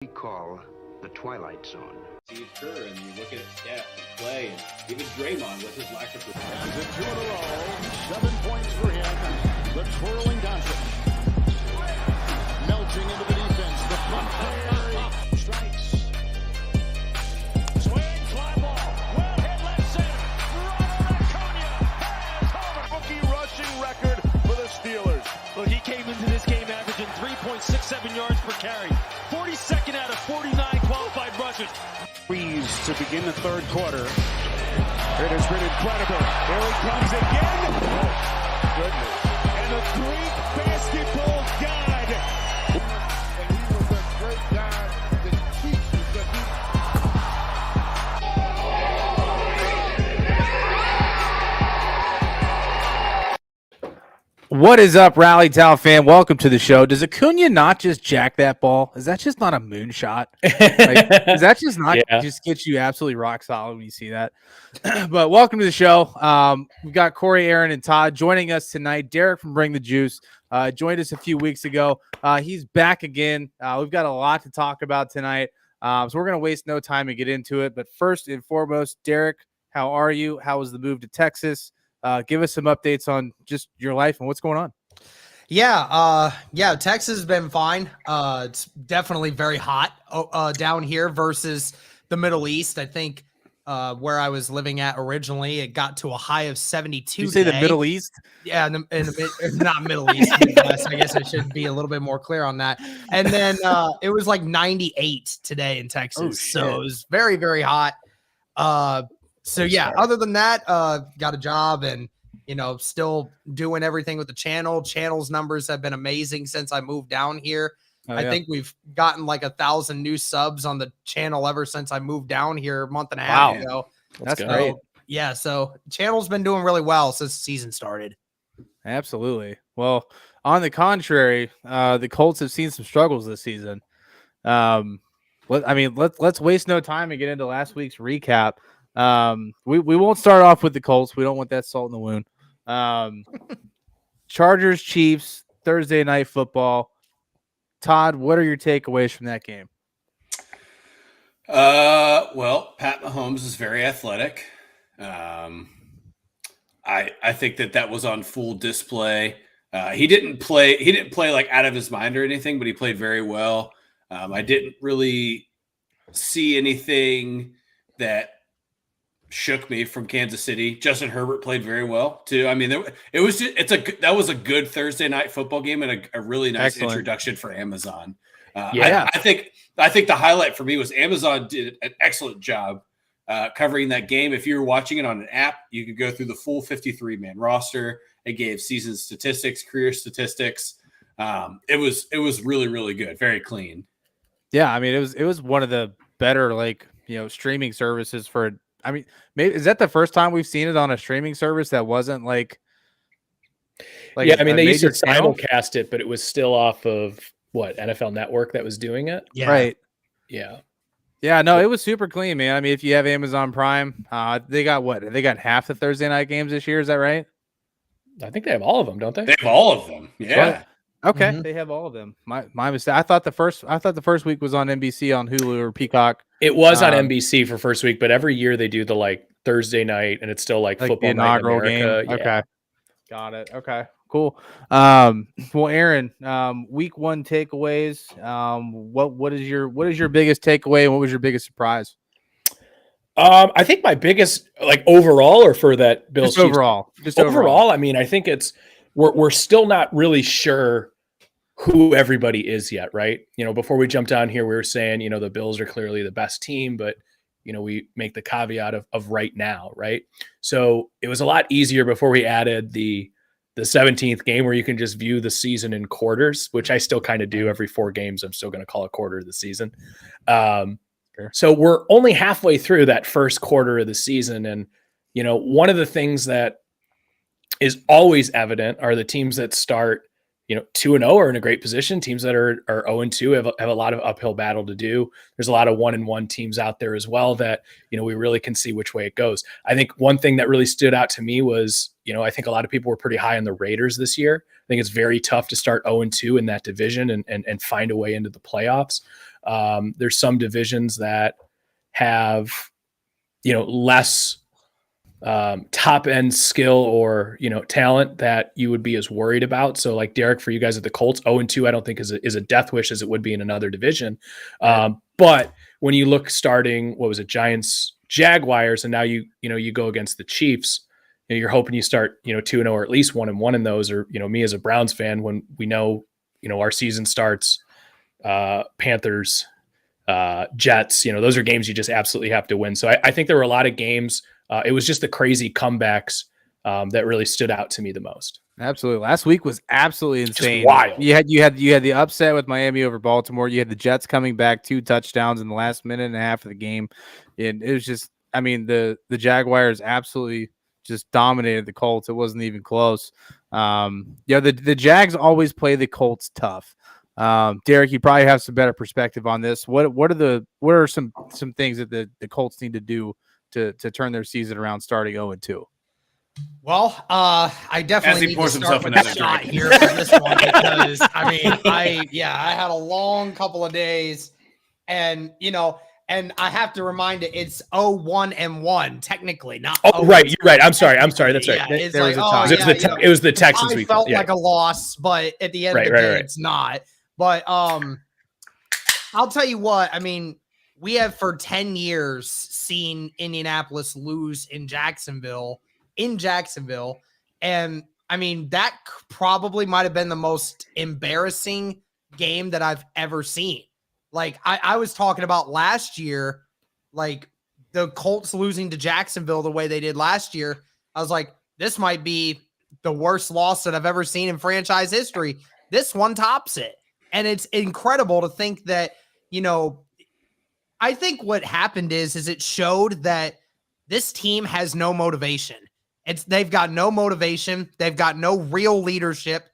we call the Twilight Zone. Steve Kerr, and you look at Steph and Clay, and even Draymond with his lack of He's in 2 in a row. 7 points for him. The twirling Doncic. Melting into the defense. The front pair strikes. Swing, fly ball. Well hit left center. Ronald Acuna has home. Rookie rushing record for the Steelers. Look, he came into this game averaging 3.67 yards per carry. 42nd out of 49 qualified rushers. Freeze to begin the third quarter. It has been incredible. Here he comes again. Oh, goodness. And a Greek basketball god. And he was a great guy to teach What is up, Rally Town fan? Welcome to the show. Does Acuna not just jack that ball? Is that just not a moonshot? Is that just not just get you absolutely rock solid when you see that? But welcome to the show. We've got Corey, Aaron, and Todd joining us tonight. Derek from Bring the Juice joined us a few weeks ago. He's back again. We've got a lot to talk about tonight, so we're going to waste no time and get into it. But first and foremost, Derek, how are you? How was the move to Texas? Give us some updates on just your life and what's going on. Yeah, Texas has been fine. It's definitely very hot down here versus the Middle East. I think where I was living at originally, it got to a high of 72. You say today. The Middle East? Yeah, not Middle East. Midwest. I guess I should be a little bit more clear on that. And then it was like 98 today in Texas. So it was very, very hot. So yeah, other than that, got a job and, still doing everything with the channel. Channel's numbers have been amazing since I moved down here. I think we've gotten like 1,000 new subs on the channel ever since I moved down here a month and a half ago. That's great. Yeah, so channel's been doing really well since the season started. Absolutely. Well, on the contrary, the Colts have seen some struggles this season. Let's waste no time and get into last week's recap. We won't start off with the Colts. We don't want that salt in the wound. Chargers, Chiefs, Thursday night football. Todd, what are your takeaways from that game? Well, Pat Mahomes is very athletic. I think that was on full display. He didn't play like out of his mind or anything, but he played very well. I didn't really see anything that shook me from Kansas City. Justin Herbert played very well too. I mean, that was a good Thursday night football game and a really nice introduction for Amazon. I think the highlight for me was Amazon did an excellent job covering that game. If you were watching it on an app, you could go through the full 53-man roster. It gave season statistics, career statistics. It was really, really good. Very clean. Yeah, I mean, it was one of the better streaming services for. I mean, maybe is that the first time we've seen it on a streaming service that wasn't like yeah, I mean, they used to simulcast it, but it was still off of NFL Network that was doing it. Yeah. Right. Yeah. Yeah, no, it was super clean, man. I mean, if you have Amazon Prime, they got half the Thursday night games this year. Is that right? I think they have all of them, don't they? They have all of them. Yeah. Okay, They have all of them. My mistake. I thought the first week was on NBC, on Hulu or Peacock. It was on NBC for first week, but every year they do the Thursday night, and it's still like football the inaugural night in America. game. Yeah. Okay, got it. Okay, cool. Well, Aaron, week one takeaways. What is your biggest takeaway, and what was your biggest surprise? I think my biggest overall, or for that Bills Just overall. Overall. I mean, I think we're still not really sure who everybody is yet, right? Before we jumped down here, we were saying, the Bills are clearly the best team, but we make the caveat of right now, right? So it was a lot easier before we added the 17th game where you can just view the season in quarters, which I still kind of do every 4 games. I'm still going to call a quarter of the season. So we're only halfway through that first quarter of the season. And, one of the things that is always evident are the teams that start, 2-0 are in a great position. Teams that are 0-2 have a lot of uphill battle to do. There's a lot of 1-1 teams out there as well that, we really can see which way it goes. I think one thing that really stood out to me was, I think a lot of people were pretty high on the Raiders this year. I think it's very tough to start 0-2 in that division and find a way into the playoffs. There's some divisions that have, less top end skill or, talent that you would be as worried about. So like Derek, for you guys at the Colts, 0-2, I don't think is a death wish as it would be in another division. But when you look starting, what was it, Giants, Jaguars, and now you go against the Chiefs, you're hoping you start, 2-0 or at least 1-1 in those, or, me as a Browns fan, when we know, our season starts, Panthers, Jets, those are games you just absolutely have to win. So I think there were a lot of games. It was just the crazy comebacks that really stood out to me the most. Absolutely. Last week was absolutely insane. Just wild. You had the upset with Miami over Baltimore. You had the Jets coming back 2 touchdowns in the last minute and a half of the game. And it was just, the Jaguars absolutely just dominated the Colts. It wasn't even close. The Jags always play the Colts tough. Derek, you probably have some better perspective on this. What are some things that the Colts need to do to turn their season around starting 0-2? Well, I definitely need to start with a shot here for this one because I had a long couple of days, and and I have to remind it, it's 0-1-1 technically, not. Oh, right, you're right. I'm sorry. That's right. Yeah, it's there like, it was the Texans. I felt like a loss, but at the end of the day, it's not. But I'll tell you what. We have for 10 years seen Indianapolis lose in Jacksonville. And that probably might have been the most embarrassing game that I've ever seen. Like I was talking about last year, like the Colts losing to Jacksonville the way they did last year. I was like, this might be the worst loss that I've ever seen in franchise history. This one tops it. And it's incredible to think that, I think what happened is it showed that this team has no motivation. They've got no motivation. They've got no real leadership.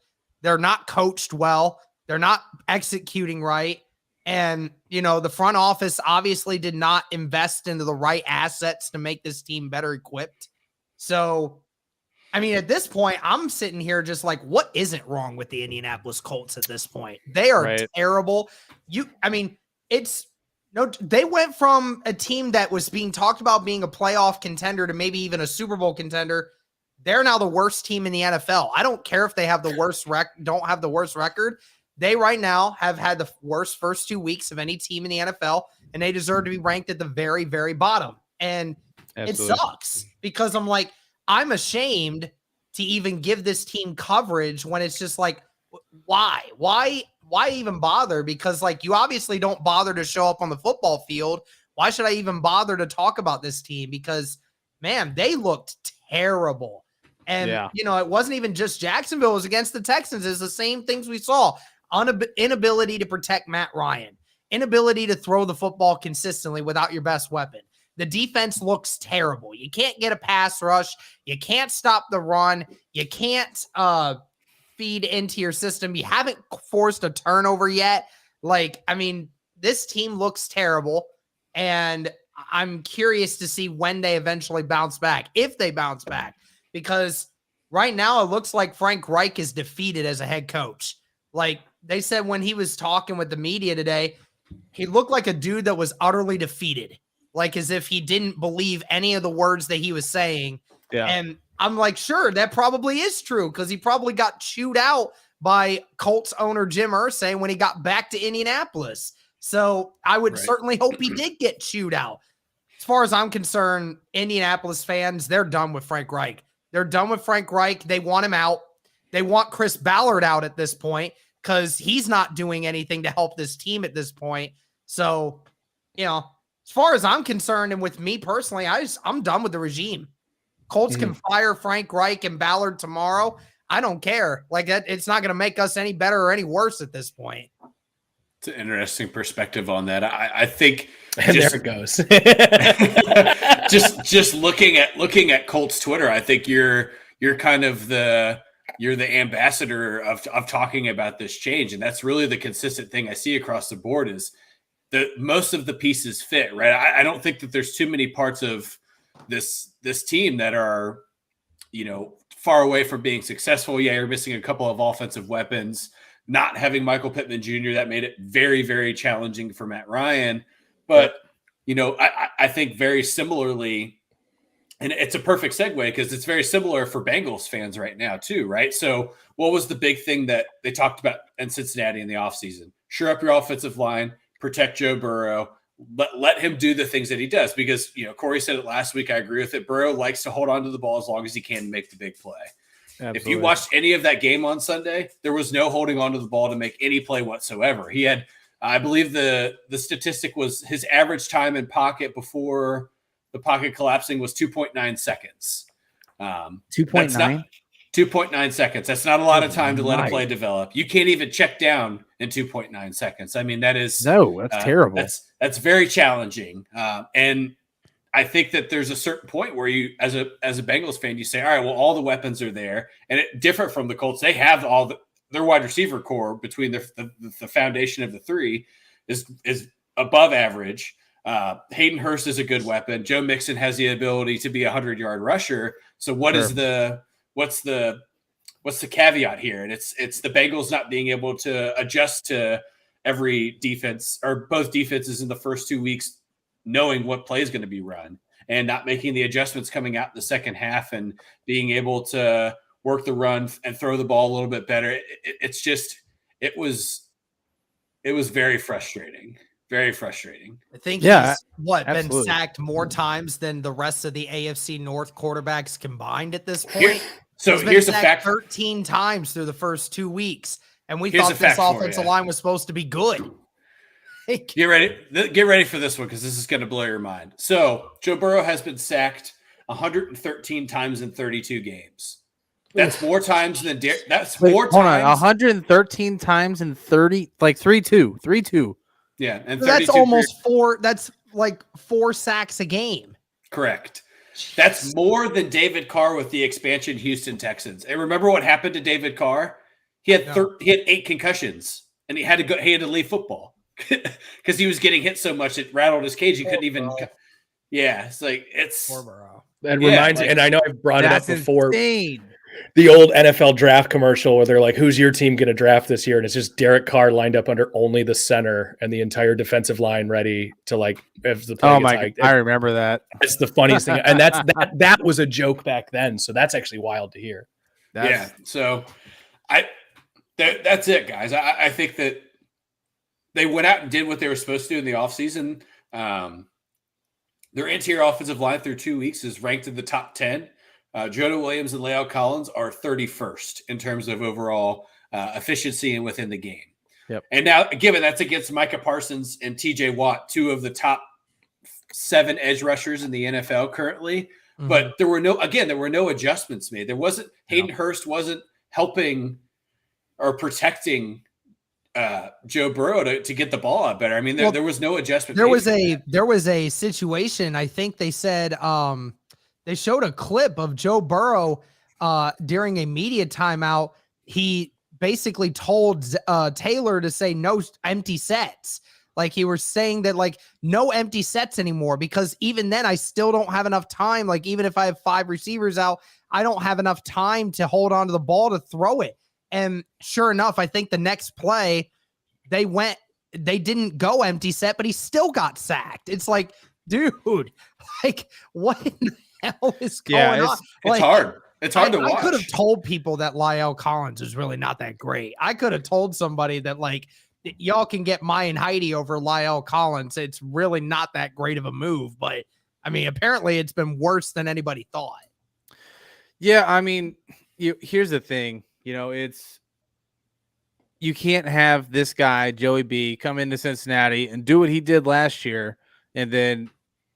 They're not coached well. They're not executing right. And, the front office obviously did not invest into the right assets to make this team better equipped. So, at this point, I'm sitting here just like, what isn't wrong with the Indianapolis Colts at this point? They are terrible. They went from a team that was being talked about being a playoff contender to maybe even a Super Bowl contender. They're now the worst team in the NFL. I don't care if they have the worst don't have the worst record. They right now have had the worst first 2 weeks of any team in the NFL, and they deserve to be ranked at the very, very bottom. And Absolutely. It sucks because I'm ashamed to even give this team coverage when it's just like, why even bother? Because you obviously don't bother to show up on the football field. Why should I even bother to talk about this team? Because man, they looked terrible. And it wasn't even just Jacksonville. It was against the Texans. It's the same things we saw. Inability to protect Matt Ryan, inability to throw the football consistently without your best weapon. The defense looks terrible. You can't get a pass rush. You can't stop the run. You can't feed into your system. You haven't forced a turnover yet. This team looks terrible, and I'm curious to see when they eventually bounce back, if they bounce back, because right now it looks like Frank Reich is defeated as a head coach. They said when he was talking with the media today, he looked like a dude that was utterly defeated, as if he didn't believe any of the words that he was saying. Yeah. And I'm like, sure, that probably is true because he probably got chewed out by Colts owner Jim Irsay when he got back to Indianapolis. So I would certainly hope he did get chewed out. As far as I'm concerned, Indianapolis fans, they're done with Frank Reich. They're done with Frank Reich. They want him out. They want Chris Ballard out at this point because he's not doing anything to help this team at this point. So, as far as I'm concerned, and with me personally, I'm done with the regime. Colts can fire Frank Reich and Ballard tomorrow. I don't care. It's not going to make us any better or any worse at this point. It's an interesting perspective on that. I think and there it goes. just looking at Colts Twitter, I think you're kind of the ambassador of talking about this change, and that's really the consistent thing I see across the board is that most of the pieces fit, right? I don't think that there's too many parts of this team that are, far away from being successful. Yeah, you're missing a couple of offensive weapons. not having Michael Pittman Jr., that made it very, very challenging for Matt Ryan. But, I think very similarly, and it's a perfect segue because it's very similar for Bengals fans right now too, right? So what was the big thing that they talked about in Cincinnati in the offseason? Shore up your offensive line, protect Joe Burrow, let him do the things that he does because, Corey said it last week. I agree with it. Burrow likes to hold on to the ball as long as he can and make the big play. Absolutely. If you watched any of that game on Sunday, there was no holding on to the ball to make any play whatsoever. He had, I believe the statistic was his average time in pocket before the pocket collapsing was 2.9 seconds. 2.9? 2.9 seconds. That's not a lot of time to let a play develop. You can't even check down in 2.9 seconds. I mean, that's terrible. That's very challenging. And I think that there's a certain point where you, as a Bengals fan, you say, all right, well, all the weapons are there. And different from the Colts, they have their wide receiver core between the foundation of the three is above average. Hayden Hurst is a good weapon. Joe Mixon has the ability to be a 100-yard rusher. So what's the caveat here? And it's the Bengals not being able to adjust to every defense or both defenses in the first 2 weeks, knowing what play is going to be run and not making the adjustments coming out in the second half and being able to work the run and throw the ball a little bit better. It was very frustrating. Very frustrating. I think he's absolutely. Been sacked more times than the rest of the AFC North quarterbacks combined at this point. Here's a fact: 13 times through the first 2 weeks, and we thought this offensive line was supposed to be good. Get ready for this one because this is going to blow your mind. So Joe Burrow has been sacked 113 times in 32 games. That's more times than more times. Hold on, 113 times in 30, like 3-2. Yeah, and so that's almost four. That's like 4 sacks a game. Correct. That's more than David Carr with the expansion Houston Texans. And remember what happened to David Carr? He had 8 concussions, and he had to leave football because he was getting hit so much it rattled his cage. He couldn't even. Yeah, it's like That reminds me, and I know I've brought it up before. Insane. The old NFL draft commercial where they're like, who's your team going to draft this year? And it's just Derek Carr lined up under only the center and the entire defensive line ready to if the play gets my God. I remember that. It's the funniest thing. And that was a joke back then. So that's actually wild to hear. So that's it, guys. I think that they went out and did what they were supposed to do in the offseason. Their interior offensive line through 2 weeks is ranked in the top 10. Jonah Williams and La'el Collins are 31st in terms of overall efficiency and within the game. Yep. And now, given that's against Micah Parsons and TJ Watt, 2 of the top 7 edge rushers in the NFL currently. Mm-hmm. But there were no adjustments made. There wasn't Hayden Hurst wasn't helping or protecting Joe Burrow to get the ball out better. I mean, there was no adjustment. There was a situation. I think they said they showed a clip of Joe Burrow during a media timeout. He basically told Taylor to say no empty sets. Like he was saying that no empty sets anymore, because even then I still don't have enough time. Like even if I have 5 receivers out, I don't have enough time to hold on to the ball to throw it. And sure enough, I think the next play they didn't go empty set, but he still got sacked. It's like, dude, what in the hell is going on? It's hard. It's hard to watch. I could have told people that La'el Collins is really not that great. I could have told somebody that y'all can get Mayan Heidi over La'el Collins. It's really not that great of a move, but I mean, apparently it's been worse than anybody thought. Yeah, I mean, here's the thing. You can't have this guy, Joey B, come into Cincinnati and do what he did last year and then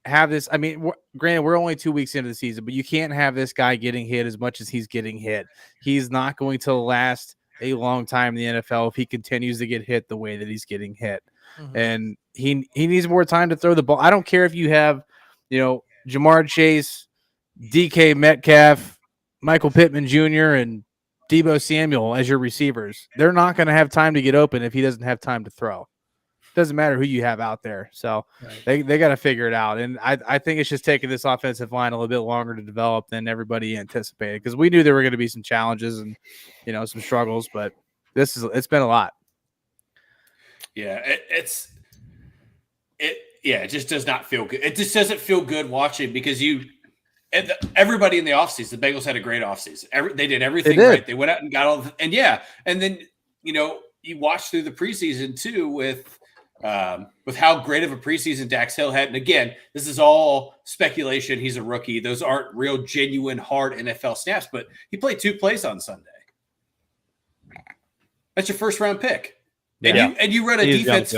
have this. I mean, granted, we're only 2 weeks into the season, but you can't have this guy getting hit as much as he's getting hit. He's not going to last a long time in the NFL if he continues to get hit the way that he's getting hit. Mm-hmm. And he needs more time to throw the ball. I don't care if you have, Jamar Chase, DK Metcalf, Michael Pittman Jr., and Deebo Samuel as your receivers. They're not going to have time to get open if he doesn't have time to throw. Doesn't matter who you have out there. So they got to figure it out. And I think it's just taking this offensive line a little bit longer to develop than everybody anticipated, because we knew there were going to be some challenges and, some struggles, but it's been a lot. Yeah, it just does not feel good. It just doesn't feel good watching because everybody in the offseason, the Bengals had a great offseason. They did everything right. They went out and got all and then you watch through the preseason too with how great of a preseason Dax Hill had. And again, this is all speculation. He's a rookie. Those aren't real, genuine, hard NFL snaps, but he played 2 plays on Sunday. That's your first round pick. And you run a defense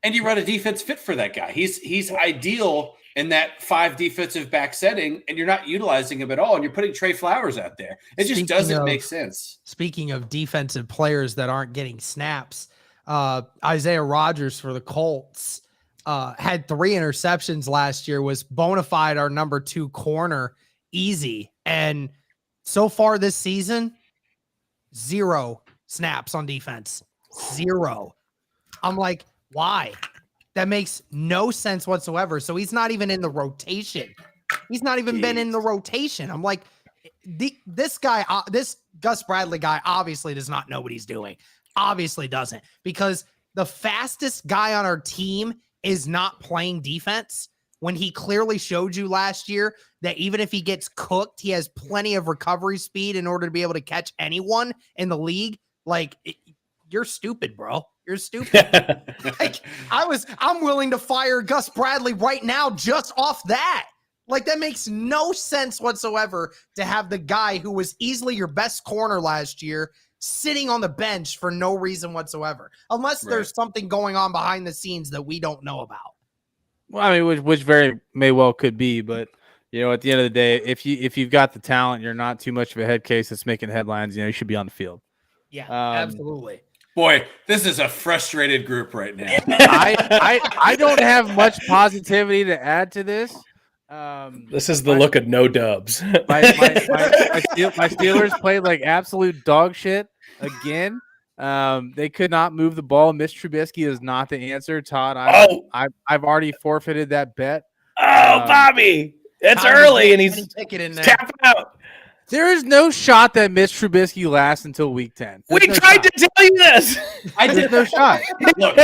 and you run a defense fit for that guy. He's ideal in that 5 defensive back setting, and you're not utilizing him at all. And you're putting Trey Flowers out there. It just doesn't make sense. Speaking of defensive players that aren't getting snaps, Isaiah Rodgers for the Colts had 3 interceptions last year, was bona fide our number 2 corner, easy. And so far this season, 0 snaps on defense. 0. I'm like, why? That makes no sense whatsoever. So he's not even in the rotation. He's not even been in the rotation. I'm like, this guy, this Gus Bradley guy obviously does not know what he's doing. Obviously doesn't, because the fastest guy on our team is not playing defense when he clearly showed you last year that even if he gets cooked, he has plenty of recovery speed in order to be able to catch anyone in the league. Like, you're stupid, bro. You're stupid. Like, I'm willing to fire Gus Bradley right now just off that. Like, that makes no sense whatsoever to have the guy who was easily your best corner last year sitting on the bench for no reason whatsoever, unless there's something going on behind the scenes that we don't know about. Well, I mean, which very may well could be, but at the end of the day, if you've got the talent, you're not too much of a head case that's making headlines. You should be on the field. Yeah, absolutely. Boy, this is a frustrated group right now. I don't have much positivity to add to this. This is the look of no dubs. My Steelers played like absolute dog shit again. They could not move the ball. Mitch Trubisky is not the answer. Todd, I've already forfeited that bet. Bobby, it's early and he's tapping out. There is no shot that Mitch Trubisky lasts until week 10. We tried to tell you this. There's no shot. Look,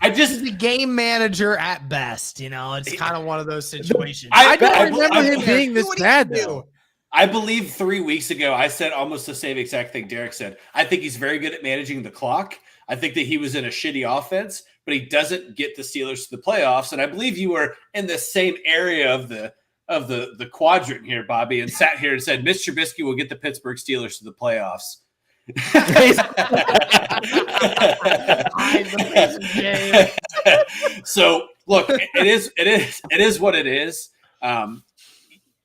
He's a game manager at best. It's kind of one of those situations. I don't remember him being this bad, though. I believe 3 weeks ago, I said almost the same exact thing Derek said. I think he's very good at managing the clock. I think that he was in a shitty offense, but he doesn't get the Steelers to the playoffs. And I believe you were in the same area of the quadrant here, Bobby, and sat here and said Mitch Trubisky will get the Pittsburgh Steelers to the playoffs. So look, it is what it is.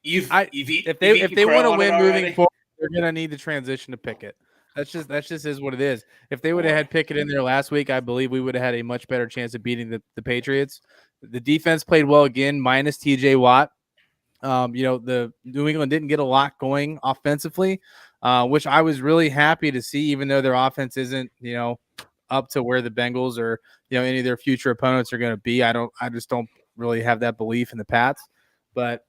If they want to win moving forward, they're gonna need to transition to Pickett. That's just is what it is. If they would have had Pickett in there last week, I believe we would have had a much better chance of beating the Patriots. The defense played well again, minus TJ Watt. The New England didn't get a lot going offensively, which I was really happy to see, even though their offense isn't, up to where the Bengals or, any of their future opponents are going to be. I just don't really have that belief in the Pats, but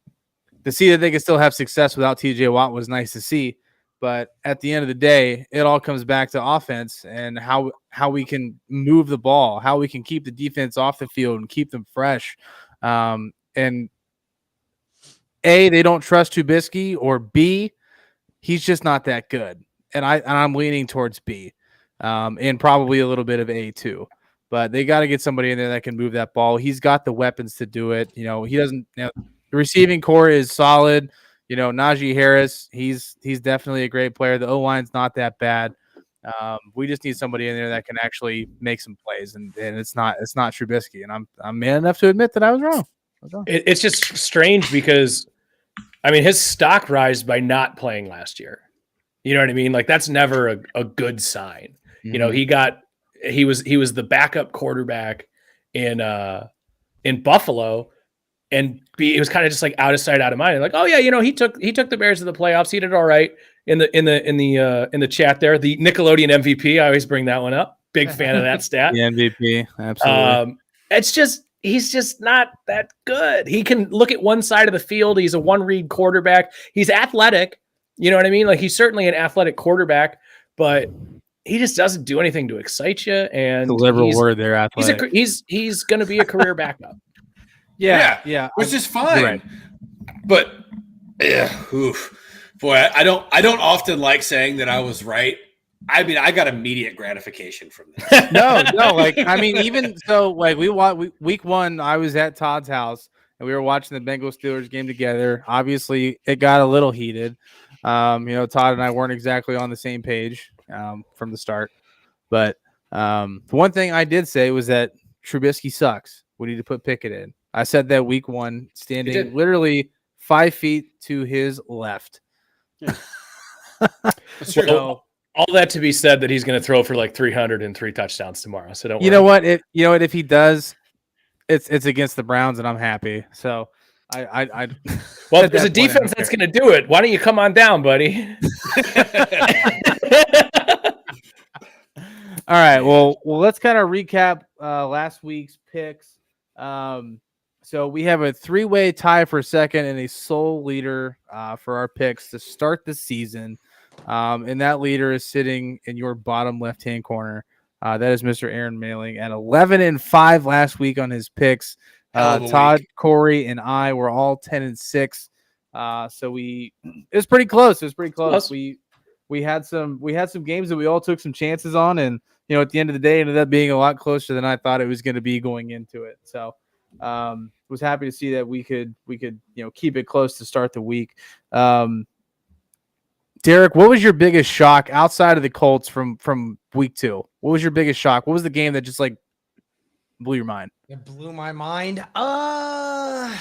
to see that they can still have success without TJ Watt was nice to see. But at the end of the day, it all comes back to offense and how we can move the ball, how we can keep the defense off the field and keep them fresh. And A, they don't trust Trubisky, or B, he's just not that good. And I'm leaning towards B, and probably a little bit of A too. But they got to get somebody in there that can move that ball. He's got the weapons to do it. He doesn't. The receiving core is solid. Najee Harris, he's definitely a great player. The O-line's not that bad. We just need somebody in there that can actually make some plays, and it's not Trubisky. And I'm man enough to admit that I was wrong. It's just strange because, his stock rise by not playing last year. You know what I mean? Like, that's never a good sign. Mm-hmm. He was the backup quarterback in Buffalo, and it was kind of just like out of sight, out of mind. Like, oh yeah, he took the Bears to the playoffs. He did all right in the chat there. The Nickelodeon MVP. I always bring that one up. Big fan of that stat. The MVP, absolutely. He's just not that good. He can look at one side of the field. He's a one-read quarterback. He's athletic. You know what I mean? Like, he's certainly an athletic quarterback, but he just doesn't do anything to excite you. And The liberal word there, athletic. He's going to be a career backup. Yeah, which is fine. Right. But boy, I don't often like saying that I was right. I mean, I got immediate gratification from this. No, like I mean, even so, like week 1, I was at Todd's house and we were watching the Bengals Steelers game together. Obviously, it got a little heated. Todd and I weren't exactly on the same page from the start. But the one thing I did say was that Trubisky sucks. We need to put Pickett in. I said that week 1, standing literally 5 feet to his left. Yeah. So, all that to be said that he's going to throw for like 303 touchdowns tomorrow. So don't worry. You know what? If he does, it's against the Browns, and I'm happy. So I well, there's a defense that's going to do it. Why don't you come on down, buddy? All right. Well, let's kind of recap last week's picks. So we have a 3-way tie for second and a sole leader for our picks to start the season. And that leader is sitting in your bottom left-hand corner. That is Mr. Aaron Mailing at 11-5 last week on his picks. Todd, Corey, and I were all 10-6. So it was pretty close. It was pretty close. We had some games that we all took some chances on, and at the end of the day, it ended up being a lot closer than I thought it was going to be going into it. So was happy to see that we could keep it close to start the week. Derek, what was your biggest shock outside of the Colts from week 2? What was your biggest shock? What was the game that just like blew your mind? It blew my mind. I'm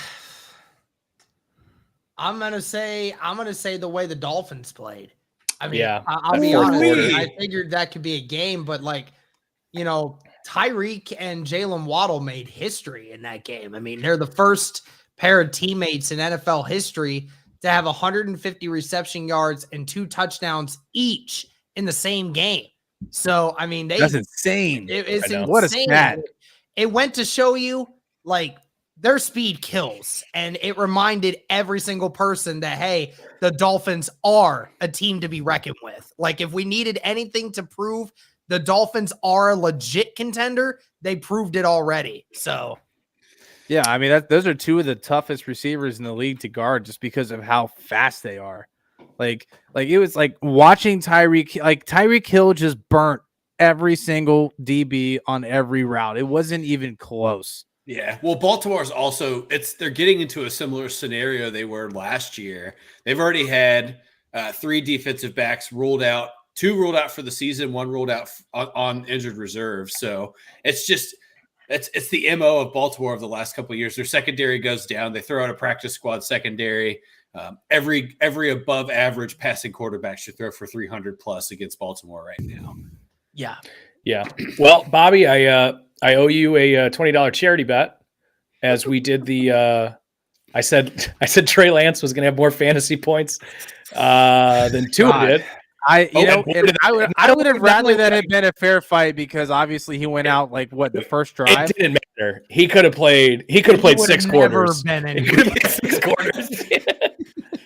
gonna say the way the Dolphins played. I mean, yeah, I'll be honest. I figured that could be a game, but Tyreek and Jalen Waddle made history in that game. I mean, they're the first pair of teammates in NFL history to have 150 reception yards and 2 touchdowns each in the same game. So, I mean, that's insane. It's insane. What a stat. It went to show you, like, their speed kills. And it reminded every single person that, hey, the Dolphins are a team to be reckoned with. Like, if we needed anything to prove the Dolphins are a legit contender, they proved it already. So, yeah, I mean, those are 2 of the toughest receivers in the league to guard just because of how fast they are. Like it was like watching Tyreek Hill just burnt every single DB on every route. It wasn't even close. Yeah. Well, Baltimore's also they're getting into a similar scenario they were last year. They've already had 3 defensive backs ruled out, 2 ruled out for the season, 1 ruled out on injured reserve. So it's just it's the MO of Baltimore of the last couple of years. Their secondary goes down. They throw out a practice squad secondary. Every above average passing quarterback should throw for 300 plus against Baltimore right now. yeah. Well, Bobby, I owe you a $20 charity bet, as we did the. I said Trey Lance was going to have more fantasy points than Tua did. I would have rather that had been a fair fight, because obviously he went out the first drive. It didn't matter. He could have played 6 quarters. He could have played 6 quarters.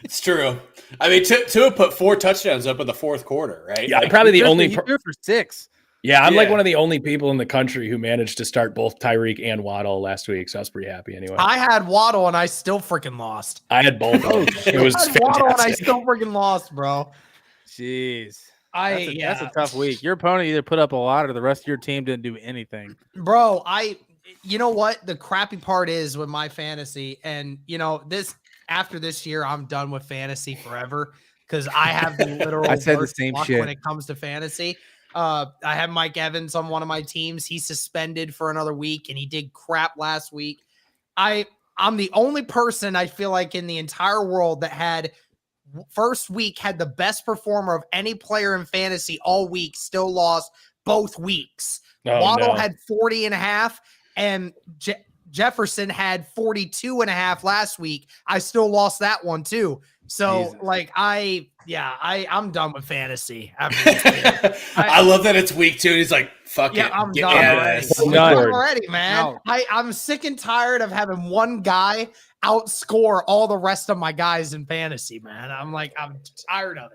It's true. I mean, Tua put 4 touchdowns up in the 4th quarter, right? Yeah, probably the only. He threw for 6. Yeah, I'm like one of the only people in the country who managed to start both Tyreek and Waddle last week, so I was pretty happy anyway. I had Waddle and I still freaking lost. I had both. It was fantastic. Waddle and I still freaking lost, bro. Jeez. That's a tough week. Your opponent either put up a lot or the rest of your team didn't do anything. Bro, you know what? The crappy part is with my fantasy, and after this year, I'm done with fantasy forever, because I have the literal I said the same shit when it comes to fantasy. I have Mike Evans on one of my teams. He's suspended for another week, and he did crap last week. I'm the only person I feel like in the entire world that had first week had the best performer of any player in fantasy all week, still lost both weeks. Waddle had 40.5, and Jefferson had 42.5 last week. I still lost that one too. So Jesus. I'm done with fantasy. I love that it's week 2 and he's like, fuck it. I'm done already, man. No. I'm sick and tired of having one guy outscore all the rest of my guys in fantasy, man. I'm tired of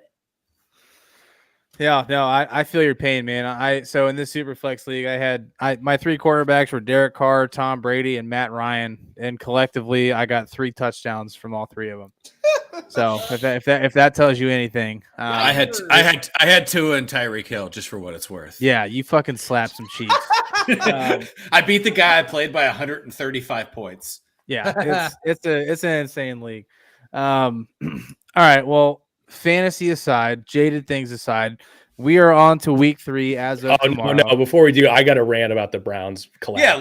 it. Yeah, no, I feel your pain, man. So in this super flex league, my 3 quarterbacks were Derek Carr, Tom Brady, and Matt Ryan, and collectively I got 3 touchdowns from all 3 of them. So if that tells you anything, I had Tua and Tyreek Hill just for what it's worth. Yeah, you fucking slapped some cheeks. I beat the guy I played by 135 points. Yeah, it's an insane league. All right, well, fantasy aside, jaded things aside, we are on to week 3 as of tomorrow. No, before we do, I got to rant about the Browns collapse. Yeah,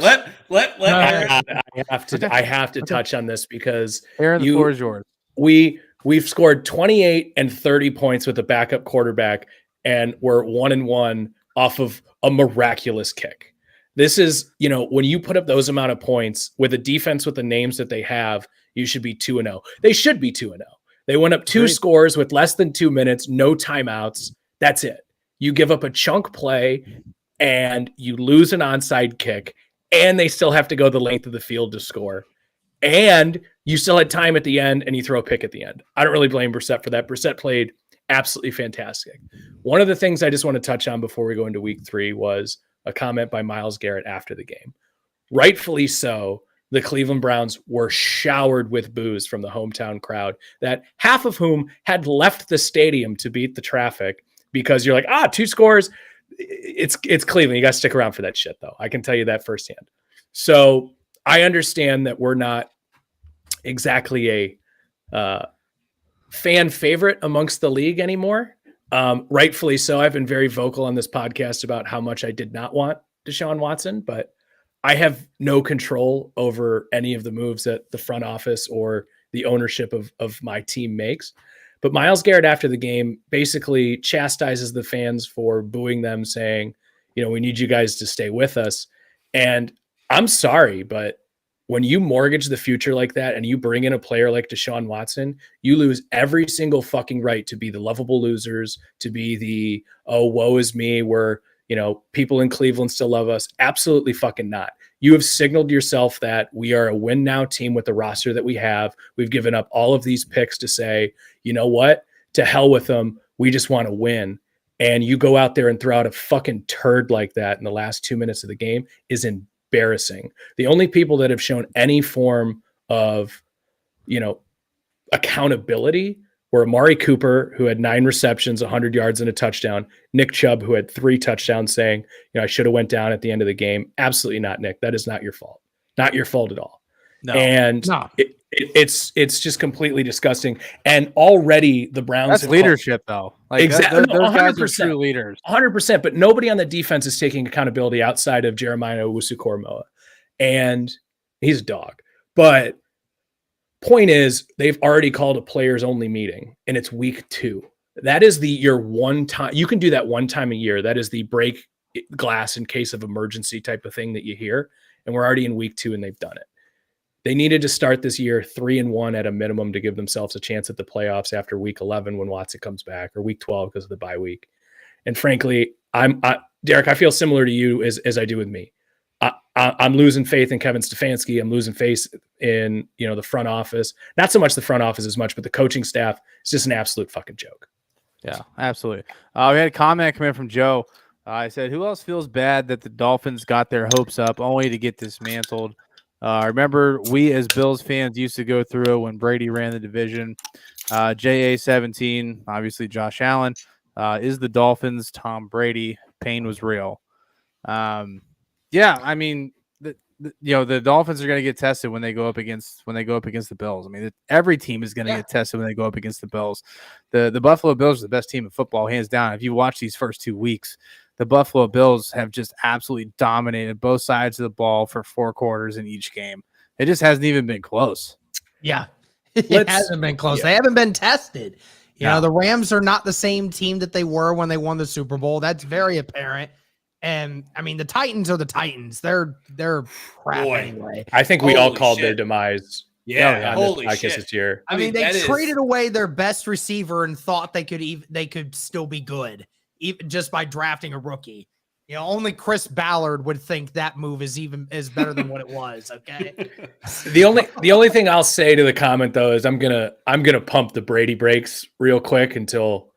let I have to touch on this because Aaron, the floor is yours. We've scored 28 and 30 points with a backup quarterback, and we're 1-1 off of a miraculous kick. This is, when you put up those amount of points with a defense with the names that they have, you should be 2-0. They should be 2-0. They went up 2 scores with less than 2 minutes, no timeouts. That's it. You give up a chunk play and you lose an onside kick, and they still have to go the length of the field to score. And you still had time at the end, and you throw a pick at the end. I don't really blame Brissett for that. Brissett played absolutely fantastic. One of the things I just want to touch on before we go into week 3 was a comment by Myles Garrett after the game. Rightfully so, the Cleveland Browns were showered with boos from the hometown crowd, that half of whom had left the stadium to beat the traffic because you're like, 2 scores. It's Cleveland. You got to stick around for that shit, though. I can tell you that firsthand. So I understand that we're not exactly a fan favorite amongst the league anymore. Rightfully so. I've been very vocal on this podcast about how much I did not want Deshaun Watson, but I have no control over any of the moves that the front office or the ownership of my team makes. But Myles Garrett after the game basically chastises the fans for booing them, saying, we need you guys to stay with us. And I'm sorry, but when you mortgage the future like that and you bring in a player like Deshaun Watson, you lose every single fucking right to be the lovable losers, to be the, woe is me, where, people in Cleveland still love us. Absolutely fucking not. You have signaled yourself that we are a win now team with the roster that we have. We've given up all of these picks to say, you know what? To hell with them. We just want to win. And you go out there and throw out a fucking turd like that in the last 2 minutes of the game is embarrassing. The only people that have shown any form of, accountability were Amari Cooper, who had 9 receptions, 100 yards and a touchdown. Nick Chubb, who had 3 touchdowns, saying, I should have went down at the end of the game. Absolutely not, Nick. That is not your fault. Not your fault at all. No. And no. It's just completely disgusting. And already the Browns— That's leadership, though. Like, exactly. Those guys are true leaders. 100%. But nobody on the defense is taking accountability outside of Jeremiah Owusu-Koramoah. And he's a dog. But point is, they've already called a players only meeting, and it's week 2. That is your one time. You can do that one time a year. That is the break glass in case of emergency type of thing that you hear. And we're already in week 2 and they've done it. They needed to start this year 3-1 at a minimum to give themselves a chance at the playoffs after week 11 when Watson comes back, or week 12 because of the bye week. And frankly, Derek, I feel similar to you as I do with me. I'm losing faith in Kevin Stefanski. I'm losing faith in, the front office. Not so much the front office as much, but the coaching staff. It's just an absolute fucking joke. Yeah, absolutely. We had a comment come in from Joe. I said, who else feels bad that the Dolphins got their hopes up only to get dismantled? I remember we as Bills fans used to go through when Brady ran the division. JA17, obviously Josh Allen, is the Dolphins Tom Brady. Pain was real. Yeah, I mean, the Dolphins are going to get tested when they go up against the Bills. I mean, every team is going to get tested when they go up against the Bills. The Buffalo Bills are the best team in football, hands down. If you watch these first 2 weeks, the Buffalo Bills have just absolutely dominated both sides of the ball for 4 quarters in each game. It just hasn't even been close. Yeah, it hasn't been close. Yeah. They haven't been tested. You know, the Rams are not the same team that they were when they won the Super Bowl. That's very apparent. And I mean, the Titans are the Titans. They're crap anyway. I think we all called their demise. Yeah, holy shit this year. I mean, they traded away their best receiver and thought they could still be good, even just by drafting a rookie. Only Chris Ballard would think that move is better than what it was. Okay. The only thing I'll say to the comment though is I'm gonna pump the Brady brakes real quick until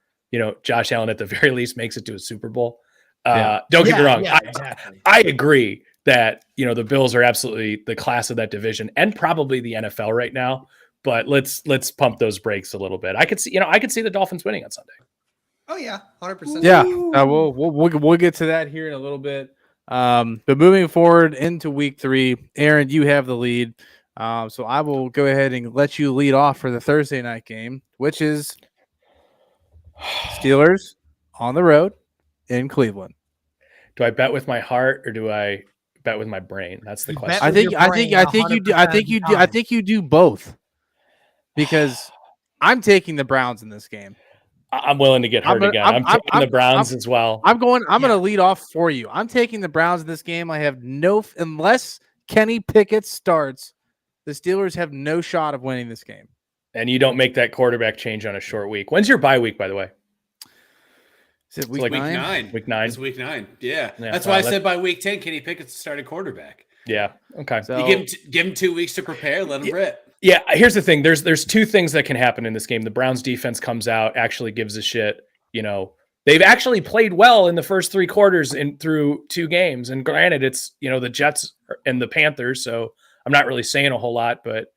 Josh Allen at the very least makes it to a Super Bowl. Yeah. Don't get me wrong. Yeah, exactly. I agree that, the Bills are absolutely the class of that division and probably the NFL right now. But let's pump those brakes a little bit. I could see the Dolphins winning on Sunday. Oh yeah, 100%. Yeah, we'll get to that here in a little bit. But moving forward into week 3, Aaron, you have the lead. So I will go ahead and let you lead off for the Thursday night game, which is Steelers on the road in Cleveland. Do I bet with my heart or do I bet with my brain? That's the question. I think you do both, because I'm taking the Browns in this game. I'm willing to get hurt again. I'm taking the Browns as well. I'm going to lead off for you. I'm taking the Browns in this game. I have unless Kenny Pickett starts, the Steelers have no shot of winning this game. And you don't make that quarterback change on a short week. When's your bye week, by the way? Is it week 9? Week 9. It's week 9. Yeah. That's why I said by week 10, Kenny Pickett's the starting quarterback. Yeah. Okay. So, you give him 2 weeks to prepare. Let him rip. Yeah. Here's the thing. There's 2 things that can happen in this game. The Browns defense comes out, actually gives a shit. They've actually played well in the first 3 quarters through 2 games. And granted, it's, the Jets and the Panthers. So I'm not really saying a whole lot, but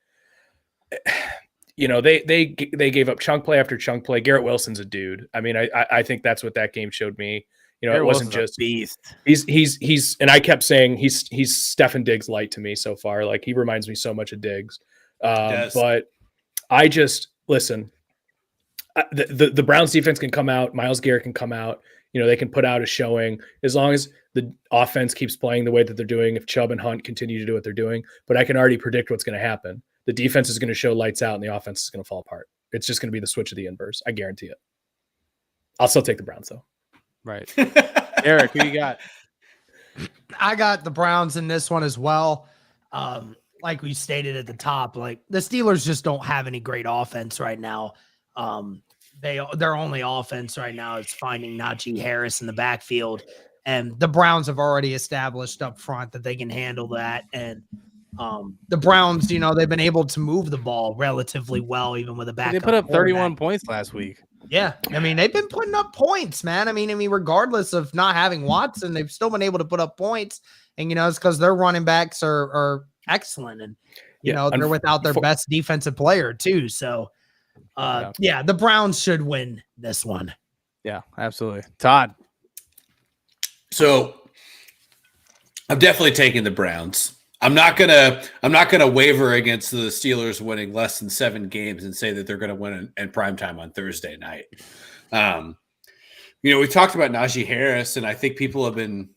they gave up chunk play after chunk play. Garrett Wilson's a dude. I mean, I think that's what that game showed me. It wasn't just beast. He's and I kept saying he's Stefan Diggs light to me so far. Like, he reminds me so much of Diggs. But I just listen. The Browns defense can come out. Myles Garrett can come out. They can put out a showing as long as the offense keeps playing the way that they're doing. If Chubb and Hunt continue to do what they're doing, but I can already predict what's going to happen. The defense is going to show lights out and the offense is going to fall apart. It's just going to be the switch of the inverse. I guarantee it. I'll still take the Browns though. Right. Eric, who you got? I got the Browns in this one as well. Like we stated at the top, like the Steelers just don't have any great offense right now. Their only offense right now is finding Najee Harris in the backfield, and the Browns have already established up front that they can handle that. And the Browns, they've been able to move the ball relatively well, even with a backup. They put up 31 points last week. Yeah. I mean, they've been putting up points, man. I mean, regardless of not having Watson, they've still been able to put up points. And, it's because their running backs are excellent. And, they're without their best defensive player too. So, the Browns should win this one. Yeah, absolutely. Todd. So I'm definitely taking the Browns. I'm not gonna waver against the Steelers winning less than 7 games and say that they're gonna win in primetime on Thursday night. We talked about Najee Harris, and I think people have been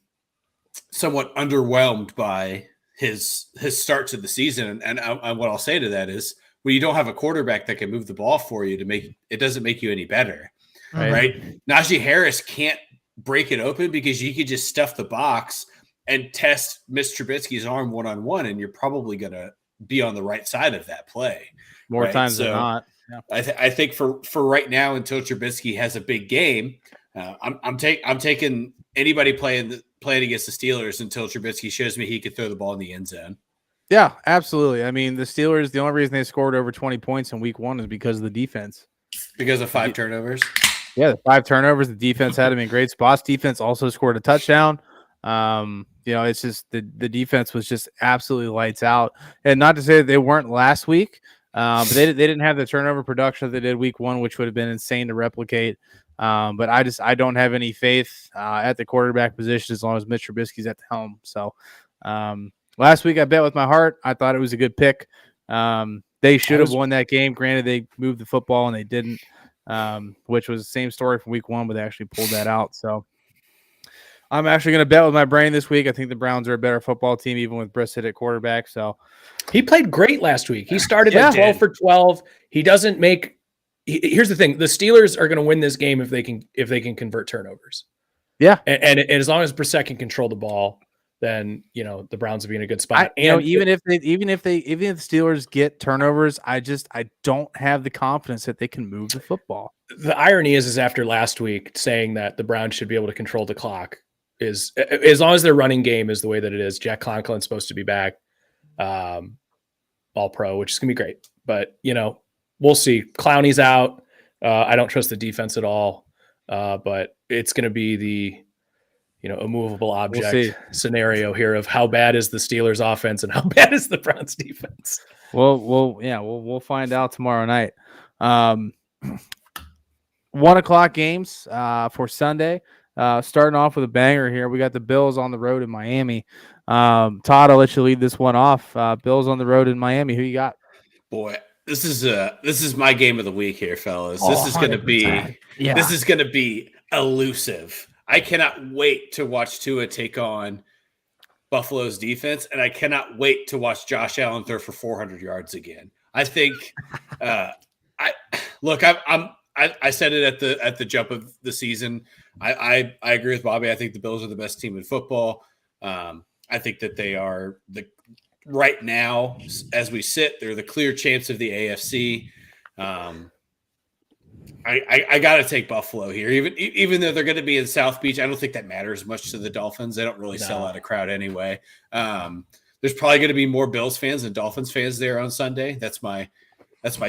somewhat underwhelmed by his start to the season. And what I'll say to that is, when you don't have a quarterback that can move the ball for you, it doesn't make you any better, right? Najee Harris can't break it open because you could just stuff the box and test Mr. Trubisky's arm one-on-one, and you're probably going to be on the right side of that play. More times than not. Yeah. I think for right now, until Trubisky has a big game, I'm taking anybody playing against the Steelers until Trubisky shows me he could throw the ball in the end zone. Yeah, absolutely. I mean, the Steelers, the only reason they scored over 20 points in week 1 is because of the defense. Because of 5 turnovers? Yeah, the 5 turnovers. The defense had them in great spots. Defense also scored a touchdown. It's just the defense was just absolutely lights out. And not to say that they weren't last week, but they didn't have the turnover production that they did week 1, which would have been insane to replicate. But I don't have any faith at the quarterback position as long as Mitch Trubisky's at the helm. So last week I bet with my heart. I thought it was a good pick. They should have won that game. Granted, they moved the football and they didn't, which was the same story from week 1, but they actually pulled that out. So I'm actually going to bet with my brain this week. I think the Browns are a better football team, even with Brissett at quarterback. So he played great last week. He started at 12 for 12. He doesn't make. Here's the thing: the Steelers are going to win this game if they can convert turnovers. Yeah, and as long as Brissett can control the ball, then the Browns will be in a good spot. Even if the Steelers get turnovers, I don't have the confidence that they can move the football. The irony is after last week saying that the Browns should be able to control the clock is as long as their running game is the way that it is. Jack Conklin's supposed to be back, all pro, which is gonna be great. But we'll see. Clowney's out. I don't trust the defense at all. but it's going to be the immovable object see. scenario here of how bad is the Steelers offense and how bad is the Browns defense. We'll find out tomorrow night. 1:00 games for Sunday. Starting off with a banger here. We got the Bills on the road in Miami. Todd, I'll let you lead this one off. Bills on the road in Miami. Who you got? Boy, this is my game of the week here, fellas. Oh, this is going to 100%. be this is going to be elusive. I cannot wait to watch Tua take on Buffalo's defense, and I cannot wait to watch Josh Allen throw for 400 yards again. I think I said it at the jump of the season. I agree with Bobby. I think the Bills are the best team in football. I think that they are right now, as we sit, they're the clear champs of the AFC. I got to take Buffalo here, even though they're going to be in South Beach. I don't think that matters much to the Dolphins. They don't really sell out a crowd anyway. There's probably going to be more Bills fans than Dolphins fans there on Sunday. That's my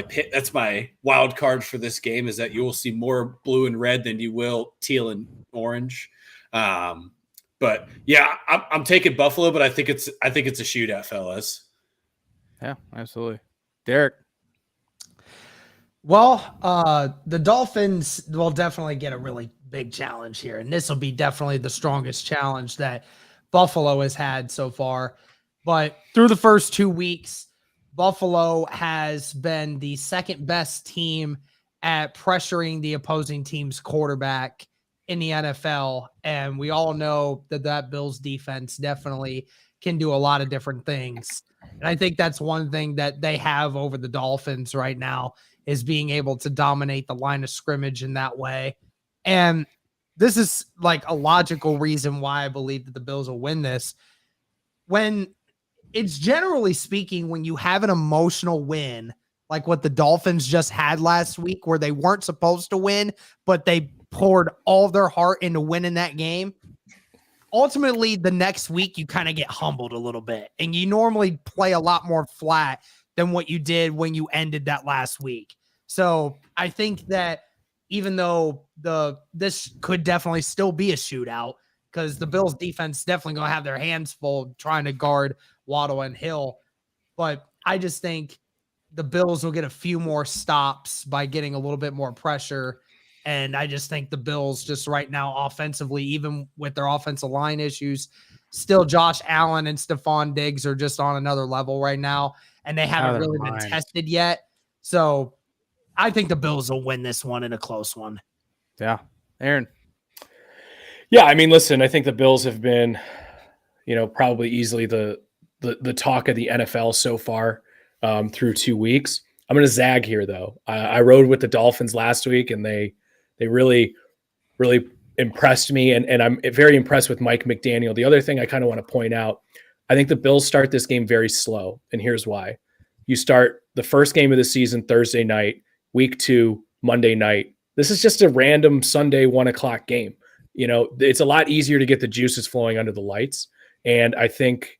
pick. That's my wild card for this game, is that you will see more blue and red than you will teal and orange. But yeah, I'm taking Buffalo, but I think it's a shootout, fellas. Yeah, absolutely. Derek. Well, the Dolphins will definitely get a really big challenge here, and this will be definitely the strongest challenge that Buffalo has had so far. But through the first 2 weeks, Buffalo has been the second best team at pressuring the opposing team's quarterback in the NFL. And we all know that Bills defense definitely can do a lot of different things. And I think that's one thing that they have over the Dolphins right now, is being able to dominate the line of scrimmage in that way. And this is like a logical reason why I believe that the Bills will win this. When it's generally speaking, when you have an emotional win, like what the Dolphins just had last week, where they weren't supposed to win, but they poured all their heart into winning that game. Ultimately, the next week, you kind of get humbled a little bit, and you normally play a lot more flat than what you did when you ended that last week. So I think that even though this could definitely still be a shootout, because the Bills defense definitely going to have their hands full trying to guard Waddle and Hill. But I just think the Bills will get a few more stops by getting a little bit more pressure. And I just think the Bills just right now offensively, even with their offensive line issues, still Josh Allen and Stephon Diggs are just on another level right now. And they haven't really been tested yet. So I think the Bills will win this one in a close one. Yeah. Aaron. Yeah, I mean, listen, I think the Bills have been, probably easily the talk of the NFL so far through 2 weeks. I'm going to zag here, though. I rode with the Dolphins last week, and they really, really impressed me, and I'm very impressed with Mike McDaniel. The other thing I kind of want to point out, I think the Bills start this game very slow, and here's why. You start the first game of the season Thursday night, week 2, Monday night. This is just a random Sunday 1:00 game. It's a lot easier to get the juices flowing under the lights. And I think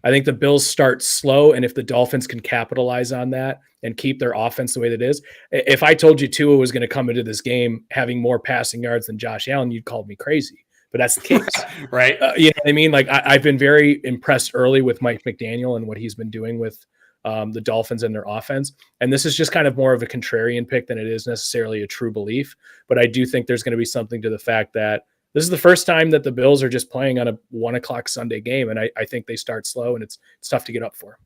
the Bills start slow, and if the Dolphins can capitalize on that and keep their offense the way that it is, if I told you Tua was going to come into this game having more passing yards than Josh Allen, you'd call me crazy. But that's the case, right? You know what I mean? Like I've been very impressed early with Mike McDaniel and what he's been doing with the Dolphins and their offense. And this is just kind of more of a contrarian pick than it is necessarily a true belief. But I do think there's going to be something to the fact that this is the first time that the Bills are just playing on a 1:00 Sunday game. And I think they start slow, and it's tough to get up for.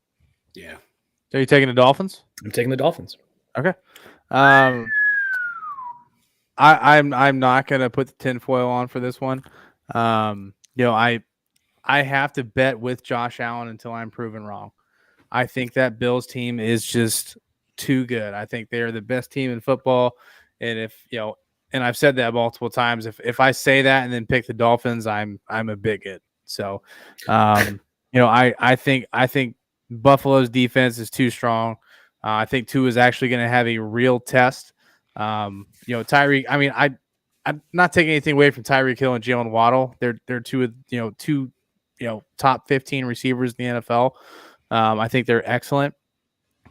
Yeah. So you taking the Dolphins? I'm taking the Dolphins. Okay. I'm not going to put the tinfoil on for this one. I have to bet with Josh Allen until I'm proven wrong. I think that Bills team is just too good. I think they're the best team in football. And and I've said that multiple times, if I say that and then pick the Dolphins, I'm a bigot. So, I think Buffalo's defense is too strong. I think Tua is actually going to have a real test. Tyreek. I mean, I'm not taking anything away from Tyreek Hill and Jalen Waddle. They're two top 15 receivers in the NFL. I think they're excellent,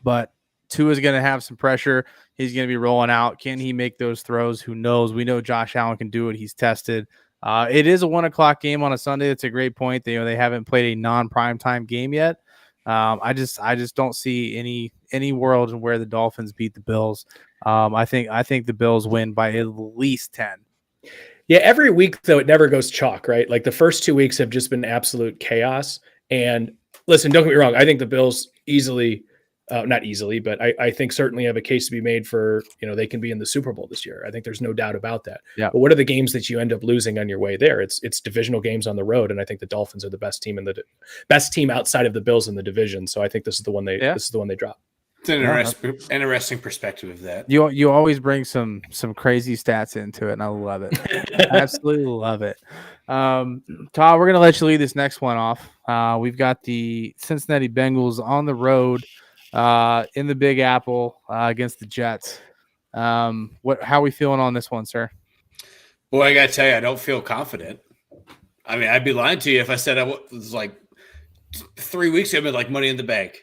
but Tua's going to have some pressure. He's going to be rolling out. Can he make those throws? Who knows? We know Josh Allen can do it. He's tested. It is a 1:00 game on a Sunday. That's a great point. They haven't played a non-primetime game yet. I just don't see any world where the Dolphins beat the Bills. I think the Bills win by at least 10. Yeah, every week though it never goes chalk, right? Like the first 2 weeks have just been absolute chaos. And listen, don't get me wrong. I think the Bills easily, not easily, but I think certainly have a case to be made for, they can be in the Super Bowl this year. I think there's no doubt about that. Yeah. But what are the games that you end up losing on your way there? It's divisional games on the road, and I think the Dolphins are the best team outside of the Bills in the division. So I think this is the one they drop. It's an interesting perspective of that. You always bring some crazy stats into it, and I love it. Absolutely love it. Todd, we're going to let you lead this next one off. We've got the Cincinnati Bengals on the road in the Big Apple against the Jets. How are we feeling on this one, sir? Boy, I got to tell you, I don't feel confident. I mean, I'd be lying to you if I said I was like 3 weeks ago, like Money in the Bank.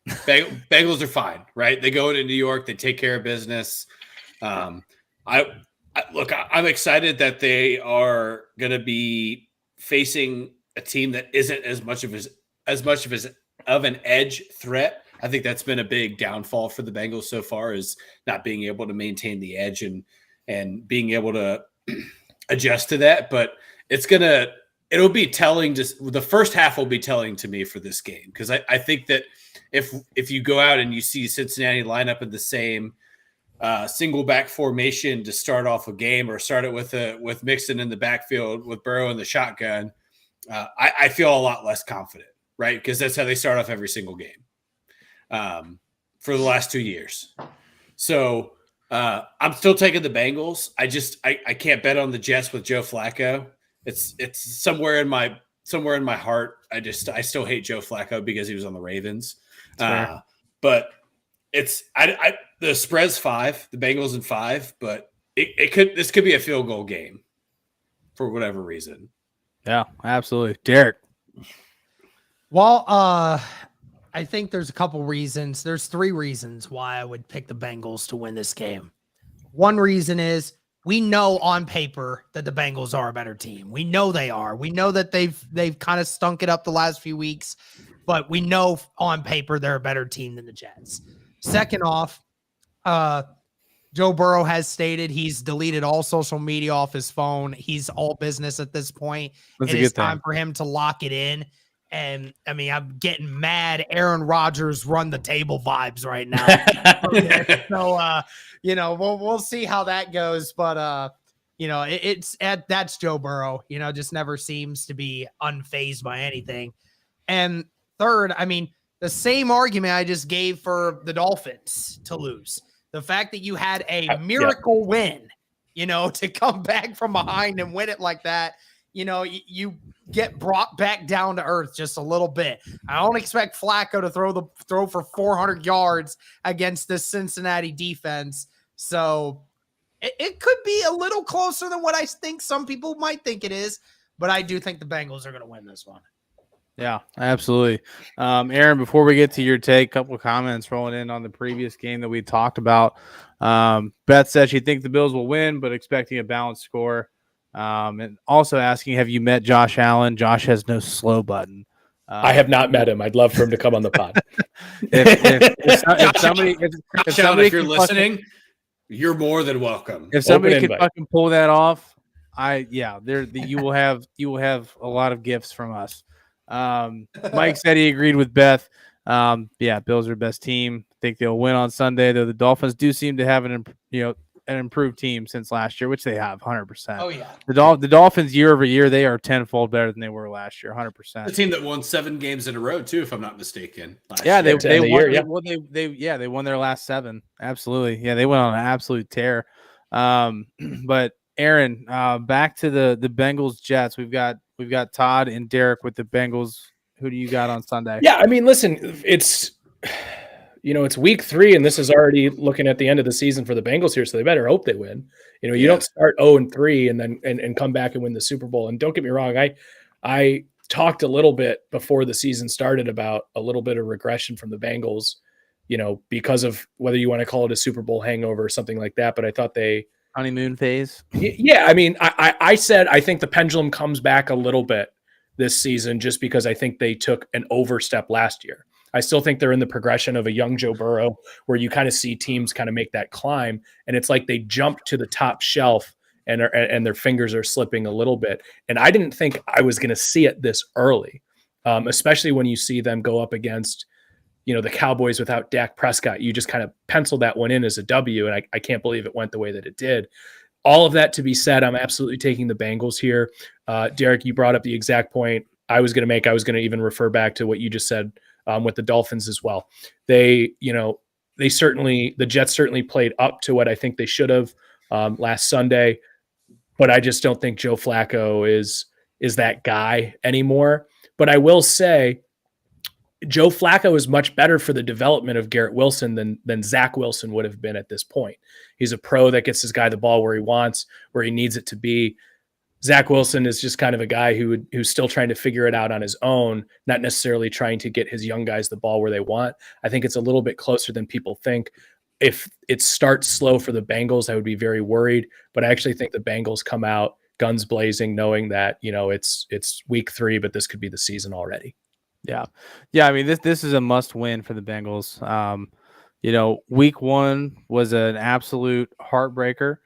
Bengals are fine, right? They go into New York, they take care of business. I'm excited that they are going to be facing a team that isn't as much of an edge threat. I think that's been a big downfall for the Bengals so far, is not being able to maintain the edge and being able to adjust to that. But it'll be telling. Just the first half will be telling to me for this game, because I think that if you go out and you see Cincinnati line up in the same single back formation to start off a game, or start it with Mixon in the backfield with Burrow in the shotgun, I feel a lot less confident, right? Because that's how they start off every single game for the last 2 years. So I'm still taking the Bengals. I can't bet on the Jets with Joe Flacco. It's somewhere in my heart. I still hate Joe Flacco because he was on the Ravens. But the spread's 5, the Bengals in 5, but this could be a field goal game for whatever reason. Yeah, absolutely. Derek. Well, I think there's a couple reasons. There's 3 reasons why I would pick the Bengals to win this game. One reason is we know on paper that the Bengals are a better team. We know they are. We know that they've kind of stunk it up the last few weeks, but we know on paper they're a better team than the Jets. Second off, Joe Burrow has stated he's deleted all social media off his phone. He's all business at this point. It is time for him to lock it in. And I mean, I'm getting mad Aaron Rodgers run the table vibes right now. So, we'll see how that goes. But, that's Joe Burrow, just never seems to be unfazed by anything. And third, I mean, the same argument I just gave for the Dolphins to lose. The fact that you had a miracle win, to come back from behind and win it like that, you get brought back down to earth just a little bit. I don't expect Flacco to throw for 400 yards against this Cincinnati defense. So it could be a little closer than what I think some people might think it is, but I do think the Bengals are going to win this one. Yeah, absolutely. Aaron, before we get to your take, a couple of comments rolling in on the previous game that we talked about. Beth said she thinks the Bills will win, but expecting a balanced score. And also asking, have you met Josh Allen? Josh has no slow button. I have not met him. I'd love for him to come on the pod. If you're listening, you're more than welcome. If somebody could fucking pull that off, you will have a lot of gifts from us. Mike said he agreed with Beth. Bills are the best team. Think they'll win on Sunday, though the Dolphins do seem to have an improved team since last year, which they have 100%. Oh yeah. The Dolphins year over year, they are tenfold better than they were last year, 100%. The team that won 7 games in a row too, if I'm not mistaken. They won their last 7. Absolutely. Yeah, they went on an absolute tear. But Aaron, back to the Bengals Jets. We've got Todd and Derek with the Bengals. Who do you got on Sunday? Yeah, I mean, listen, it's week 3, and this is already looking at the end of the season for the Bengals here, so they better hope they win. You don't start 0-3 and then come back and win the Super Bowl. And don't get me wrong, I talked a little bit before the season started about a little bit of regression from the Bengals. because of whether you want to call it a Super Bowl hangover or something like that. But I thought they honeymoon phase. Yeah. I mean, I said, I think the pendulum comes back a little bit this season just because I think they took an overstep last year. I still think they're in the progression of a young Joe Burrow where you kind of see teams kind of make that climb. And it's like they jumped to the top shelf and their fingers are slipping a little bit. And I didn't think I was going to see it this early, especially when you see them go up against, the Cowboys without Dak Prescott. You just kind of penciled that one in as a W, and I can't believe it went the way that it did. All of that to be said, I'm absolutely taking the Bengals here. Derek, you brought up the exact point I was going to make. I was going to even refer back to what you just said with the Dolphins as well. The Jets certainly played up to what I think they should have last Sunday, but I just don't think Joe Flacco is that guy anymore. But I will say Joe Flacco is much better for the development of Garrett Wilson than Zach Wilson would have been at this point. He's a pro that gets his guy the ball where he wants, where he needs it to be. Zach Wilson is just kind of a guy who's still trying to figure it out on his own, not necessarily trying to get his young guys the ball where they want. I think it's a little bit closer than people think. If it starts slow for the Bengals, I would be very worried, but I actually think the Bengals come out guns blazing, knowing that, it's week 3, but this could be the season already. Yeah. I mean, this is a must win for the Bengals. Week 1 was an absolute heartbreaker.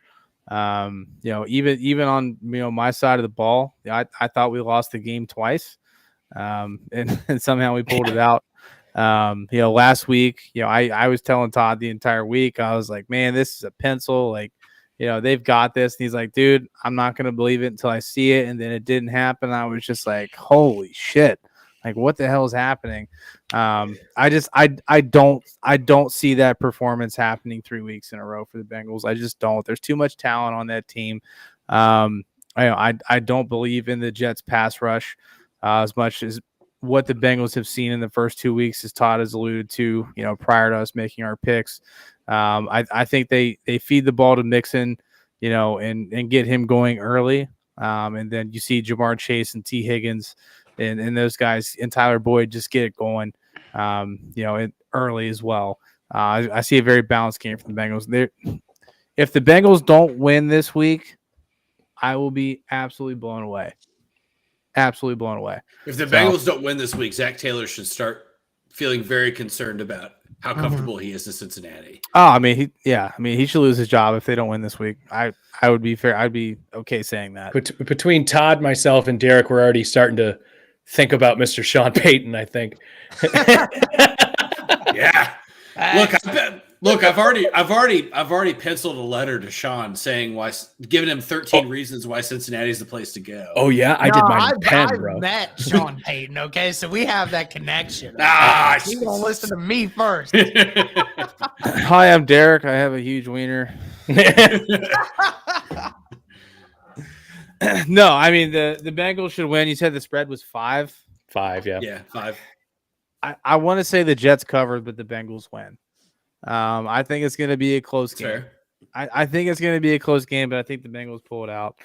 Even on my side of the ball, I thought we lost the game twice, and somehow we pulled it out. Last week, I was telling Todd the entire week, I was like, man, this is a pencil. Like, they've got this. And he's like, dude, I'm not gonna believe it until I see it. And then it didn't happen. I was just like, holy shit. Like, what the hell is happening? I don't see that performance happening 3 weeks in a row for the Bengals. I just don't. There's too much talent on that team. I don't believe in the Jets pass rush as much as what the Bengals have seen in the first 2 weeks, as Todd has alluded to, prior to us making our picks. I think they feed the ball to Mixon, and get him going early. And then you see Jamar Chase and T. Higgins and those guys and Tyler Boyd just get it going, early as well. I see a very balanced game for the Bengals. If the Bengals don't win this week, I will be absolutely blown away. Absolutely blown away. If the Bengals don't win this week, Zach Taylor should start feeling very concerned about how comfortable he is in Cincinnati. Oh, I mean, he should lose his job if they don't win this week. I would be fair. I'd be okay saying that. Between Todd, myself, and Derek, we're already starting to think about Mr. Sean Payton, I think. Yeah. I've already penciled a letter to Sean saying giving him 13 reasons why Cincinnati's the place to go. Oh yeah, I did mine in pen, bro. I met Sean Payton, okay, so we have that connection. You gonna listen to me first. Hi, I'm Derek. I have a huge wiener. No, I mean the Bengals should win. You said the spread was 5. 5, yeah. Yeah, 5. I want to say the Jets covered, but the Bengals win. I think it's going to be a close game. I think it's going to be a close game, but I think the Bengals pull it out.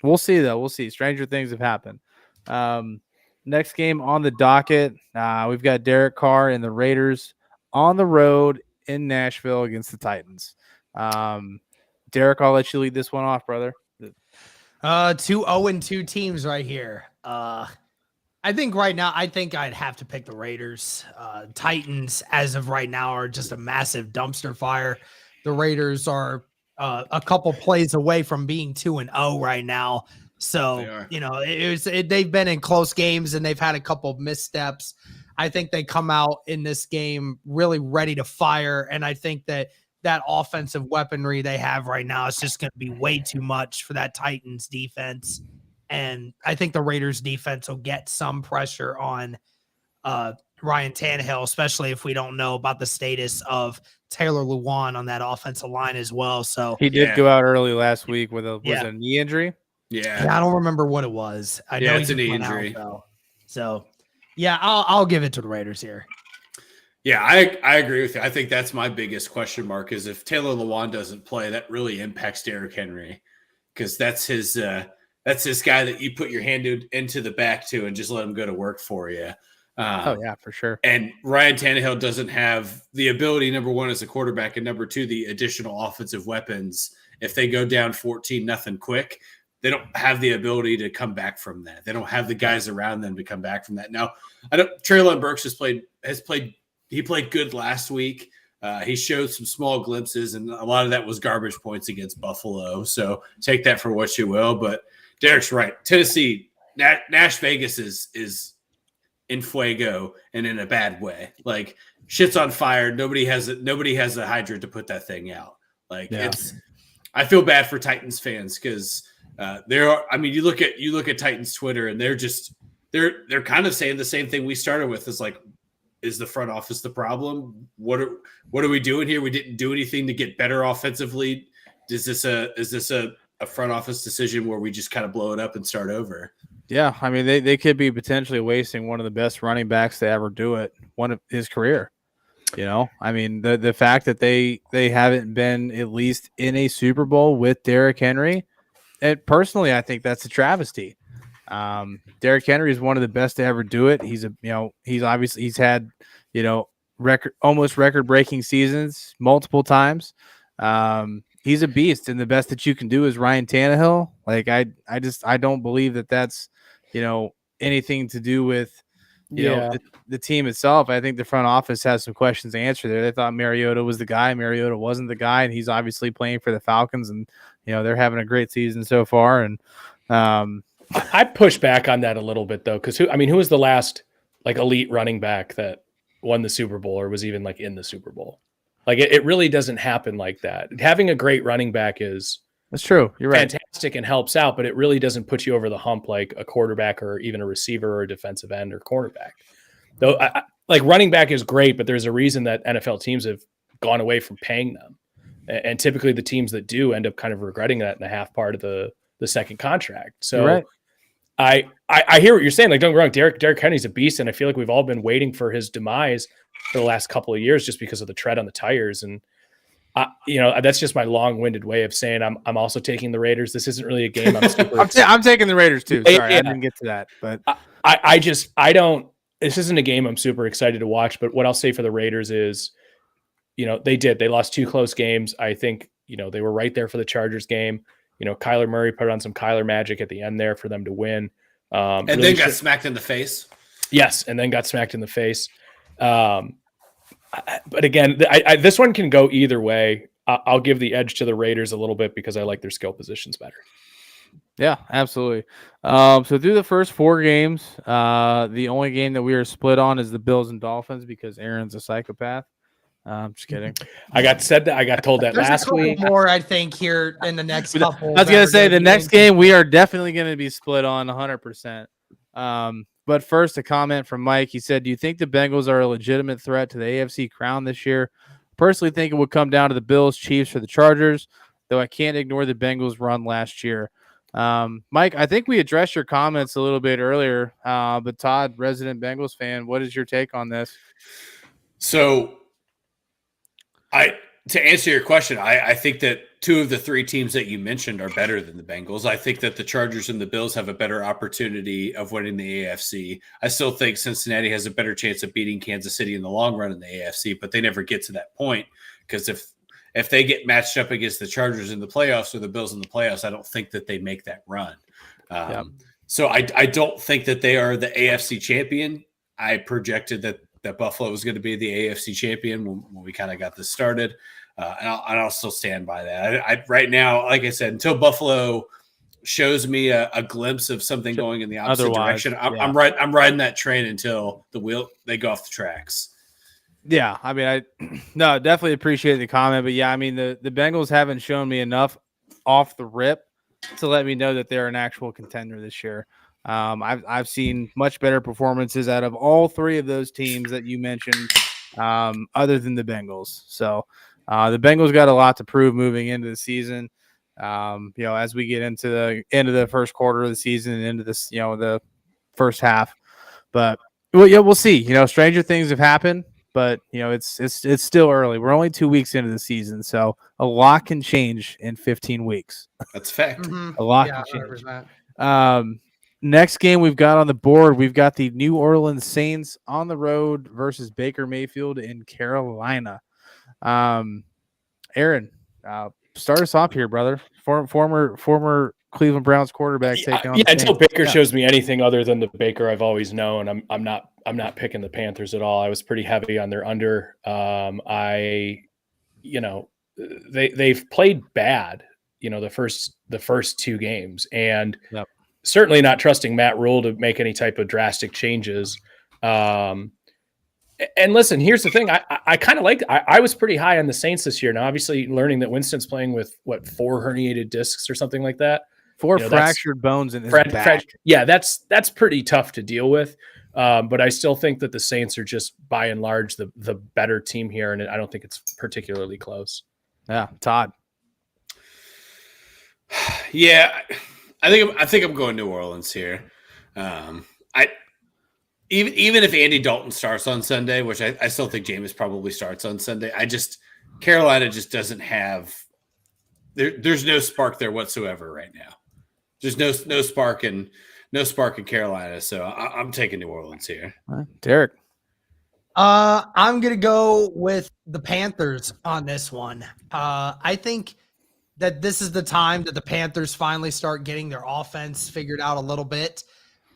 We'll see, though. We'll see. Stranger things have happened. Next game on the docket, we've got Derek Carr and the Raiders on the road in Nashville against the Titans. Derek, I'll let you lead this one off, brother. 2 0-2 teams right here. I think right now, I'd have to pick the Raiders. Titans, as of right now, are just a massive dumpster fire. The Raiders are a couple plays away from being 2-0 right now. So, they've been in close games and they've had a couple of missteps. I think they come out in this game really ready to fire. And I think that offensive weaponry they have right now is just going to be way too much for that Titans defense. And I think the Raiders defense will get some pressure on Ryan Tannehill, especially if we don't know about the status of Taylor Lewan on that offensive line as well. So he did go out early last week with a knee injury. Yeah, I don't remember what it was. I know it's a knee injury. So I'll give it to the Raiders here. Yeah, I agree with you. I think that's my biggest question mark is if Taylor Lewan doesn't play, that really impacts Derrick Henry because that's his guy that you put your hand into the back to and just let him go to work for you. Oh yeah, for sure. And Ryan Tannehill doesn't have the ability, number one, as a quarterback, and number two, the additional offensive weapons. If they go down 14-0 quick, they don't have the ability to come back from that. They don't have the guys around them to come back from that. Now, Treylon Burks he played good last week. He showed some small glimpses, and a lot of that was garbage points against Buffalo. So take that for what you will. But Derek's right. Tennessee, Nash Vegas is in fuego and in a bad way. Like, shit's on fire. Nobody has a hydrant to put that thing out. Like, I feel bad for Titans fans because you look at Titans Twitter and they're kind of saying the same thing we started with. Is like, is the front office the problem? What are we doing here? We didn't do anything to get better offensively. Is this a front office decision where we just kind of blow it up and start over? Yeah, I mean, they could be potentially wasting one of the best running backs to ever do it, one of his career. You know, I mean, the fact that they haven't been at least in a Super Bowl with Derrick Henry, and personally, I think that's a travesty. Derrick Henry is one of the best to ever do it. He's had, almost record-breaking seasons multiple times. He's a beast, and the best that you can do is Ryan Tannehill. Like, I don't believe that that's, anything to do with, the team itself. I think the front office has some questions to answer there. They thought Mariota was the guy. Mariota wasn't the guy, and he's obviously playing for the Falcons, and, they're having a great season so far. And I push back on that a little bit, though, because who was the last elite running back that won the Super Bowl or was even in the Super Bowl? It really doesn't happen like that. Having a great running back is that's true. You're right. Fantastic and helps out, but it really doesn't put you over the hump like a quarterback or even a receiver or a defensive end or cornerback. Though, running back is great, but there's a reason that NFL teams have gone away from paying them, and typically the teams that do end up kind of regretting that in the half part of the second contract. So, right. I hear what you're saying. Don't get me wrong, Derrick Henry's a beast, and I feel like we've all been waiting for his demise for the last couple of years just because of the tread on the tires. And that's just my long-winded way of saying I'm also taking the Raiders. This isn't really a game I'm super. I'm taking the Raiders too. Sorry, I didn't get to that, but I don't. This isn't a game I'm super excited to watch. But what I'll say for the Raiders is, they lost 2 close games. I think they were right there for the Chargers game. Kyler Murray put on some Kyler magic at the end there for them to win. And really then got smacked in the face. Yes, and then got smacked in the face. But again, this one can go either way. I'll give the edge to the Raiders a little bit because I like their skill positions better. Yeah, absolutely. So through the first 4 games, the only game that we are split on is the Bills and Dolphins because Aaron's a psychopath. I'm just kidding. I got told that There's last week. More, I think, here in the next couple. I was going to say the next game we are definitely going to be split on 100%. But first, a comment from Mike. He said, "Do you think the Bengals are a legitimate threat to the AFC crown this year? Personally, think it would come down to the Bills, Chiefs, or the Chargers. Though I can't ignore the Bengals' run last year." Mike, I think we addressed your comments a little bit earlier. But Todd, resident Bengals fan, what is your take on this? So, to answer your question, I think that 2 of the 3 teams that you mentioned are better than the Bengals. I think that the Chargers and the Bills have a better opportunity of winning the AFC. I still think Cincinnati has a better chance of beating Kansas City in the long run in the AFC, but they never get to that point because if they get matched up against the Chargers in the playoffs or the Bills in the playoffs, I don't think that they make that run. So I don't think that they are the AFC champion. I projected that Buffalo was going to be the AFC champion when we kind of got this started. And I'll still stand by that. I right now, like I said, until Buffalo shows me a glimpse of something going in the opposite direction, I'm riding that train until they go off the tracks. Yeah, I mean, definitely appreciate the comment, but yeah, I mean, the Bengals haven't shown me enough off the rip to let me know that they're an actual contender this year. I've seen much better performances out of all 3 of those teams that you mentioned, other than the Bengals. So the Bengals got a lot to prove moving into the season. As we get into the end of the first quarter of the season and into this, the first half. But we'll see. Stranger things have happened, but it's still early. We're only 2 weeks into the season, so a lot can change in 15 weeks. That's a fact. A lot can change. Next game we've got on the board, we've got the New Orleans Saints on the road versus Baker Mayfield in Carolina. Aaron, start us off here, brother. Former Cleveland Browns quarterback taking on the until Saints. Baker shows me anything other than the Baker I've always known, I'm not picking the Panthers at all. I was pretty heavy on their under. They've played bad, the first two games, and certainly not trusting Matt Rule to make any type of drastic changes. And listen, here's the thing. I kind of like. I was pretty high on the Saints this year. Now, obviously, learning that Winston's playing with 4 herniated discs or something like that, 4 fractured bones in his back. Yeah, that's pretty tough to deal with. But I still think that the Saints are just by and large the better team here, and I don't think it's particularly close. Yeah, Todd. Yeah, I think I'm going New Orleans here. Even if Andy Dalton starts on Sunday, which I still think Jameis probably starts on Sunday, Carolina just doesn't have there's no spark there whatsoever right now. There's no spark in Carolina, so I'm taking New Orleans here. Derek. I'm gonna go with the Panthers on this one. I think that this is the time that the Panthers finally start getting their offense figured out a little bit.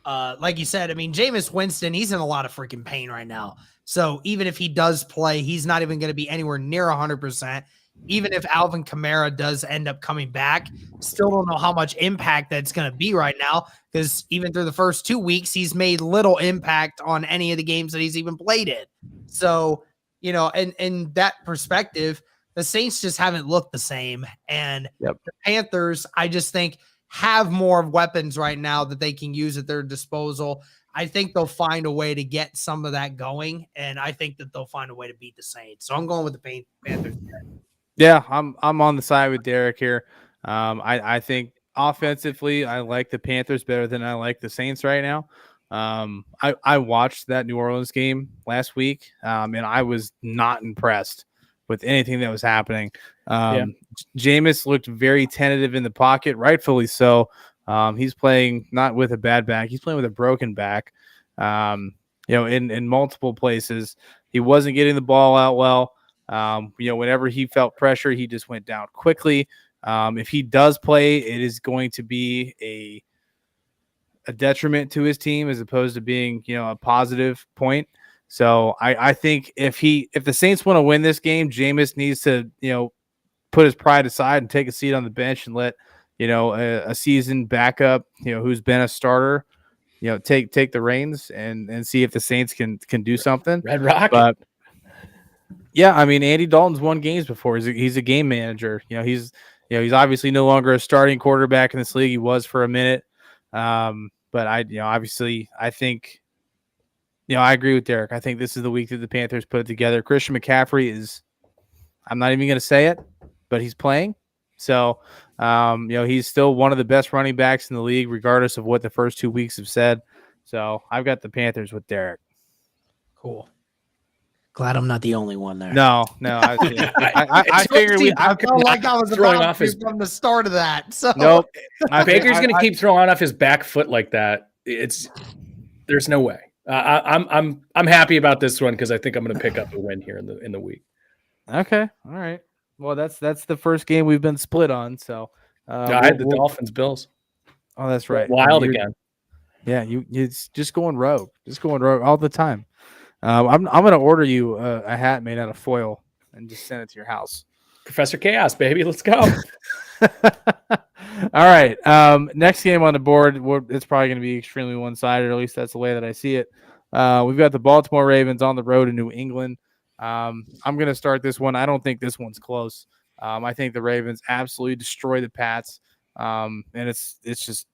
Like you said, I mean, Jameis Winston, he's in a lot of freaking pain right now. So even if he does play, he's not even going to be anywhere near 100%. Even if Alvin Kamara does end up coming back, still don't know how much impact that's going to be right now, because even through the first 2 weeks, he's made little impact on any of the games that he's even played in. So, in that perspective, the Saints just haven't looked the same. And the Panthers, I just think, have more weapons right now that they can use at their disposal. I think they'll find a way to get some of that going, and I think that they'll find a way to beat the Saints. So I'm going with the Panthers. Yeah, I'm on the side with Derek here. I think offensively, I like the Panthers better than I like the Saints right now. I watched that New Orleans game last week, and I was not impressed with anything that was happening. Jameis looked very tentative in the pocket, rightfully so. He's playing not with a bad back. He's playing with a broken back. In multiple places, he wasn't getting the ball out well. Whenever he felt pressure, he just went down quickly. If he does play, it is going to be a detriment to his team as opposed to being, a positive point. So I think if the Saints want to win this game, Jameis needs to, put his pride aside and take a seat on the bench and let, a seasoned backup, who's been a starter, take the reins and see if the Saints can do something. Red Rocket. But yeah, I mean, Andy Dalton's won games before. He's a game manager. He's obviously no longer a starting quarterback in this league. He was for a minute. But obviously I think, I agree with Derek. I think this is the week that the Panthers put it together. Christian McCaffrey I'm not even going to say it, but he's playing. So, he's still one of the best running backs in the league, regardless of what the first 2 weeks have said. So I've got the Panthers with Derek. Cool. Glad I'm not the only one there. No. I figured I felt like I was throwing about off to from the start of that. So nope. Baker's going to keep throwing off his back foot like that. There's no way. I'm happy about this one because I think I'm going to pick up a win here in the week. Okay. All right. Well, that's the first game we've been split on. So I had the Dolphins Bills. Oh, that's right. Wild again. Yeah, it's just going rogue. Just going rogue all the time. I'm going to order you a hat made out of foil and just send it to your house. Professor Chaos, baby. Let's go. All right. Next game on the board, it's probably going to be extremely one-sided, or at least that's the way that I see it. We've got the Baltimore Ravens on the road in New England. I'm going to start this one. I don't think this one's close. I think the Ravens absolutely destroy the Pats. And it's just,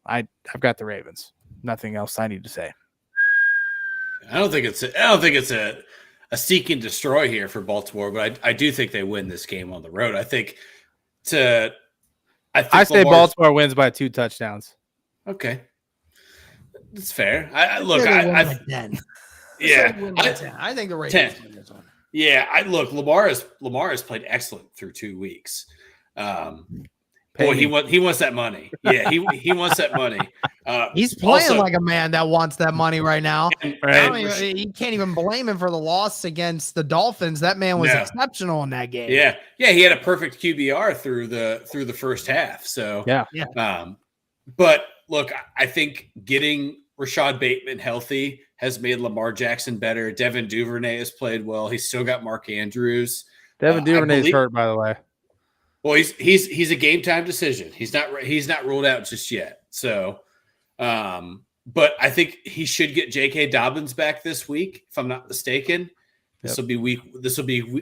I've got the Ravens. Nothing else I need to say. I don't think it's a seek and destroy here for Baltimore, but I do think they win this game on the road. I say Baltimore wins by 2 touchdowns. Okay, that's fair. I think the Ravens win this one. Yeah, Lamar has played excellent through 2 weeks. Pat Boy, he wants that money. Yeah, he wants that money. He's playing also, like a man that wants that money right now. And You can't even blame him for the loss against the Dolphins. That man was exceptional in that game. Yeah, he had a perfect QBR through the first half. So yeah. But look, I think getting Rashad Bateman healthy has made Lamar Jackson better. Devin Duvernay has played well. He's still got Mark Andrews. Devin Duvernay's hurt, by the way. Well, he's a game time decision. He's not ruled out just yet. So, but I think he should get J.K. Dobbins back this week, if I'm not mistaken. This will be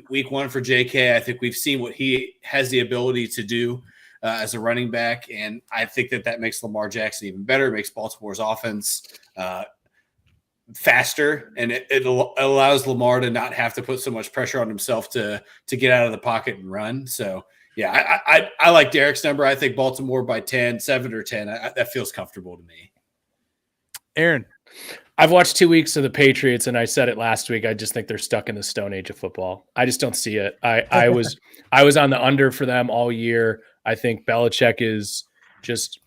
week 1 for J.K. I think we've seen what he has the ability to do as a running back, and I think that makes Lamar Jackson even better. It makes Baltimore's offense faster, and it allows Lamar to not have to put so much pressure on himself to get out of the pocket and run. So. Yeah, I like Derek's number. I think Baltimore by 10, 7 or 10. That feels comfortable to me. Aaron, I've watched 2 weeks of the Patriots, and I said it last week. I just think they're stuck in the stone age of football. I just don't see it. I was on the under for them all year. I think Belichick is just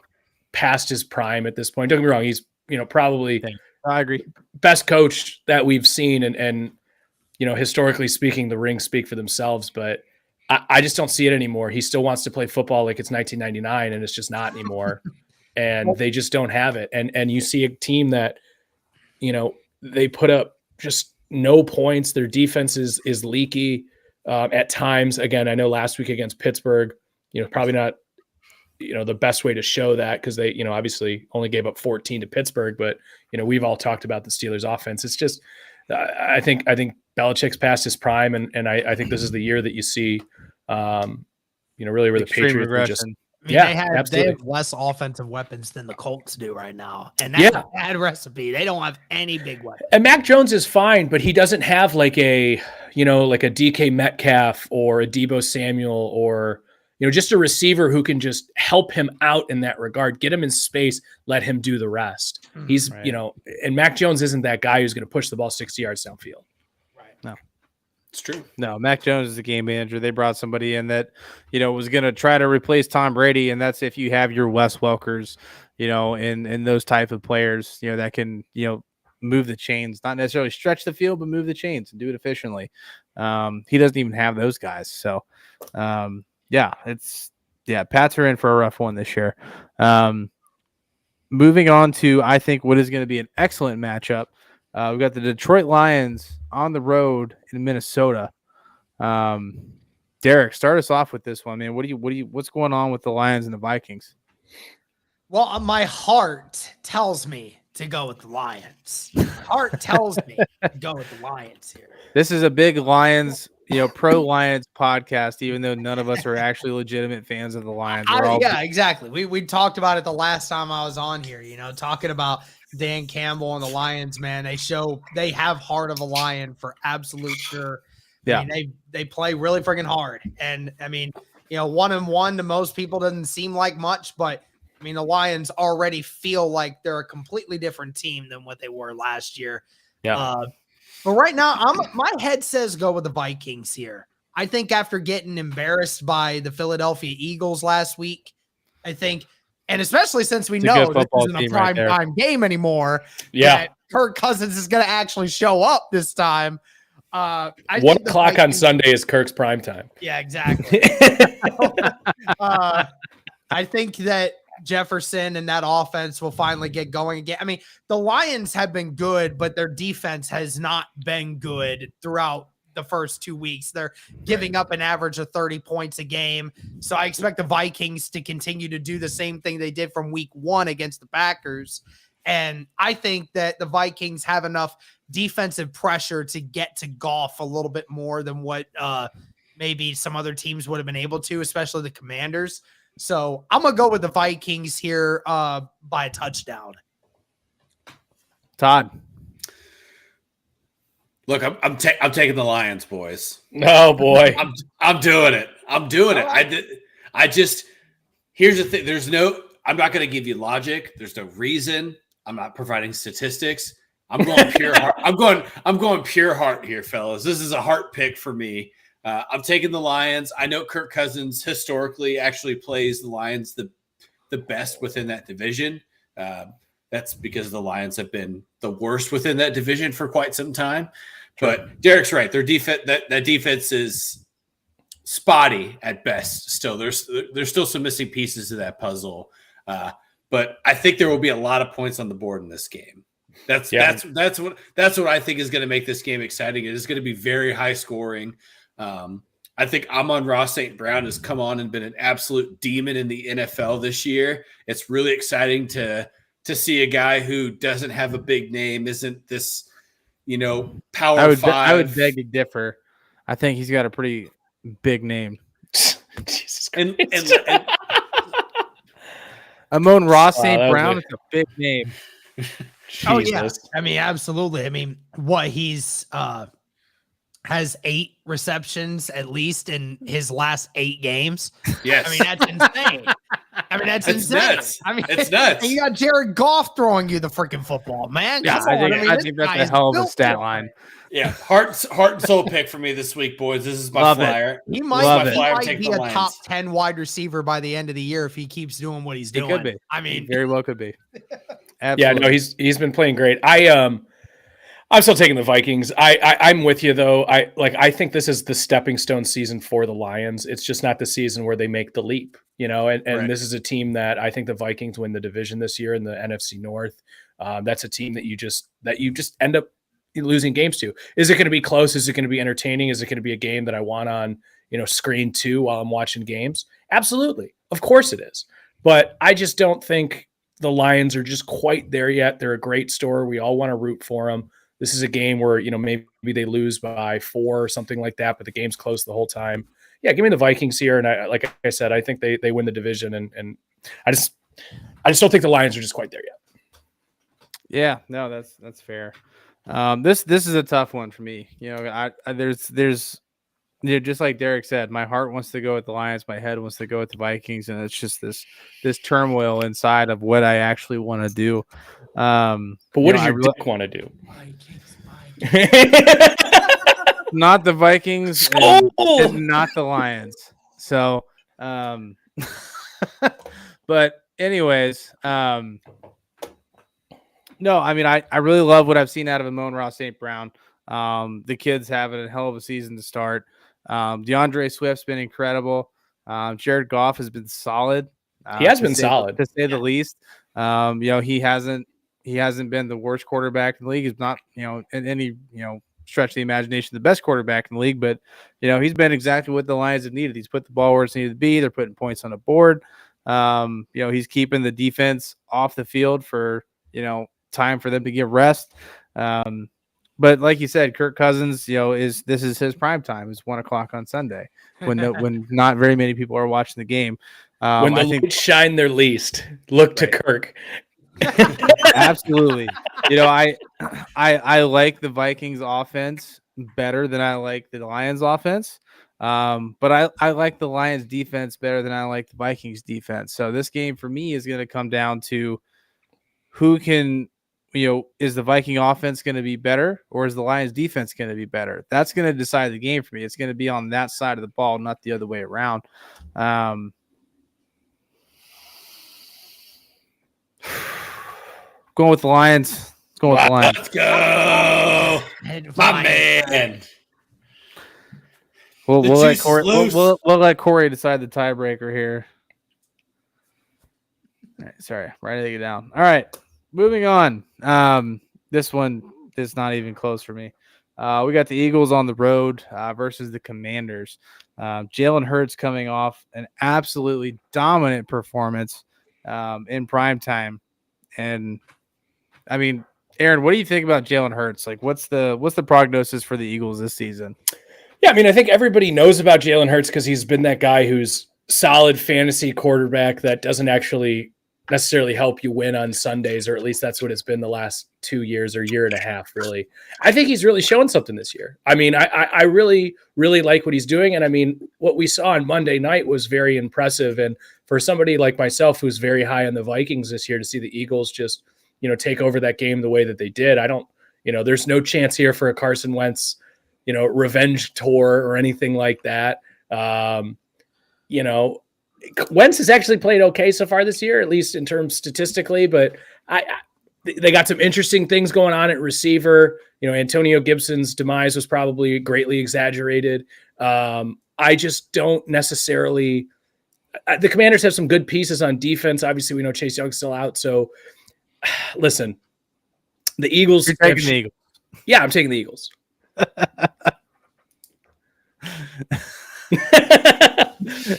past his prime at this point. Don't get me wrong; he's probably I agree, best coach that we've seen, and historically speaking, the rings speak for themselves, but. I just don't see it anymore. He still wants to play football like it's 1999, and it's just not anymore. And they just don't have it. And you see a team that, they put up just no points. Their defense is leaky at times. Again, I know last week against Pittsburgh, probably not, the best way to show that because they, obviously only gave up 14 to Pittsburgh. But we've all talked about the Steelers' offense. It's just, I think Belichick's past his prime, and I think this is the year that you see, really where the Patriots are just. They have less offensive weapons than the Colts do right now, and that's a bad recipe. They don't have any big weapons. And Mac Jones is fine, but he doesn't have like a DK Metcalf or a Deebo Samuel or just a receiver who can just help him out in that regard, get him in space, let him do the rest. He's and Mac Jones isn't that guy who's going to push the ball 60 yards downfield. No, it's true. No, Mac Jones is the game manager. They brought somebody in that, was going to try to replace Tom Brady. And that's if you have your Wes Welkers, and those type of players, that can, move the chains, not necessarily stretch the field, but move the chains and do it efficiently. He doesn't even have those guys. So, Pats are in for a rough one this year. Moving on to, I think, what is going to be an excellent matchup. We've got the Detroit Lions on the road in Minnesota. Derek, start us off with this one, man. What's going on with the Lions and the Vikings? Well, my heart tells me to go with the Lions. Heart tells me to go with the Lions here. This is a big Lions, pro Lions podcast, even though none of us are actually legitimate fans of the Lions. Exactly. We talked about it the last time I was on here, talking about Dan Campbell and the Lions, man. They have heart of a lion for absolute sure. Yeah. I mean, they play really freaking hard. And I mean, 1-1 to most people doesn't seem like much, but I mean, the Lions already feel like they're a completely different team than what they were last year. Yeah. But right now, my head says go with the Vikings here. I think after getting embarrassed by the Philadelphia Eagles last week, I think, and especially since we know this isn't a prime time game anymore, that Kirk Cousins is going to actually show up this time. 1 o'clock on Sunday is Kirk's prime time. Yeah, exactly. I think that Jefferson and that offense will finally get going again. I mean, the Lions have been good, but their defense has not been good throughout the first 2 weeks. They're giving up an average of 30 points a game. So I expect the Vikings to continue to do the same thing they did from week 1 against the Packers. And I think that the Vikings have enough defensive pressure to get to Goff a little bit more than what maybe some other teams would have been able to, especially the Commanders. So I'm going to go with the Vikings here by a touchdown. Todd. Look, I'm taking the Lions, boys. Oh boy. I'm doing it. Here's the thing. I'm not going to give you logic. There's no reason. I'm not providing statistics. I'm going pure heart. I'm going pure heart here, fellas. This is a heart pick for me. I'm taking the Lions. I know Kirk Cousins historically actually plays the Lions the best within that division. That's because the Lions have been the worst within that division for quite some time. But Derek's right. Their defense, that defense is spotty at best. Still, there's still some missing pieces to that puzzle. But I think there will be a lot of points on the board in this game. That's what I think is going to make this game exciting. It is going to be very high scoring. I think Amon-Ra St. Brown has come on and been an absolute demon in the NFL this year. It's really exciting to see a guy who doesn't have a big name, isn't this, power five. I would beg to differ. I think he's got a pretty big name. Jesus and Amon-Ra St. Brown is a big name. Oh yeah, I mean, absolutely. I mean, what he's has 8 receptions at least in his last 8 games. Yes, I mean that's insane. That's insane. Nuts. It's nuts. You got Jared Goff throwing you the freaking football, man. Yeah, I think that's a hell of a stat line. Yeah, heart and soul pick for me this week, boys. This is my flyer. He might be a top 10 wide receiver by the end of the year if he keeps doing what he's doing. He could be. I mean, he very well could be. Absolutely. Yeah, no, he's been playing great. I'm still taking the Vikings. I'm with you though. I think this is the stepping stone season for the Lions. It's just not the season where they make the leap, and right. This is a team that I think the Vikings win the division this year in the NFC North. That's a team that you just end up losing games to. Is it going to be close? Is it going to be entertaining? Is it going to be a game that I want on, screen 2 while I'm watching games? Absolutely. Of course it is. But I just don't think the Lions are just quite there yet. They're a great story. We all want to root for them. This is a game where, maybe they lose by 4 or something like that, but the game's close the whole time. Yeah, give me the Vikings here. And like I said, I think they win the division. And I just don't think the Lions are just quite there yet. Yeah, no, that's fair. This is a tough one for me. There's just like Derek said, my heart wants to go with the Lions, my head wants to go with the Vikings, and it's just this turmoil inside of what I actually want to do. But what does your dick want to do? Not the Vikings and not the Lions. So, but anyways, no, I mean, I really love what I've seen out of Amon-Ra St. Brown. The kid's having a hell of a season to start. DeAndre Swift's been incredible. Jared Goff has been solid. He has been solid, to say the least. He hasn't been the worst quarterback in the league. He's not, in any, stretch of the imagination, the best quarterback in the league, but he's been exactly what the Lions have needed. He's put the ball where it's needed to be. They're putting points on the board. He's keeping the defense off the field for, time for them to get rest. But like you said, Kirk Cousins, this is his prime time. It's 1:00 on Sunday when not very many people are watching the game. When the lights shine their least, look to Kirk. Absolutely. I like the Vikings offense better than I like the Lions offense. But I like the Lions defense better than I like the Vikings defense. So this game for me is going to come down to who can, is the Viking offense going to be better or is the Lions defense going to be better? That's going to decide the game for me. It's going to be on that side of the ball, not the other way around. Going with the Lions. Let's go. My man. We'll let Corey decide the tiebreaker here. All right, sorry, writing it down. All right, moving on. This one is not even close for me. We got the Eagles on the road versus the Commanders. Jalen Hurts coming off an absolutely dominant performance in primetime. And I mean, Aaron, what do you think about Jalen Hurts? Like, what's the prognosis for the Eagles this season? Yeah, I mean, I think everybody knows about Jalen Hurts because he's been that guy who's solid fantasy quarterback that doesn't actually necessarily help you win on Sundays, or at least that's what it's been the last 2 years or year and a half, really. I think he's really shown something this year. I mean, I really, really like what he's doing. And I mean, what we saw on Monday night was very impressive. And for somebody like myself, who's very high on the Vikings this year, to see the Eagles just, take over that game the way that they did, I don't, there's no chance here for a Carson Wentz revenge tour or anything like that. Wentz has actually played okay so far this year, at least in terms statistically, but they got some interesting things going on at receiver. Antonio Gibson's demise was probably greatly exaggerated. I just don't necessarily. The Commanders have some good pieces on defense. Obviously, we know Chase Young's still out. So, listen, the Eagles. You're taking the Eagles. Yeah, I'm taking the Eagles.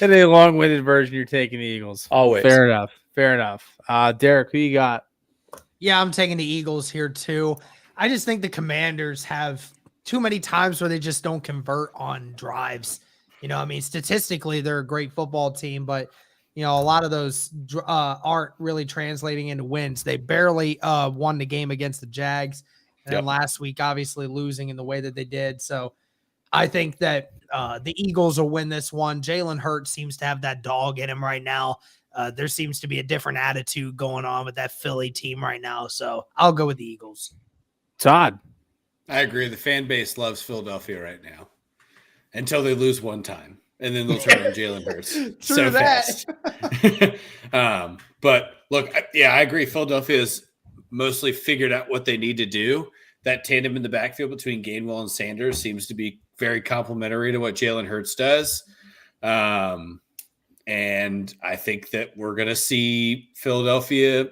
In a long-winded version, you're taking the Eagles. Always. Fair enough. Derek, who you got? Yeah, I'm taking the Eagles here too. I just think the Commanders have too many times where they just don't convert on drives. Statistically, they're a great football team, but a lot of those aren't really translating into wins. They barely won the game against the Jags, and then last week, obviously losing in the way that they did. So I think that the Eagles will win this one. Jalen Hurts seems to have that dog in him right now. There seems to be a different attitude going on with that Philly team right now. So I'll go with the Eagles. Todd. I agree. The fan base loves Philadelphia right now until they lose one time, and then they'll turn on Jalen Hurts so fast. But look, I agree. Philadelphia's mostly figured out what they need to do. That tandem in the backfield between Gainwell and Sanders seems to be very complementary to what Jalen Hurts does. And I think that we're going to see Philadelphia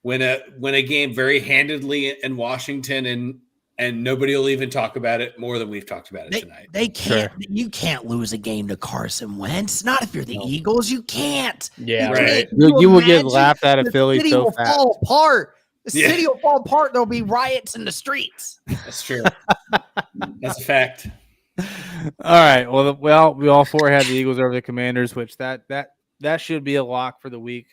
win a game very handedly in Washington, and nobody will even talk about it more than we've talked about it tonight. They can't. Sure. You can't lose a game to Carson Wentz. Not if you're the Eagles. You can't. Yeah, right. You will get laughed at of Philly so fast. Fall apart. The city will fall apart. There'll be riots in the streets. That's true. That's a fact. All right. Well, we all four had the Eagles over the Commanders, which that should be a lock for the week,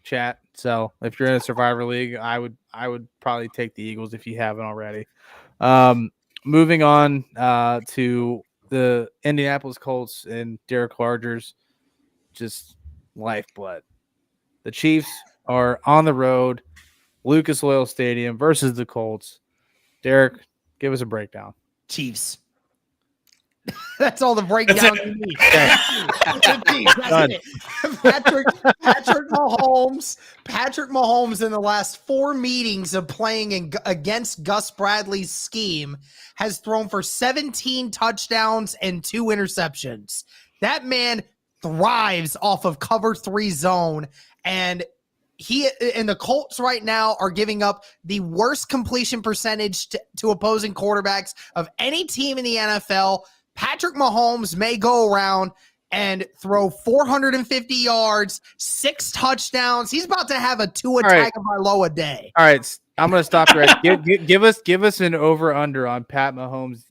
chat. So if you're in a Survivor League, I would probably take the Eagles if you haven't already. Moving on to the Indianapolis Colts and Derek Largers, just lifeblood. The Chiefs are on the road, Lucas Oil Stadium versus the Colts. Derek, give us a breakdown. Chiefs. That's all the breakdown you need. That's it. Patrick Mahomes in the last 4 meetings of playing against Gus Bradley's scheme has thrown for 17 touchdowns and 2 interceptions. That man thrives off of cover 3 zone, and he and the Colts right now are giving up the worst completion percentage to opposing quarterbacks of any team in the NFL. Patrick Mahomes may go around and throw 450 yards, 6 touchdowns. He's about to have a Tua Tagovailoa day. All right, I'm going to stop right. Give us an over/under on Pat Mahomes'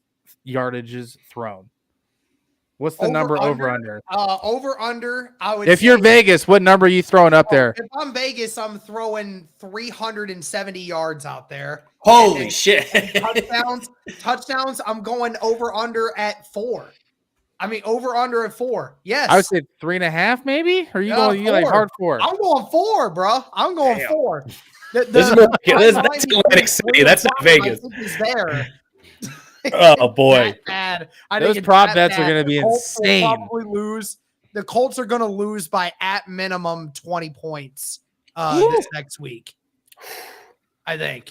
yardages thrown. What's the number over/under? Over/under, I would. If you're Vegas, what number are you throwing up there? If I'm Vegas, I'm throwing 370 yards out there. Holy shit! Touchdowns. I'm going over/under at 4. I mean, over/under at 4. Yes, I would say 3.5, maybe. Or are you going? You like hard 4? I'm going 4, bro. I'm going 4. That's Atlantic City. That's not Vegas. There. Oh boy! Those prop bets are going to be insane. Probably lose. The Colts are going to lose by at minimum 20 points this next week. I think.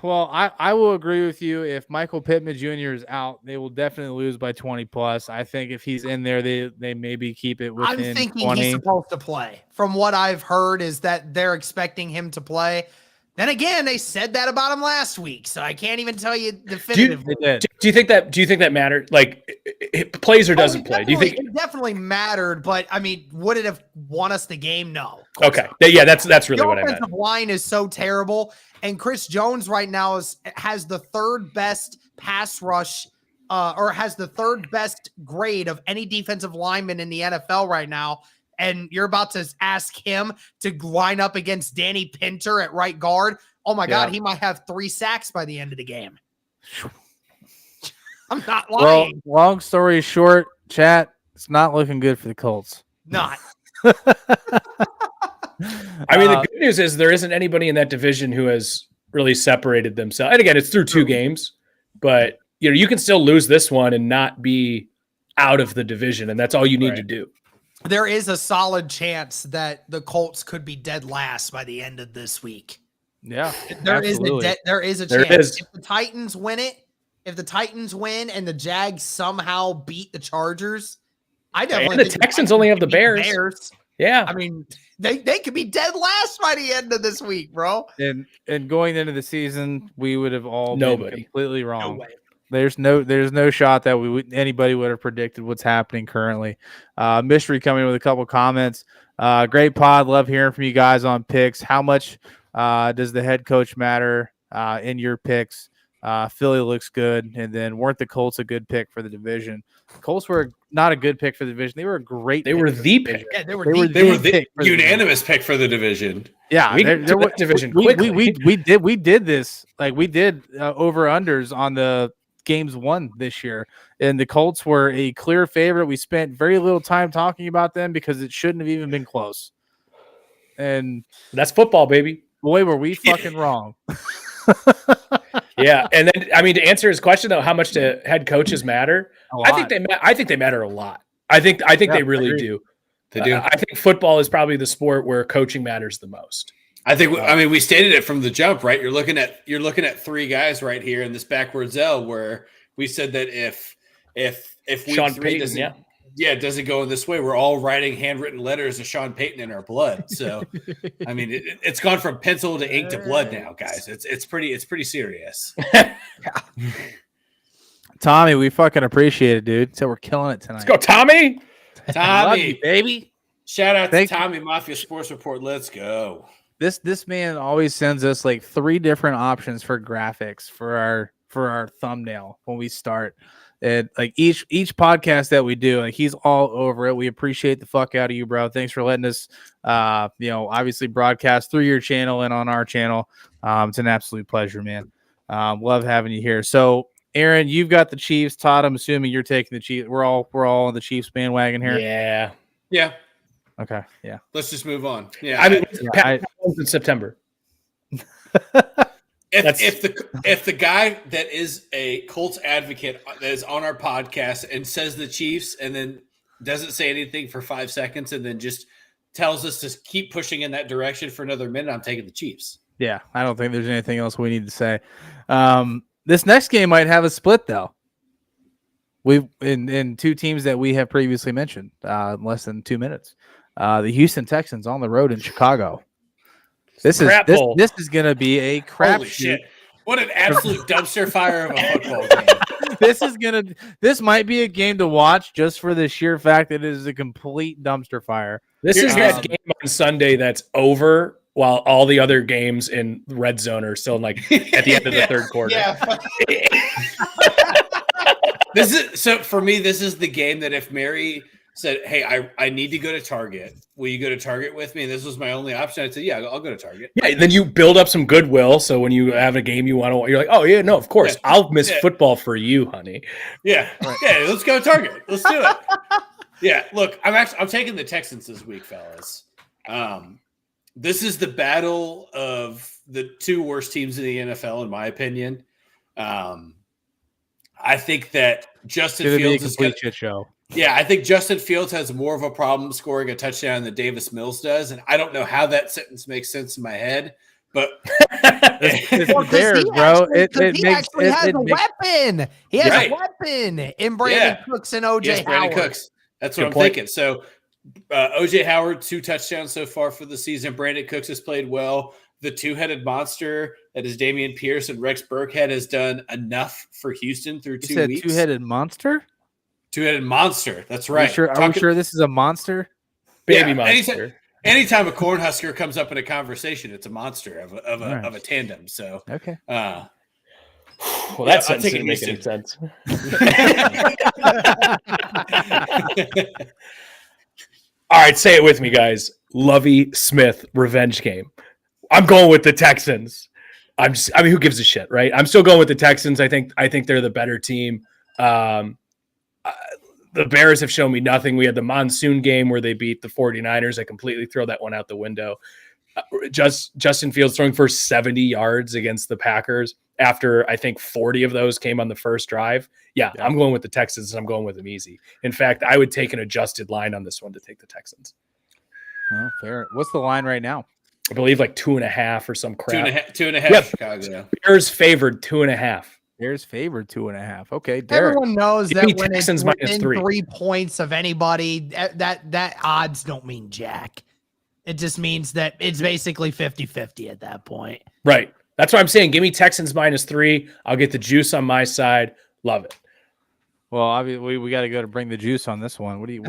Well, I will agree with you. If Michael Pittman Jr. is out, they will definitely lose by 20 plus. I think if he's in there, they maybe keep it within 20. I'm thinking he's supposed to play. From what I've heard is that they're expecting him to play. Then again, they said that about him last week, so I can't even tell you definitively. Do you think that mattered? Like, it plays or doesn't play? Do you think it definitely mattered? But I mean, would it have won us the game? No. Okay, yeah, that's really what I meant. The offensive line is so terrible, and Chris Jones right now has the 3rd best pass rush, or has the 3rd best grade of any defensive lineman in the NFL right now. And you're about to ask him to line up against Danny Pinter at right guard. Oh my God, he might have 3 sacks by the end of the game. I'm not lying. Well, long story short, chat, it's not looking good for the Colts. Not. I mean, the good news is there isn't anybody in that division who has really separated themselves. And again, it's through 2 games, but you can still lose this one and not be out of the division, and that's all you need to do. There is a solid chance that the Colts could be dead last by the end of this week. Yeah, there absolutely. is a chance. If the Titans win and the Jags somehow beat the Chargers, I definitely think the Texans only have the Bears. Yeah, I mean they could be dead last by the end of this week, bro. And going into the season, we would have all been completely wrong. No way. There's no shot that anybody would have predicted what's happening currently. Mystery coming with a couple comments. Great pod. Love hearing from you guys on picks. How much does the head coach matter in your picks? Philly looks good. And then weren't the Colts a good pick for the division? Colts were not a good pick for the division. They were a great. They were the pick. Yeah, they were the unanimous pick for the division. Yeah, we took division quickly. We did this like we did over unders on the games won this year, and the Colts were a clear favorite. We spent very little time talking about them because it shouldn't have even been close. And that's football, baby. Boy, were we fucking wrong. Yeah, and then I mean to answer his question though, how much do head coaches matter? I think they matter a lot. I think they really do. They do. I think football is probably the sport where coaching matters the most. I think. I mean, we stated it from the jump, right? You're looking at three guys right here in this backwards L, where we said that if week Sean three Payton, doesn't go in this way, we're all writing handwritten letters to Sean Payton in our blood. So, I mean, it's gone from pencil to ink to blood now, guys. It's pretty serious. Tommy, we fucking appreciate it, dude. So we're killing it tonight. Let's go, Tommy. Love you, baby. Shout out to Tommy Mafia Sports Report. Let's go. This man always sends us like 3 different options for graphics for our thumbnail when we start. And like each podcast that we do, like he's all over it. We appreciate the fuck out of you, bro. Thanks for letting us obviously broadcast through your channel and on our channel. It's an absolute pleasure, man. Love having you here. So Aaron, you've got the Chiefs. Todd, I'm assuming you're taking the Chiefs. We're all on the Chiefs bandwagon here. Yeah. Okay. Yeah. Let's just move on. Yeah. I mean, in September. If the guy that is a Colts advocate that is on our podcast and says the Chiefs and then doesn't say anything for 5 seconds and then just tells us to keep pushing in that direction for another minute, I'm taking the Chiefs. Yeah. I don't think there's anything else we need to say. This next game might have a split though. We in 2 teams that we have previously mentioned in less than 2 minutes. The Houston Texans on the road in Chicago. This is going to be a crap shoot. What an absolute dumpster fire of a football game. This might be a game to watch just for the sheer fact that it is a complete dumpster fire. This is that game on Sunday that's over while all the other games in red zone are still like at the end of the third quarter. Yeah. For me, this is the game that if Mary said, hey, I need to go to Target. Will you go to Target with me? And this was my only option. I'd say, yeah, I'll go to Target. Yeah, then you build up some goodwill. So when you have a game you want to, you're like, oh, yeah, no, of course. Yeah. I'll miss football for you, honey. Yeah. Right. Yeah, let's go to Target. Let's do it. Yeah, look, I'm taking the Texans this week, fellas. This is the battle of the 2 worst teams in the NFL, in my opinion. I think that Justin Fields is a shit show. Yeah, I think Justin Fields has more of a problem scoring a touchdown than Davis Mills does, and I don't know how that sentence makes sense in my head. But it's the Bears, bro. He actually has a weapon. He has a weapon in Brandon Cooks and OJ Howard. Brandon Cooks. That's what I'm thinking. So OJ Howard, 2 touchdowns so far for the season. Brandon Cooks has played well. The 2-headed monster that is Dameon Pierce and Rex Burkhead has done enough for Houston through 2 weeks. 2-headed monster? 2-headed monster. That's right. Are we sure this is a monster? Baby monster. Anytime a Cornhusker comes up in a conversation, it's a monster of a tandem. So okay. Well, that sentence didn't make any sense. All right, say it with me, guys. Lovie Smith revenge game. I'm going with the Texans. Who gives a shit, right? I'm still going with the Texans. I think they're the better team. The Bears have shown me nothing. We had the monsoon game where they beat the 49ers. I completely throw that one out the window. Justin Fields throwing for 70 yards against the Packers after I think 40 of those came on the first drive. Yeah, I'm going with the Texans, and I'm going with them easy. In fact, I would take an adjusted line on this one to take the Texans. Oh, fair. What's the line right now? I believe like 2.5 or some crap. 2.5 Yep. Chicago. Bears favored 2.5. Bears favored 2.5. Okay, Derek. Everyone knows Give that me when it's Texans minus within 3. 3 points of anybody, that odds don't mean jack. It just means that it's basically 50-50 at that point. Right. That's what I'm saying. Give me Texans minus 3. I'll get the juice on my side. Love it. Well, obviously, we got to go to bring the juice on this one. What do you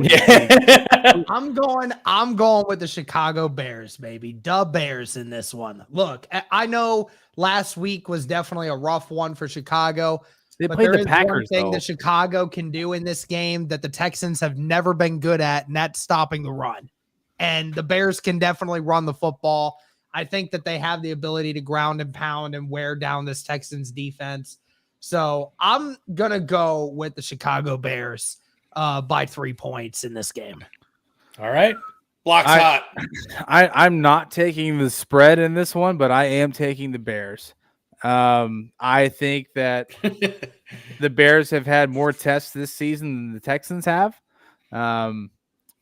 I'm going with the Chicago Bears, baby. The Bears in this one. Look, I know last week was definitely a rough one for Chicago. They but played there the is Packers, one thing though. that Chicago can do in this game that the Texans have never been good at, and that's stopping the run. And the Bears can definitely run the football. I think that they have the ability to ground and pound and wear down this Texans defense. So I'm going to go with the Chicago Bears by 3 points in this game. All right. Block's hot. I'm not taking the spread in this one, but I am taking the Bears. I think that the Bears have had more tests this season than the Texans have.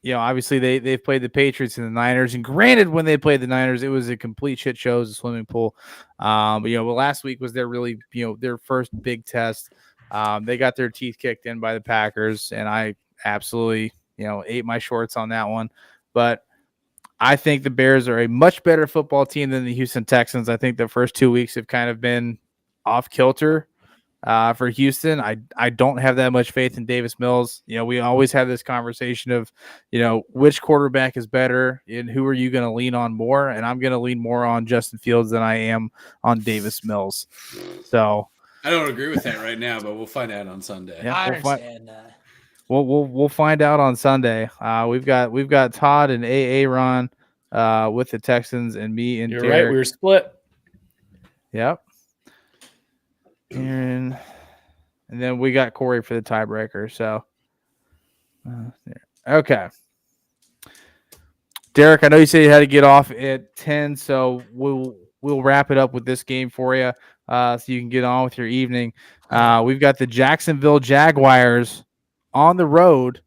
Obviously they've played the Patriots and the Niners, and granted, when they played the Niners, it was a complete shit show, it was a swimming pool. But last week was their really, their first big test. They got their teeth kicked in by the Packers, and I absolutely, ate my shorts on that one. But I think the Bears are a much better football team than the Houston Texans. I think the first 2 weeks have kind of been off kilter for Houston. I don't have that much faith in Davis Mills. We always have this conversation of, which quarterback is better and who are you going to lean on more? And I'm going to lean more on Justin Fields than I am on Davis Mills. So I don't agree with that right now, but we'll find out on Sunday. Yeah, I understand that. We'll find out on Sunday. We've got Todd and Ron with the Texans, and me and You're Derek. right. We were split. Yep. And then we got Corey for the tiebreaker. So, okay. Derek, I know you said you had to get off at 10, so we'll wrap it up with this game for you, so you can get on with your evening. We've got the Jacksonville Jaguars on the road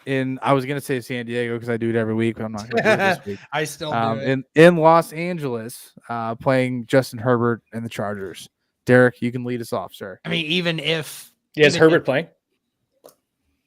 I was going to say San Diego because I do it every week, but I'm not going to do it this week. I still do it. In Los Angeles, playing Justin Herbert and the Chargers. Derek, you can lead us off, sir. I mean, even if Is Herbert playing?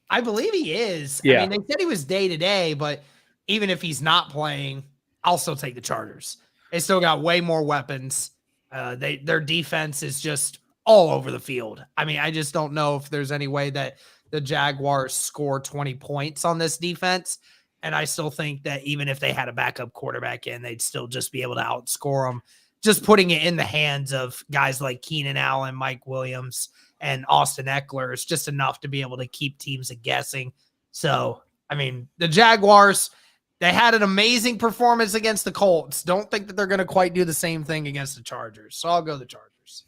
I believe he is. Yeah. I mean, they said he was day to day, but even if he's not playing, I'll still take the Chargers. They still got way more weapons. Their defense is just all over the field. I mean, I just don't know if there's any way that the Jaguars score 20 points on this defense. And I still think that even if they had a backup quarterback in, they'd still just be able to outscore them. Just putting it in the hands of guys like Keenan Allen, Mike Williams, and Austin Eckler is just enough to be able to keep teams guessing. So, I mean, the Jaguars, they had an amazing performance against the Colts. Don't think that they're going to quite do the same thing against the Chargers. So I'll go the Chargers.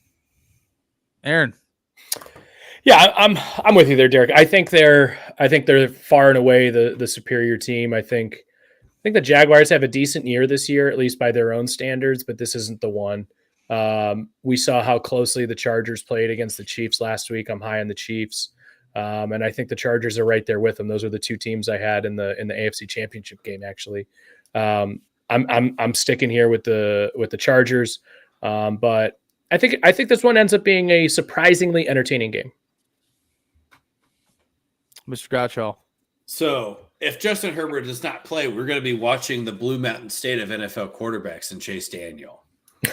Aaron. Yeah, I'm with you there, Derek. I think they're far and away the superior team. I think the Jaguars have a decent year this year, at least by their own standards, but this isn't the one. We saw how closely the Chargers played against the Chiefs last week. I'm high on the Chiefs. And I think the Chargers are right there with them. Those are the two teams I had in the AFC Championship game, actually. I'm sticking here with the Chargers. But I think this one ends up being a surprisingly entertaining game. Mr. Gotchall. So if Justin Herbert does not play, we're going to be watching the Blue Mountain State of NFL quarterbacks and Chase Daniel.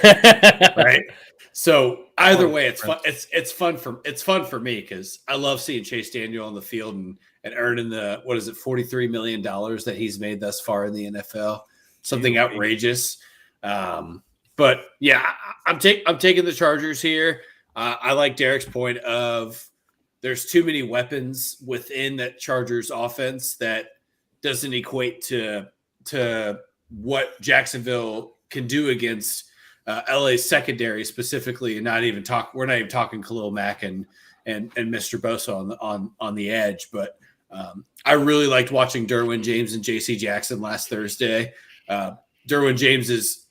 Right. So either way, it's fun. It's fun for me because I love seeing Chase Daniel on the field and earning the $43 million that he's made thus far in the NFL. Something outrageous. But yeah, I'm taking the Chargers here. I like Derek's point of there's too many weapons within that Chargers offense that doesn't equate to what Jacksonville can do against LA's secondary specifically, and we're not even talking Khalil Mack and Mr. Bosa on the edge. But I really liked watching Derwin James and JC Jackson last Thursday. Derwin James is.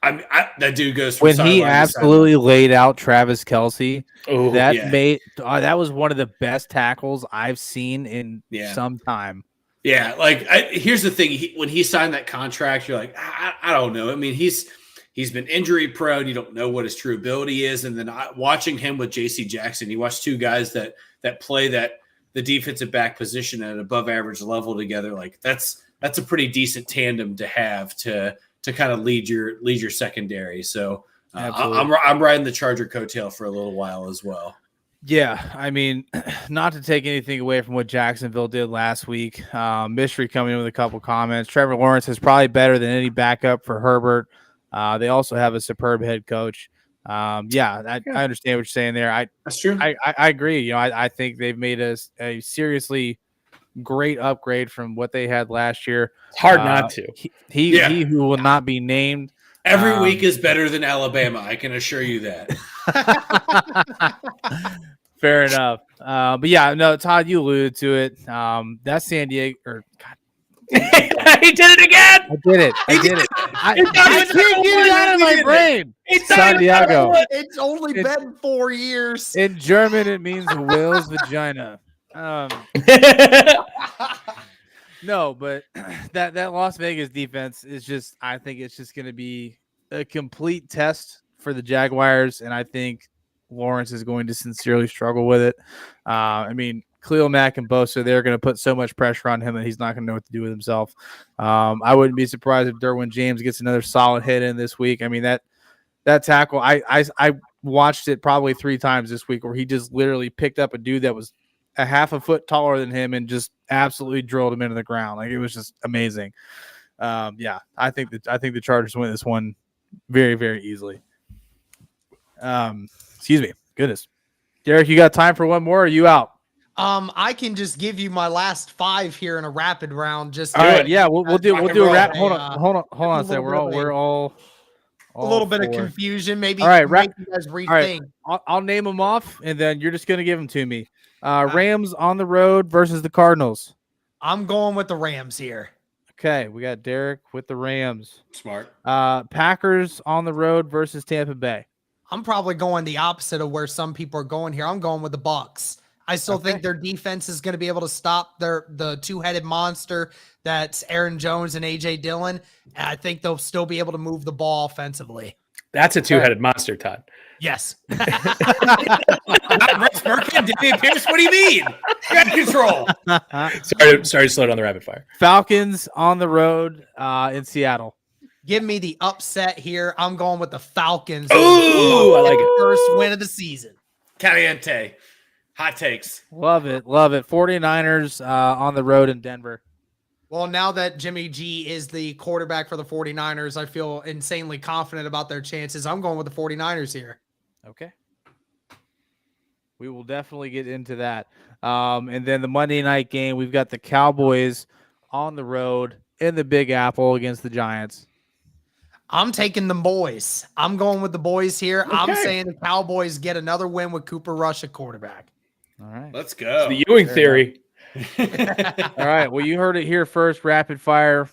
That dude goes from when he sideline to absolutely laid out Travis Kelce. Oh, That was one of the best tackles I've seen in some time. Yeah, like here's the thing: when he signed that contract, you're like, I don't know. I mean, he's been injury prone. You don't know what his true ability is. And then watching him with J.C. Jackson, you watch two guys that play the defensive back position at an above average level together. Like that's a pretty decent tandem to have to kind of lead your secondary. So I'm riding the Charger coattail for a little while as well. Yeah, I mean, not to take anything away from what Jacksonville did last week. Mystery coming in with a couple comments. Trevor Lawrence is probably better than any backup for Herbert. They also have a superb head coach. I understand what you're saying there. That's true. I agree. I think they've made a seriously great upgrade from what they had last year. It's hard not to. He who will not be named. Every week is better than Alabama. I can assure you that. Fair enough. But yeah, no, Todd, you alluded to it. That's San Diego. He did it again. I did it. I can't get it out of my brain. San Diego. It's only been 4 years. In German, it means whale's vagina. No, but that Las Vegas defense is just, I think it's just going to be a complete test for the Jaguars, and I think Lawrence is going to sincerely struggle with it. I mean, Khalil Mack and Bosa, they're going to put so much pressure on him that he's not going to know what to do with himself. I wouldn't be surprised if Derwin James gets another solid hit in this week. I mean, that tackle, I watched it probably 3 times this week where he just literally picked up a dude that was a half a foot taller than him and just absolutely drilled him into the ground. Like, it was just amazing. I think the Chargers win this one very, very easily. Excuse me. Goodness. Derek, you got time for one more, or are you out? I can just give you my last 5 here in a rapid round. Just all right, yeah, we'll do a wrap. Hold on a second. We're all a little bit of confusion, maybe. All right, you guys rethink. All right, I'll name them off, and then you're just gonna give them to me. Rams on the road versus the Cardinals. I'm going with the Rams here. Okay, we got Derek with the Rams. Smart. Packers on the road versus Tampa Bay. I'm probably going the opposite of where some people are going here. I'm going with the Bucs. I still think their defense is going to be able to stop the two-headed monster that's Aaron Jones and A.J. Dillon. And I think they'll still be able to move the ball offensively. That's a two-headed monster, Todd. Yes. Not Rex Burkhead, David Pierce. What do you mean? Got control. Sorry to slow down the rapid fire. Falcons on the road in Seattle. Give me the upset here. I'm going with the Falcons. Ooh, I like it. First win of the season. Caliente. Hot takes. Love it. 49ers on the road in Denver. Well, now that Jimmy G is the quarterback for the 49ers, I feel insanely confident about their chances. I'm going with the 49ers here. Okay. We will definitely get into that. And then the Monday night game, we've got the Cowboys on the road in the Big Apple against the Giants. I'm taking the boys. I'm going with the boys here. Okay. I'm saying the Cowboys get another win with Cooper Rush at quarterback. All right. Let's go. It's the Ewing theory. All right. Well, you heard it here first. Rapid fire.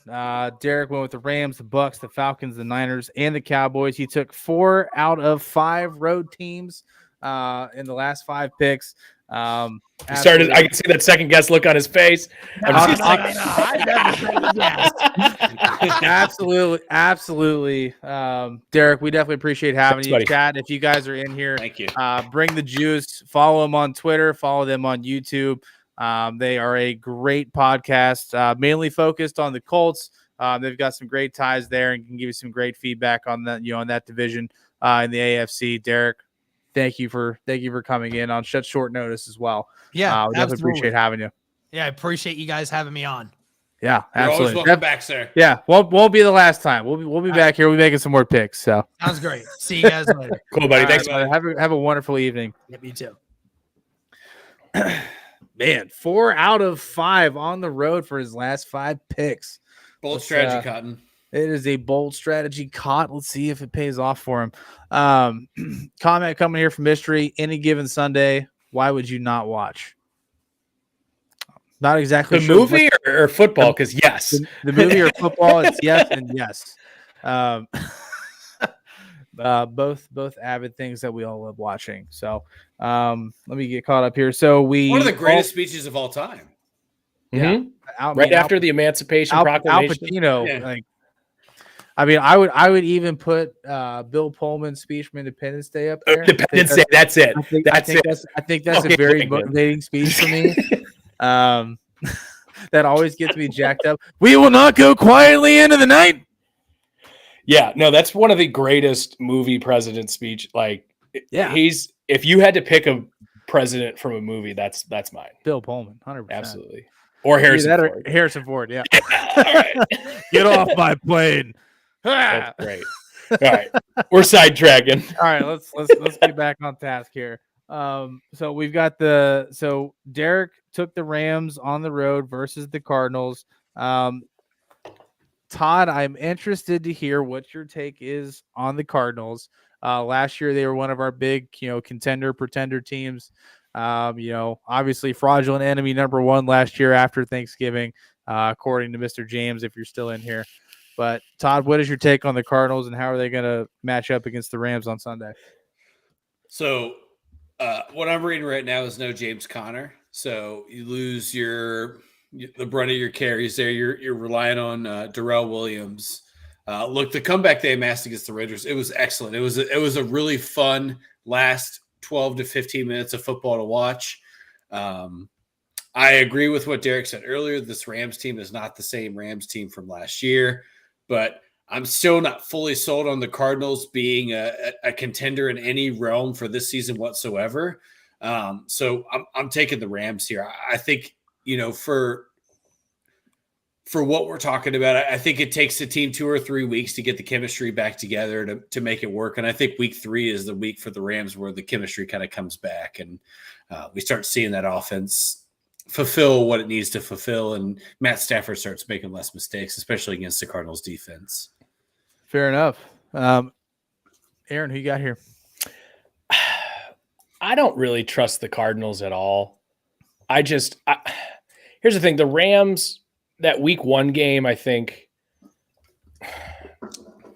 Derek went with the Rams, the Bucks, the Falcons, the Niners, and the Cowboys. He took 4 out of 5 road teams in the last 5 picks. I can see that second guess look on his face. Absolutely. Derek, we definitely appreciate having you. Buddy. Chad, if you guys are in here, thank you. Bring the juice. Follow them on Twitter. Follow them on YouTube. They are a great podcast, mainly focused on the Colts. They've got some great ties there and can give you some great feedback on that, on that division in the AFC. Derek, thank you for coming in on such short notice as well. Yeah, we definitely appreciate having you. Yeah, I appreciate you guys having me on. Yeah, You're absolutely. always welcome back, sir. Yeah, won't be the last time. We'll be back here. We'll be making some more picks. So sounds great. See you guys later. Cool, buddy. Thanks. Right, have a wonderful evening. Yep, you too. Man, 4 out of 5 on the road for his last 5 picks. Bold strategy, Cotton. It is a bold strategy caught. Let's see if it pays off for him. Comment coming here from Mystery. Any given Sunday, why would you not watch? Not exactly The sure movie or football? Because yes. the movie or football, it's yes and yes. Um, both avid things that we all love watching. So let me get caught up here. So one of the greatest speeches of all time. Yeah, right after the Emancipation Al Proclamation. Pacino, Yeah. like, I mean, I would even put Bill Pullman's speech from Independence Day up there. Independence Day, that's it. I think that's a very motivating speech for me. That always gets me jacked up. We will not go quietly into the night. Yeah, no, that's one of the greatest movie president speech. Like, yeah, if you had to pick a president from a movie, that's mine. Bill Pullman, 100%. Absolutely. Or Harrison Ford. Harrison Ford, yeah. All right. Get off my plane. That's great. All right. We're sidetracking. All right, let's get back on task here. So we've got Derek took the Rams on the road versus the Cardinals. Todd, I'm interested to hear what your take is on the Cardinals. Last year they were one of our big, contender pretender teams. Obviously fraudulent enemy number one last year after Thanksgiving, according to Mr. James, if you're still in here. But Todd, what is your take on the Cardinals and how are they going to match up against the Rams on Sunday? So what I'm reading right now is no James Conner. So you lose the brunt of your carries there. You're relying on Darrell Williams. Look, the comeback they amassed against the Raiders, it was excellent. It was a really fun last 12 to 15 minutes of football to watch. I agree with what Derek said earlier. This Rams team is not the same Rams team from last year, but I'm still not fully sold on the Cardinals being a contender in any realm for this season whatsoever. So I'm taking the Rams here. I think, for what we're talking about, I think it takes the team 2 or 3 weeks to get the chemistry back together to make it work. And I think week 3 is the week for the Rams where the chemistry kind of comes back and we start seeing that offense fulfill what it needs to fulfill. And Matt Stafford starts making less mistakes, especially against the Cardinals defense. Fair enough. Aaron, who you got here? I don't really trust the Cardinals at all. Here's the thing. The Rams, that week 1 game, I think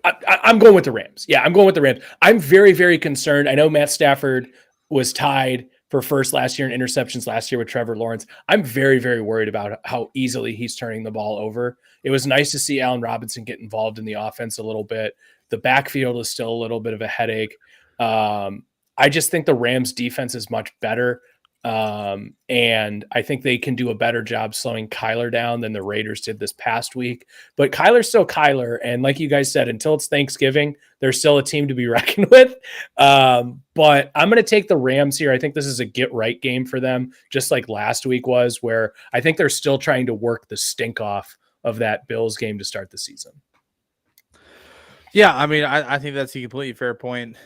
I'm going with the Rams. Yeah, I'm going with the Rams. I'm very, very concerned. I know Matt Stafford was tied for first last year in interceptions last year with Trevor Lawrence. I'm very, very worried about how easily he's turning the ball over. It was nice to see Allen Robinson get involved in the offense a little bit. The backfield is still a little bit of a headache. I just think the Rams defense is much better. And I think they can do a better job slowing Kyler down than the Raiders did this past week. But Kyler's still Kyler. And like you guys said, until it's Thanksgiving, they're still a team to be reckoned with. But I'm going to take the Rams here. I think this is a get-right game for them, just like last week was, where I think they're still trying to work the stink off of that Bills game to start the season. Yeah, I mean, I think that's a completely fair point.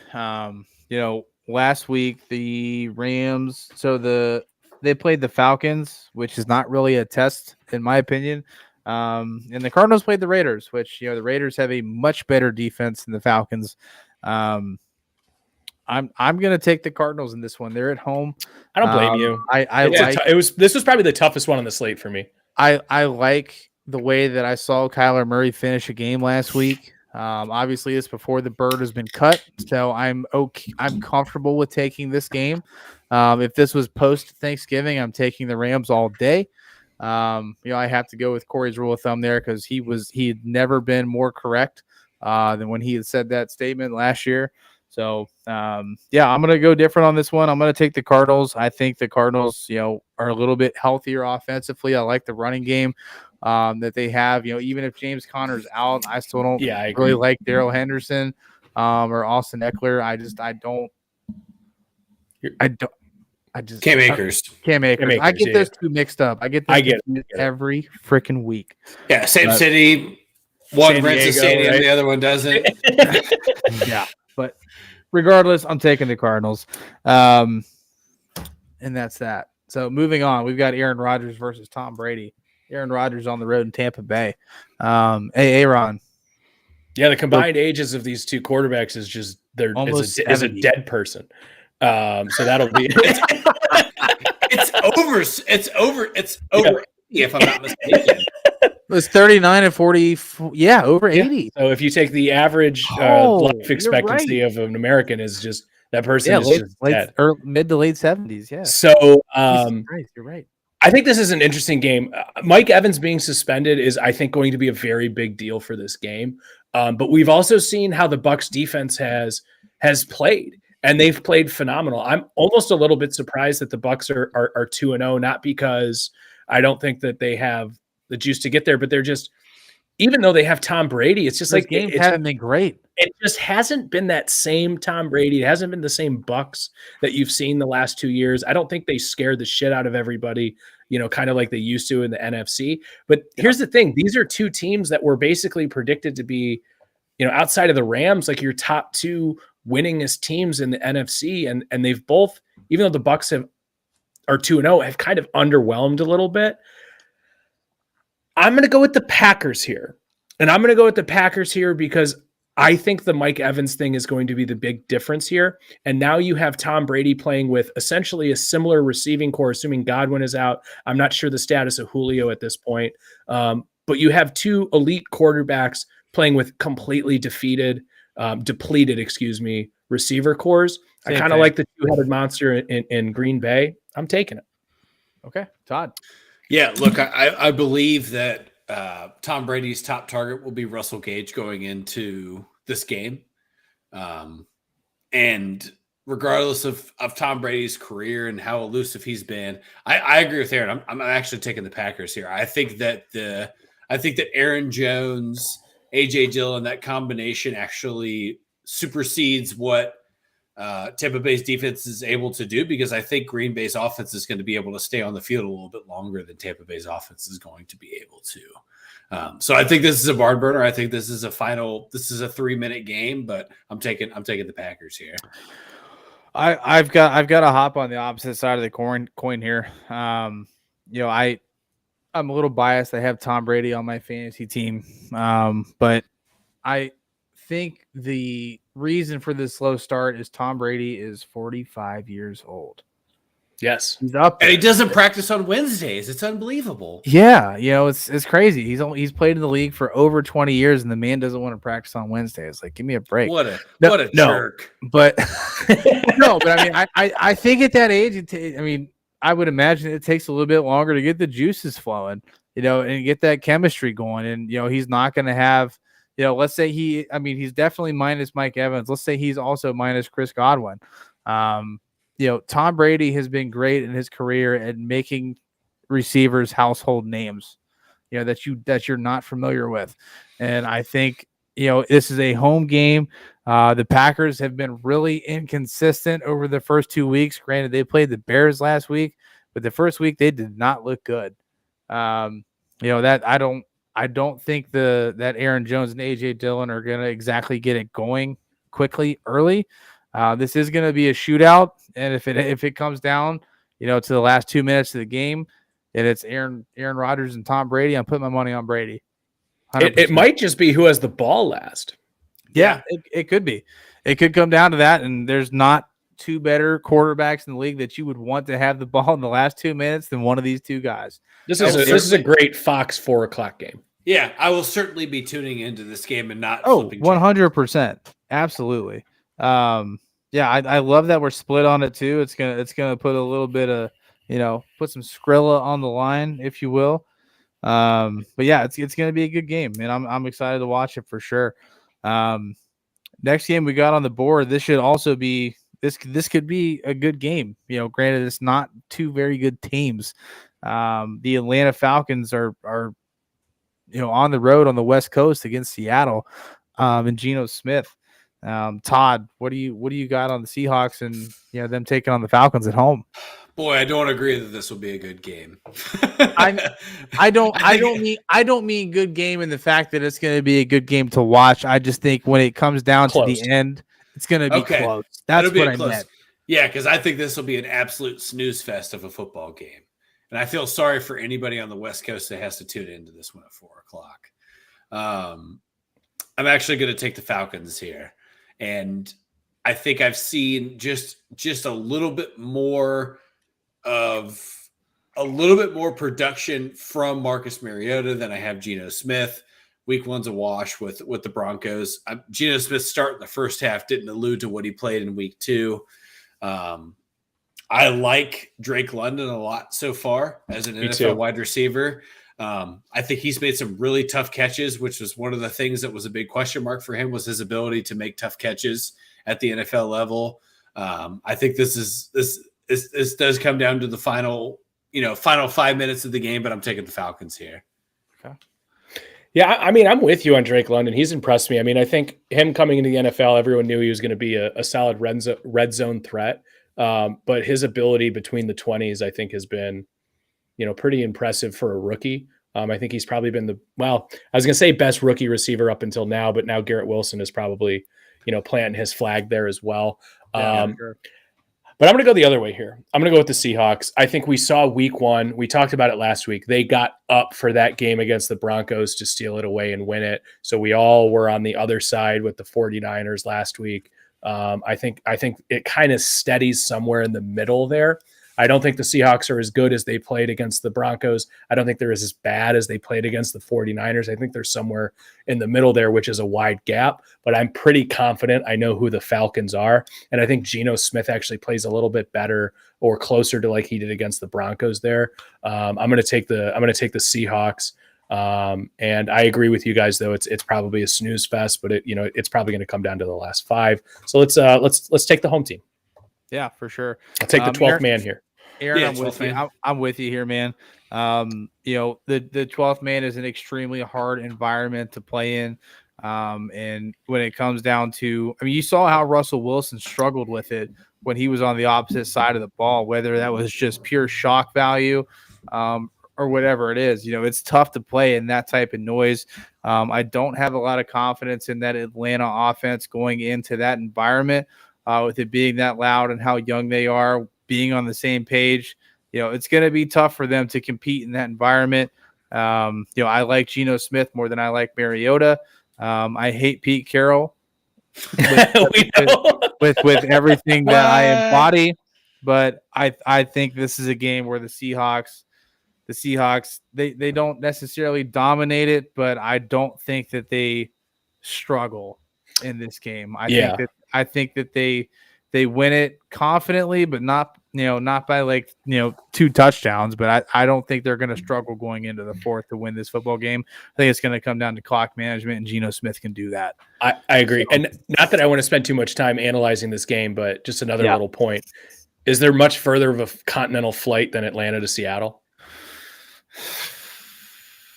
Last week the Rams, they played the Falcons, which is not really a test in my opinion. And the Cardinals played the Raiders, which the Raiders have a much better defense than the Falcons. I'm going to take the Cardinals in this one. They're at home. I don't blame you. This was probably the toughest one on the slate for me. I like the way that I saw Kyler Murray finish a game last week. Obviously it's before the bird has been cut, so I'm comfortable with taking this game. If this was post Thanksgiving, I'm taking the Rams all day. I have to go with Corey's rule of thumb there because he had never been more correct than when he had said that statement last year. So I'm gonna go different on this one. I'm gonna take the Cardinals. I think the Cardinals, are a little bit healthier offensively. I like the running game that they have. Even if James Conner's out, I still don't really like Darrell Henderson or Austin Eckler. Cam Akers. I get those two mixed up. I get every freaking week. Yeah, same city. One rents a stadium, right? The other one doesn't. Yeah, but regardless, I'm taking the Cardinals. And that's that. So moving on, we've got Aaron Rodgers versus Tom Brady. Aaron Rodgers on the road in Tampa Bay. Hey, Aaron. Yeah, the combined ages of these two quarterbacks is just is a dead person. So that'll be it's It's over 80, if I'm not mistaken. It was 39 and 40. Yeah, over 80. So if you take the average life expectancy of an American is just that person is just dead. Or mid to late 70s. Yeah. So Christ, you're right. I think this is an interesting game. Mike Evans being suspended is, I think, going to be a very big deal for this game. But we've also seen how the Bucs defense has played, and they've played phenomenal. I'm almost a little bit surprised that the Bucs are 2-0, not because I don't think that they have the juice to get there, but they're just, even though they have Tom Brady, it's just Those like games haven't been great. It just hasn't been that same Tom Brady. It hasn't been the same Bucs that you've seen the last 2 years. I don't think they scared the shit out of everybody, kind of like they used to in the NFC. But here's the thing. These are two teams that were basically predicted to be, outside of the Rams, like your top two winningest teams in the NFC. And they've both, even though the Bucs are 2-0, have kind of underwhelmed a little bit. I'm going to go with the Packers here. And I'm going to go with the Packers here because I think the Mike Evans thing is going to be the big difference here. And now you have Tom Brady playing with essentially a similar receiving core, assuming Godwin is out. I'm not sure the status of Julio at this point. But you have two elite quarterbacks playing with completely depleted, receiver cores. I kind of like the two-headed monster in Green Bay. I'm taking it. Okay. Todd. Yeah, look, I believe that Tom Brady's top target will be Russell Gage going into this game. And regardless of Tom Brady's career and how elusive he's been, I agree with Aaron. I'm actually taking the Packers here. I think that Aaron Jones, AJ Dillon, that combination actually supersedes what Tampa Bay's defense is able to do, because I think Green Bay's offense is going to be able to stay on the field a little bit longer than Tampa Bay's offense is going to be able to. So I think this is a barn burner. I think this is a 3-minute game, but I'm taking the Packers here. I've got to hop on the opposite side of the coin here. I'm a little biased. I have Tom Brady on my fantasy team, but I think the reason for this slow start is Tom Brady is 45 years old. Yes, he's up there. And he doesn't practice on Wednesdays. It's unbelievable. Yeah, it's crazy. He's played in the league for over 20 years, and the man doesn't want to practice on Wednesdays. Like, give me a break. What a jerk. But no, but I mean, I think at that age, I would imagine it takes a little bit longer to get the juices flowing, and get that chemistry going. And he's not going to have. Let's say he's definitely minus Mike Evans. Let's say he's also minus Chris Godwin. Tom Brady has been great in his career at making receivers household names, that you're not familiar with. And I think, this is a home game. The Packers have been really inconsistent over the first 2 weeks. Granted, they played the Bears last week, but the first week they did not look good. I don't think that Aaron Jones and AJ Dillon are going to exactly get it going quickly early. This is going to be a shootout, and if it comes down, to the last 2 minutes of the game, and it's Aaron Rodgers and Tom Brady, I'm putting my money on Brady. It might just be who has the ball last. Yeah, it could be. It could come down to that, and there's not two better quarterbacks in the league that you would want to have the ball in the last 2 minutes than one of these two guys. This is a great Fox 4:00 game. Yeah, I will certainly be tuning into this game and not. 100%, absolutely. I love that we're split on it too. It's gonna put a little bit of put some Skrilla on the line, if you will. But yeah, it's gonna be a good game, and I'm excited to watch it for sure. Next game we got on the board. This should also be this could be a good game. Granted, it's not two very good teams. The Atlanta Falcons are on the road on the West Coast against Seattle, and Geno Smith. Todd, what do you got on the Seahawks and them taking on the Falcons at home? Boy, I don't agree that this will be a good game. I don't mean good game in the fact that it's going to be a good game to watch. I just think when it comes down to the end, it's going to be close. That's what I meant. Yeah, because I think this will be an absolute snooze fest of a football game. And I feel sorry for anybody on the West Coast that has to tune into this one at 4:00. I'm actually going to take the Falcons here. And I think I've seen just a little bit more of a little bit more production from Marcus Mariota than I have Geno Smith. Week 1's a wash with the Broncos. Geno Smith start in the first half didn't allude to what he played in week 2. I like Drake London a lot so far as an NFL wide receiver. I think he's made some really tough catches, which was one of the things that was a big question mark for him, was his ability to make tough catches at the NFL level. I think this does come down to the final 5 minutes of the game, but I'm taking the Falcons here. Okay. Yeah, I mean, I'm with you on Drake London. He's impressed me. I mean, I think him coming into the NFL, everyone knew he was going to be a solid red zone threat. But his ability between the 20s, I think, has been, pretty impressive for a rookie. I think he's probably been I was going to say best rookie receiver up until now, but now Garrett Wilson is probably, planting his flag there as well. Sure. But I'm going to go the other way here. I'm going to go with the Seahawks. I think we saw week 1. We talked about it last week. They got up for that game against the Broncos to steal it away and win it. So we all were on the other side with the 49ers last week. I think it kind of steadies somewhere in the middle there. I don't think the Seahawks are as good as they played against the Broncos. I don't think they're as bad as they played against the 49ers. I think they're somewhere in the middle there, which is a wide gap, but I'm pretty confident I know who the Falcons are. And I think Geno Smith actually plays a little bit better or closer to like he did against the Broncos there. I'm going to take the Seahawks. And I agree with you guys, though. It's probably a snooze fest, but it's probably going to come down to the last 5. So let's take the home team. Yeah, for sure. I'll take the 12th man here. Aaron, I'm with you here, man. The 12th man is an extremely hard environment to play in. And when it comes down to, you saw how Russell Wilson struggled with it when he was on the opposite side of the ball, whether that was just pure shock value, or whatever it is. It's tough to play in that type of noise. I don't have a lot of confidence in that Atlanta offense going into that environment, with it being that loud and how young they are, being on the same page. It's going to be tough for them to compete in that environment. I like Geno Smith more than I like Mariota. I hate Pete Carroll with everything that I embody, but I think this is a game where the Seahawks, they don't necessarily dominate it, but I don't think that they struggle in this game. I think that they win it confidently, but not by 2 touchdowns. But I don't think they're going to struggle going into the 4th to win this football game. I think it's going to come down to clock management, and Geno Smith can do that. I agree. And not that I want to spend too much time analyzing this game, but just another little point. Is there much further of a continental flight than Atlanta to Seattle?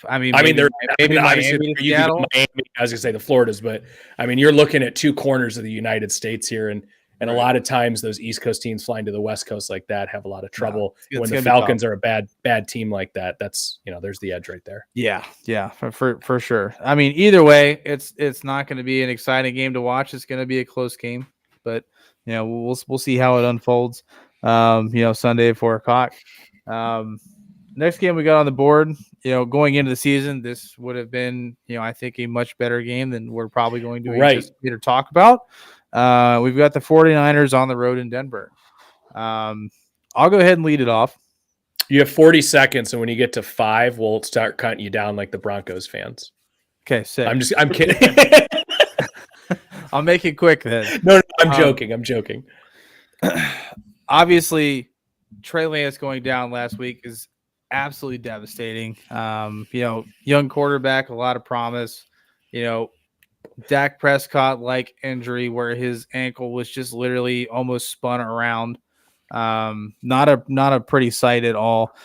Maybe obviously Seattle. Miami, I was going to say the Floridas, but you're looking at 2 corners of the United States here, and a lot of times those East Coast teams flying to the West Coast like that have a lot of trouble. When the Falcons are a bad team like that, that's there's the edge right there. Yeah, for sure. Either way, it's not going to be an exciting game to watch. It's going to be a close game, but we'll see how it unfolds. Sunday at 4:00. Next game we got on the board, going into the season, this would have been, I think a much better game than we're probably going to anticipate or talk about. We've got the 49ers on the road in Denver. I'll go ahead and lead it off. You have 40 seconds, and when you get to 5, we'll start cutting you down like the Broncos fans. Okay, sick. I'm kidding. I'll make it quick then. No, I'm joking. I'm joking. Obviously, Trey Lance going down last week is absolutely devastating. Young quarterback, a lot of promise. Dak Prescott like injury where his ankle was just literally almost spun around. Not a pretty sight at all.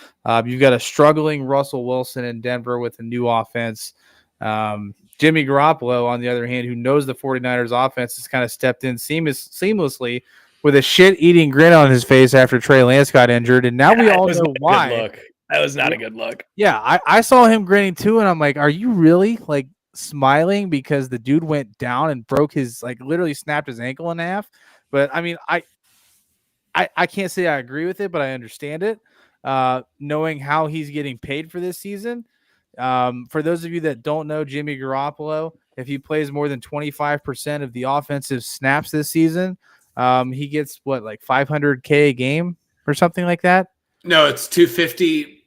You've got a struggling Russell Wilson in Denver with a new offense. Jimmy Garoppolo, on the other hand, who knows the 49ers offense, has kind of stepped in seamlessly with a shit-eating grin on his face after Trey Lance got injured, and now we all know why. That was not a good look. Yeah, I saw him grinning too, and I'm like, are you really smiling because the dude went down and broke his literally snapped his ankle in half? But I can't say I agree with it, but I understand it. Knowing how he's getting paid for this season. For those of you that don't know Jimmy Garoppolo, if he plays more than 25% of the offensive snaps this season, he gets $500K a game or something like that. No, it's 250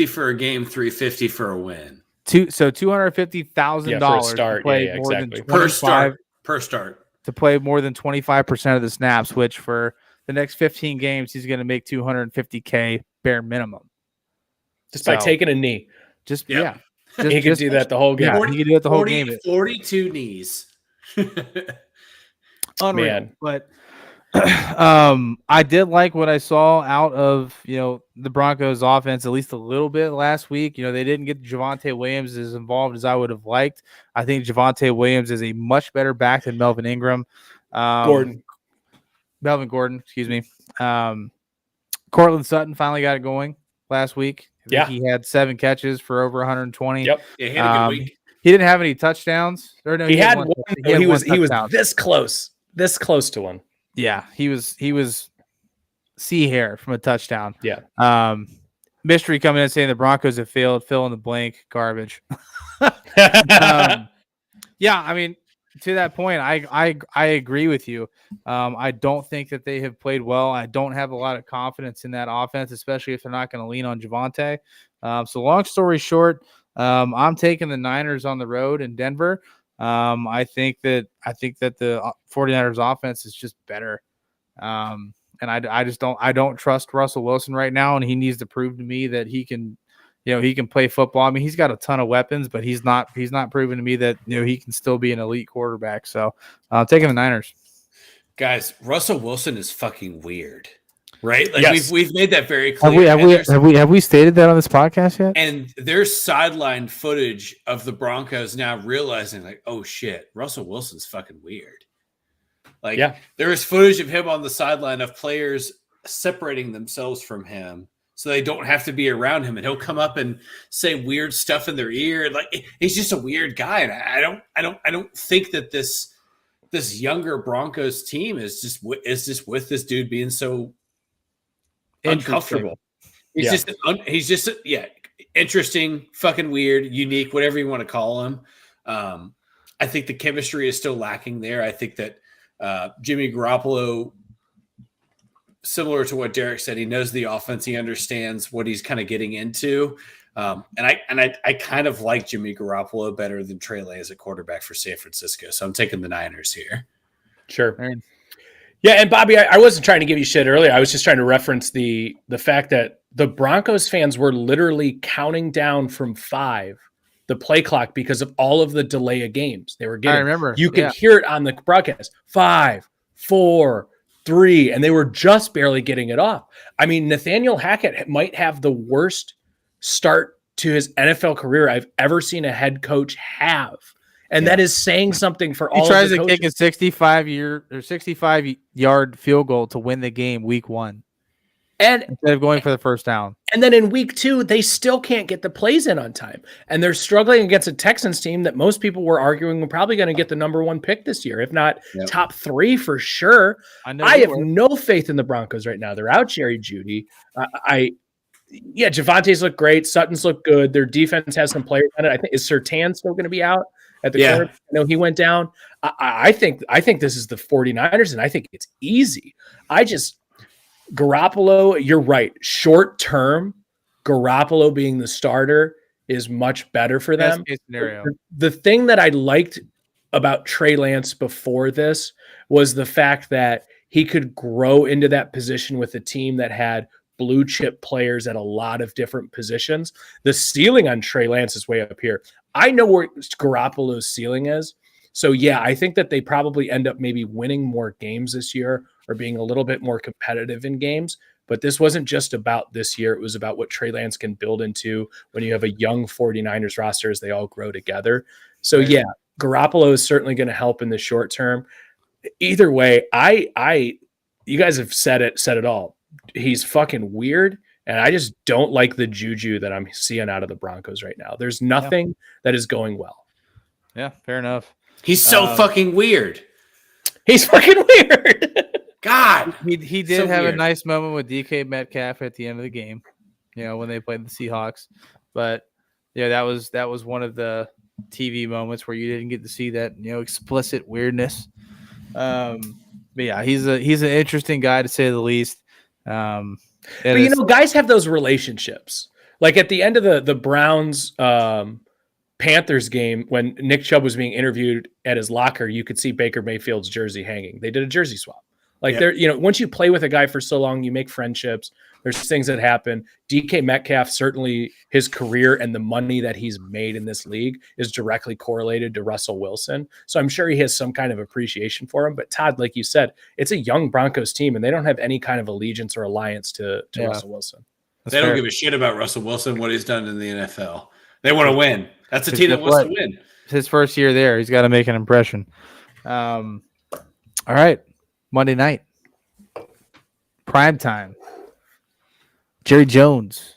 for a game, 350 for a win. $250,000 to play more than 25 per start to play more than 25% of the snaps, which for the next 15 games he's going to make $250K bare minimum. Just by taking a knee. Just Yep. He can do that the whole game. Yeah, he can do it the whole game. 42 knees. Unreal. Man. But I did like what I saw out of the Broncos offense at least a little bit last week. They didn't get Javonte Williams as involved as I would have liked. I think Javonte Williams is a much better back than Melvin Ingram. Melvin Gordon, excuse me. Cortland Sutton finally got it going last week. He had 7 catches for over 120. Yep. Yeah, he had a good week. He didn't have any touchdowns. Or no, he had one. He was this close to one. Yeah, he was C hair from a touchdown. Yeah. Mystery coming in saying the Broncos have failed. Fill in the blank. Garbage. Yeah, I mean, to that point, I agree with you. I don't think that they have played well. I don't have a lot of confidence in that offense, especially if they're not going to lean on Javonte. So long story short, I'm taking the Niners on the road in Denver. I think that the 49ers offense is just better. And I don't trust Russell Wilson right now, and he needs to prove to me that he can play football. I mean, he's got a ton of weapons, but he's not proven to me that he can still be an elite quarterback. So I'm taking the Niners. Guys, Russell Wilson is fucking weird. Right? Like yes. we've made that very clear. Have we stated that on this podcast yet? And there's sideline footage of the Broncos now realizing, like, oh shit, Russell Wilson's fucking weird. Like, there is footage of him on the sideline of players separating themselves from him so they don't have to be around him, and he'll come up and say weird stuff in their ear. Like, he's just a weird guy, and I don't think that this younger Broncos team is just with this dude being so uncomfortable. He's just interesting, fucking weird, unique, whatever you want to call him. I think the chemistry is still lacking there. I think that Jimmy Garoppolo, similar to what Derek said, he knows the offense. He understands what he's kind of getting into. And I kind of like Jimmy Garoppolo better than Trey Lance at quarterback for San Francisco. So I'm taking the Niners here. Sure. Yeah, and Bobby, I wasn't trying to give you shit earlier. I was just trying to reference the fact that the Broncos fans were literally counting down from 5 the play clock because of all of the delay of games they were getting. I remember. You could hear it on the broadcast. 5, 4, 3, and they were just barely getting it off. I mean, Nathaniel Hackett might have the worst start to his NFL career I've ever seen a head coach have. And that is saying something for all of the coaches. He tries to kick a 65-yard field goal to win the game week 1. And instead of going for the first down. And then in week 2, they still can't get the plays in on time. And they're struggling against a Texans team that most people were arguing were probably going to get the number 1 pick this year, if not top 3 for sure. I have no faith in the Broncos right now. They're out Jerry Jeudy. Javonte's look great. Sutton's look good. Their defense has some players on it. I think, is Surtain still going to be out at the corner? I know he went down. I think this is the 49ers, and I think it's easy. Garoppolo, you're right. Short term, Garoppolo being the starter is much better for them. Best case scenario. The thing that I liked about Trey Lance before this was the fact that he could grow into that position with a team that had blue chip players at a lot of different positions. The ceiling on Trey Lance is way up here. I know where Garoppolo's ceiling is. So, I think that they probably end up maybe winning more games this year or being a little bit more competitive in games. But this wasn't just about this year. It was about what Trey Lance can build into when you have a young 49ers roster as they all grow together. So, Garoppolo is certainly going to help in the short term. Either way, you guys have said it all. He's fucking weird. And I just don't like the juju that I'm seeing out of the Broncos right now. There's nothing that is going well. Yeah, fair enough. He's so fucking weird. He's fucking weird. God. He did have a nice moment with DK Metcalf at the end of the game, when they played the Seahawks. But that was one of the TV moments where you didn't get to see that, explicit weirdness. But he's an interesting guy to say the least. But you know, guys have those relationships. Like at the end of the Browns Panthers game, when Nick Chubb was being interviewed at his locker, you could see Baker Mayfield's jersey hanging. They did a jersey swap. Like there, you know, once you play with a guy for so long, you make friendships. There's things that happen. DK Metcalf, certainly his career and the money that he's made in this league is directly correlated to Russell Wilson. So I'm sure he has some kind of appreciation for him. But Todd, like you said, it's a young Broncos team, and they don't have any kind of allegiance or alliance to Russell Wilson. They don't give a shit about Russell Wilson, what he's done in the NFL. They want to win. That's a team that wants to win. His first year there, he's got to make an impression. All right, Monday night, prime time. Jerry Jones,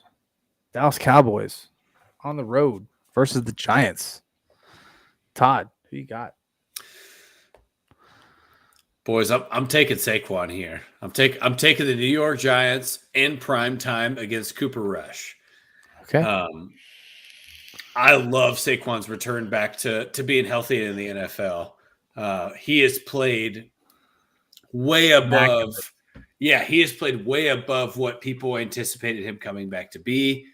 Dallas Cowboys on the road versus the Giants. Todd, who you got? Boys, I'm taking Saquon here. I'm taking the New York Giants in prime time against Cooper Rush. Okay. I love Saquon's return back to being healthy in the NFL. He has played way above. Yeah, he has played way above what people anticipated him coming back to be.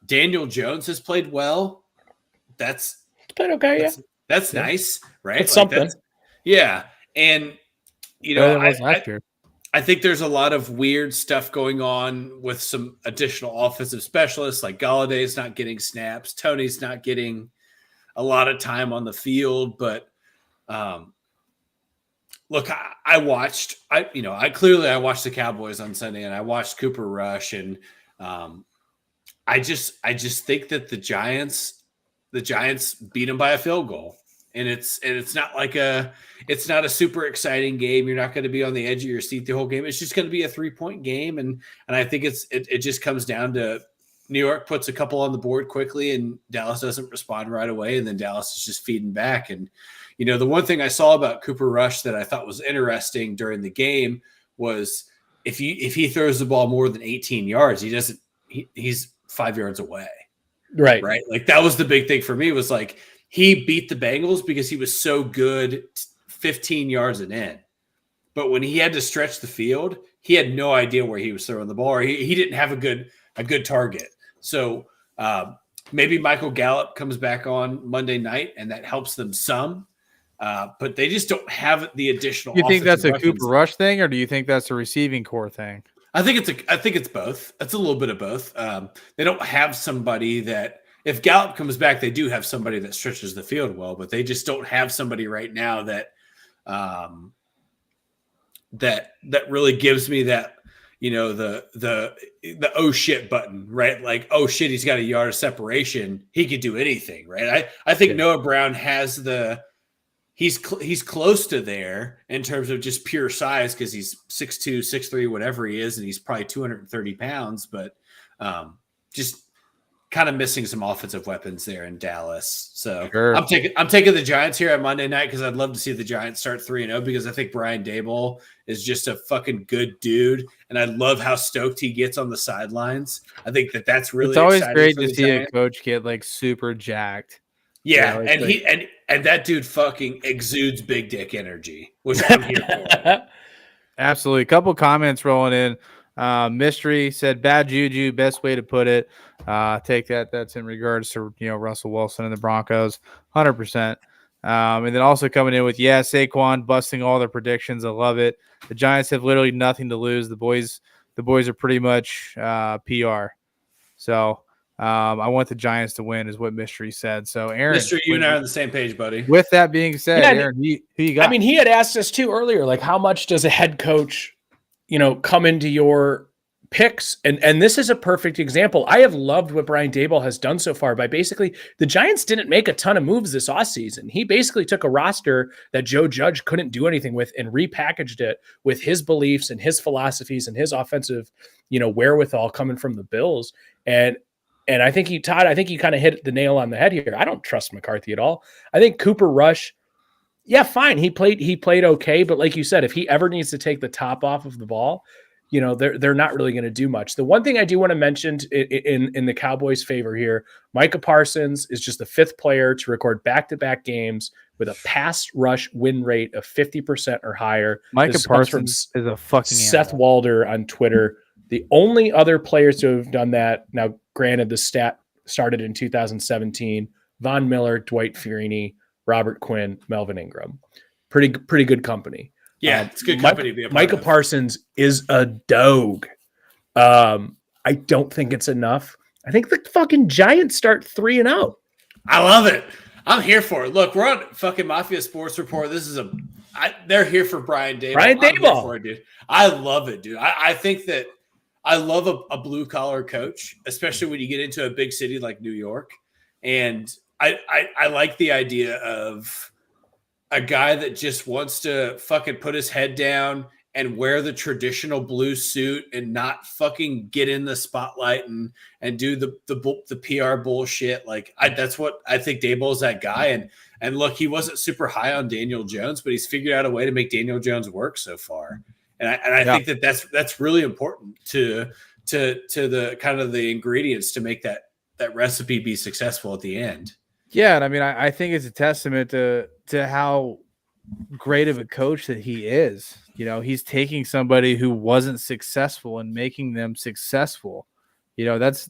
Daniel Jones has played well. That's played okay. That's nice, right? It's something. And you know, I think there's a lot of weird stuff going on with some additional offensive specialists, like Galladay's not getting snaps, Tony's not getting a lot of time on the field. But look, I watched the Cowboys on Sunday, and I watched Cooper Rush, and I just think that the Giants beat them by a field goal. And it's not a super exciting game. You're not going to be on the edge of your seat the whole game. It's just going to be a 3-point game. And I think it just comes down to New York puts a couple on the board quickly and Dallas doesn't respond right away. And then Dallas is just feeding back. And, you know, the one thing I saw about Cooper Rush that I thought was interesting during the game was if he throws the ball more than 18 yards, he's 5 yards away. Right. Like that was the big thing for me, was like, he beat the Bengals because he was so good 15 yards and in. But when he had to stretch the field, he had no idea where he was throwing the ball, or he didn't have a good target. So maybe Michael Gallup comes back on Monday night, and that helps them some. But they just don't have the additional. You think that's a Cooper Rush thing, or do you think that's a receiving core thing? I think it's both. It's a little bit of both. They don't have somebody that. If Gallup comes back, they do have somebody that stretches the field well, but they just don't have somebody right now that that really gives me that, you know, the oh shit button, right? Like, oh shit, he's got a yard of separation. He could do anything, right? I think Noah Brown has he's close to there in terms of just pure size, because he's 6'2", 6'3", whatever he is, and he's probably 230 pounds, but just kind of missing some offensive weapons there in Dallas. So sure. I'm taking the Giants here on Monday night, because I'd love to see the Giants start 3-0, because I think Brian Daboll is just a fucking good dude. And I love how stoked he gets on the sidelines. I think that's really, it's always great to see a coach get like super jacked. Yeah. You know, and like, and that dude fucking exudes big dick energy, which I'm here for. Absolutely. A couple comments rolling in. Mystery said bad juju, best way to put it. Take that. That's in regards to, you know, Russell Wilson and the Broncos, 100%. And then also coming in with, Saquon busting all their predictions. I love it. The Giants have literally nothing to lose. The boys are pretty much PR. So I want the Giants to win, is what Mystery said. So Aaron, Mystery, you and I are on the same page, buddy. With that being said, Aaron, who you got? I mean, he had asked us too earlier, like, how much does a head coach, you know, come into your picks? And this is a perfect example. I have loved what Brian Daboll has done so far by basically, the Giants didn't make a ton of moves this offseason. He basically took a roster that Joe Judge couldn't do anything with and repackaged it with his beliefs and his philosophies and his offensive, you know, wherewithal coming from the Bills. And I think Todd, I think you kind of hit the nail on the head here. I don't trust McCarthy at all. I think Cooper Rush, yeah, fine. He played okay, but like you said, if he ever needs to take the top off of the ball, you know, they're not really going to do much. The one thing I do want to mention in the Cowboys' favor here, Micah Parsons is just the 5th player to record back-to-back games with a pass rush win rate of 50% or higher. Micah Parsons is a fucking Seth animal. Walder on Twitter. The only other players to have done that, now granted the stat started in 2017, Von Miller, Dwight Freeney, Robert Quinn, Melvin Ingram. Pretty good company. Yeah, it's good company to be a part Micah of. Parsons is a dog. I don't think it's enough. I think the fucking Giants start 3-0. I love it. I'm here for it. Look, we're on fucking Mafia Sports Report. This is they're here for Brian Daboll. Brian I'm here Daboll. for it, dude. I love it, dude. I think that I love a blue collar coach, especially when you get into a big city like New York. And I like the idea of a guy that just wants to fucking put his head down and wear the traditional blue suit and not fucking get in the spotlight and do the PR bullshit. Like that's what I think Daboll is, that guy. And look, he wasn't super high on Daniel Jones, but he's figured out a way to make Daniel Jones work so far. And I think that's really important to the kind of the ingredients to make that recipe be successful at the end. Yeah, and I mean, I think it's a testament to how great of a coach that he is. You know, he's taking somebody who wasn't successful and making them successful. You know, that's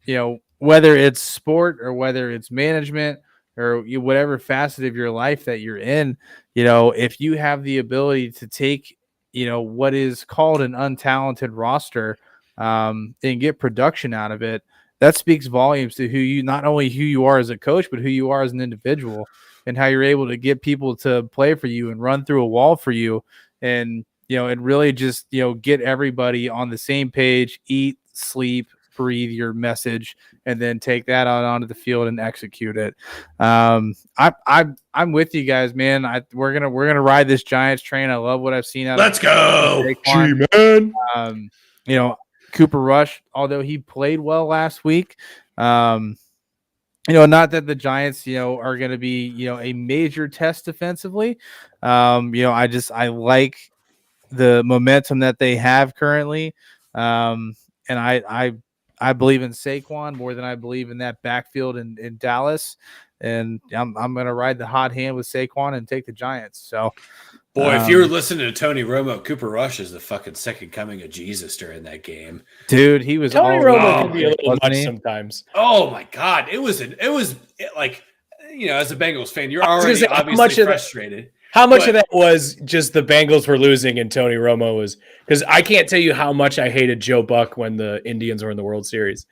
you know, whether it's sport or whether it's management or whatever facet of your life that you're in, you know, if you have the ability to take, you know, what is called an untalented roster and get production out of it, that speaks volumes to not only who you are as a coach, but who you are as an individual and how you're able to get people to play for you and run through a wall for you. And, you know, and really just, you know, get everybody on the same page, eat, sleep, breathe your message, and then take that out onto the field and execute it. I'm with you guys, man. We're gonna ride this Giants train. I love what I've seen out. Let's go, G-Man. You know, Cooper Rush, although he played well last week, you know, not that the Giants, you know, are going to be, you know, a major test defensively. You know, I like the momentum that they have currently. And I believe in Saquon more than I believe in that backfield in Dallas. And I'm going to ride the hot hand with Saquon and take the Giants. So, boy, if you were listening to Tony Romo, Cooper Rush is the fucking second coming of Jesus during that game. Dude, he was Tony Romo can over, be a little wasn't much he? sometimes. Oh my God. It was like, you know, as a Bengals fan, you're I was already gonna say, obviously frustrated. How much of that was just the Bengals were losing and Tony Romo was – because I can't tell you how much I hated Joe Buck when the Indians were in the World Series.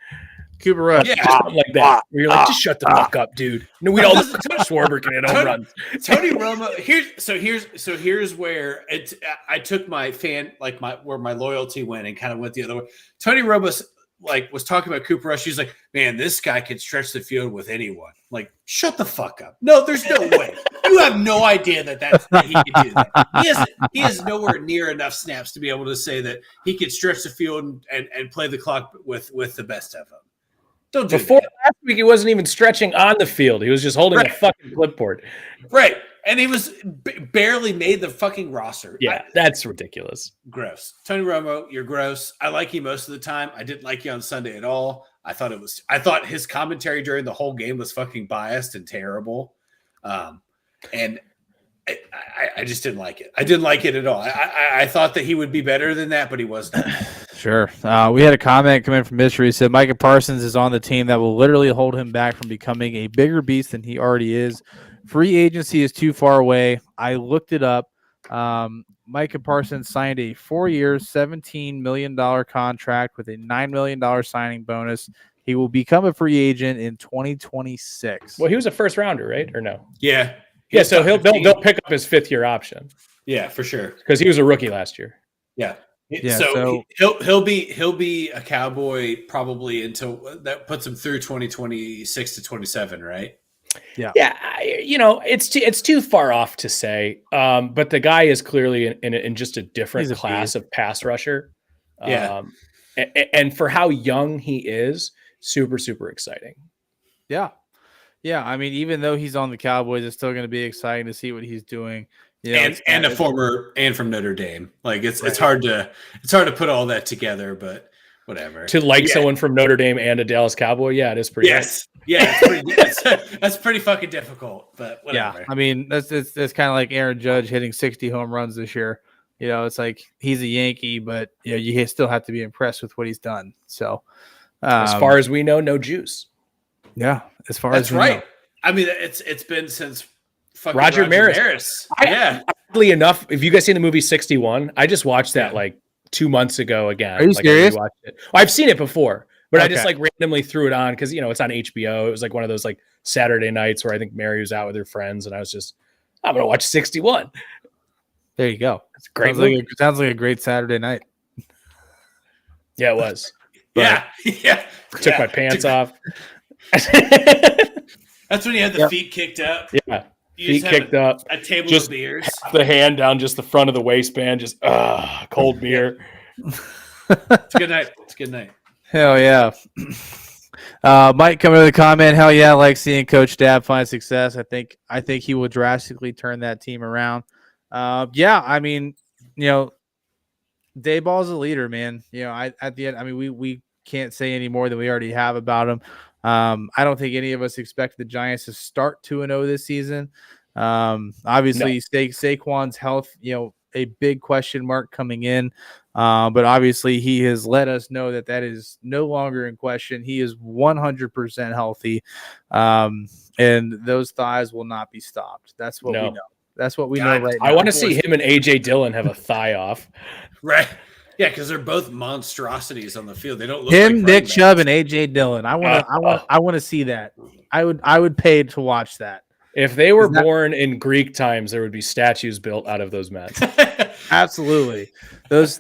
Cooper Rush. Yeah. Something like that. Where you're like, just shut the fuck up, dude. No, we all know Schwarber can hit home runs. Tony Romo. Here's where I took my fan, like where my loyalty went and kind of went the other way. Tony Romo was talking about Cooper Rush. He's like, man, this guy can stretch the field with anyone. Like, shut the fuck up. No, there's no way. You have no idea that he can do that. He has nowhere near enough snaps to be able to say that he can stretch the field and play the clock with the best of them. Don't do Before that. last week, he wasn't even stretching on the field. He was just holding a fucking clipboard. Right. And he was barely made the fucking roster. Yeah, that's ridiculous. Gross. Tony Romo, you're gross. I like you most of the time. I didn't like you on Sunday at all. I thought his commentary during the whole game was fucking biased and terrible. And I just didn't like it. I didn't like it at all. I thought that he would be better than that, but he wasn't. Sure. We had a comment come in from Mystery. He said Micah Parsons is on the team that will literally hold him back from becoming a bigger beast than he already is. Free agency is too far away. I looked it up. Micah Parsons signed a 4-year, $17 million contract with a $9 million signing bonus. He will become a free agent in 2026. Well, he was a first rounder, right? Or no? Yeah. Yeah, so they'll pick up his 5th-year option. Yeah, for sure. Because he was a rookie last year. Yeah. Yeah, so he'll be a Cowboy probably until that puts him through 2026 to 27, right? Yeah. It's too far off to say, but the guy is clearly in just a different class of pass rusher. Yeah, and for how young he is, super, super exciting. Yeah. I mean, even though he's on the Cowboys, it's still going to be exciting to see what he's doing. You know, and a former and from Notre Dame. Like it's hard to put all that together, but whatever. To like someone from Notre Dame and a Dallas Cowboy, yeah, it is pretty. Yes, yeah, that's pretty fucking difficult, but whatever. Yeah, I mean that's kind of like Aaron Judge hitting 60 home runs this year. It's like he's a Yankee, but you still have to be impressed with what he's done. So, as far as we know, no juice. Yeah, as far That's as we right. know. I mean, it's been since fucking Roger Maris. Yeah. Oddly enough, if you guys seen the movie 61, I just watched that like 2 months ago again. Are you serious? I rewatched it. Well, I've seen it before, but I just Okay. like randomly threw it on because it's on HBO. It was like one of those like Saturday nights where I think Mary was out with her friends, and I was just, I'm gonna watch 61. There you go. It's a great. Sounds like a great Saturday night. Yeah, it was. Yeah. Took my pants off. That's when you had the feet kicked up. Yeah. You Feet kicked up. A table Just of beers. The hand down just the front of the waistband. Just cold beer. It's a good night. It's a good night. Hell yeah. Mike coming to the comment. Hell yeah, I like seeing Coach Dab find success. I think he will drastically turn that team around. Yeah, I mean, Dayball's a leader, man. At the end, I mean, we can't say any more than we already have about him. I don't think any of us expect the Giants to start 2-0 this season. Obviously, Saquon's health, a big question mark coming in. But obviously, he has let us know that is no longer in question. He is 100% healthy, and those thighs will not be stopped. That's what we know. That's what we know right now. I want to see him and AJ Dillon have a thigh off. Right. Yeah, because they're both monstrosities on the field. They don't look him, like Nick Chubb, and AJ Dillon. I want to see that. I would pay to watch that. If they were born in Greek times, there would be statues built out of those men. Absolutely. Those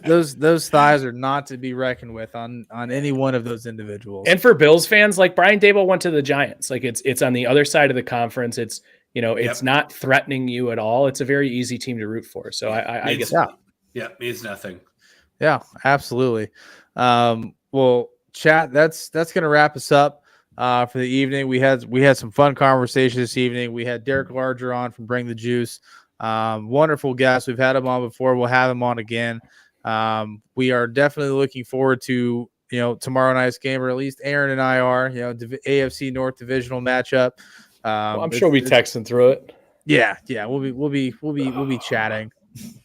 thighs are not to be reckoned with on any one of those individuals. And for Bills fans, like Brian Daboll went to the Giants. Like it's on the other side of the conference. It's it's not threatening you at all. It's a very easy team to root for. So I guess means nothing. Yeah, absolutely. Well, chat, that's going to wrap us up for the evening. We had some fun conversations this evening. We had Derek Larger on from Bring the Juice. Wonderful guest. We've had him on before. We'll have him on again. We are definitely looking forward to tomorrow night's game, or at least Aaron and I are. AFC North divisional matchup. I'm sure we'll be texting through it. Yeah, we'll be chatting,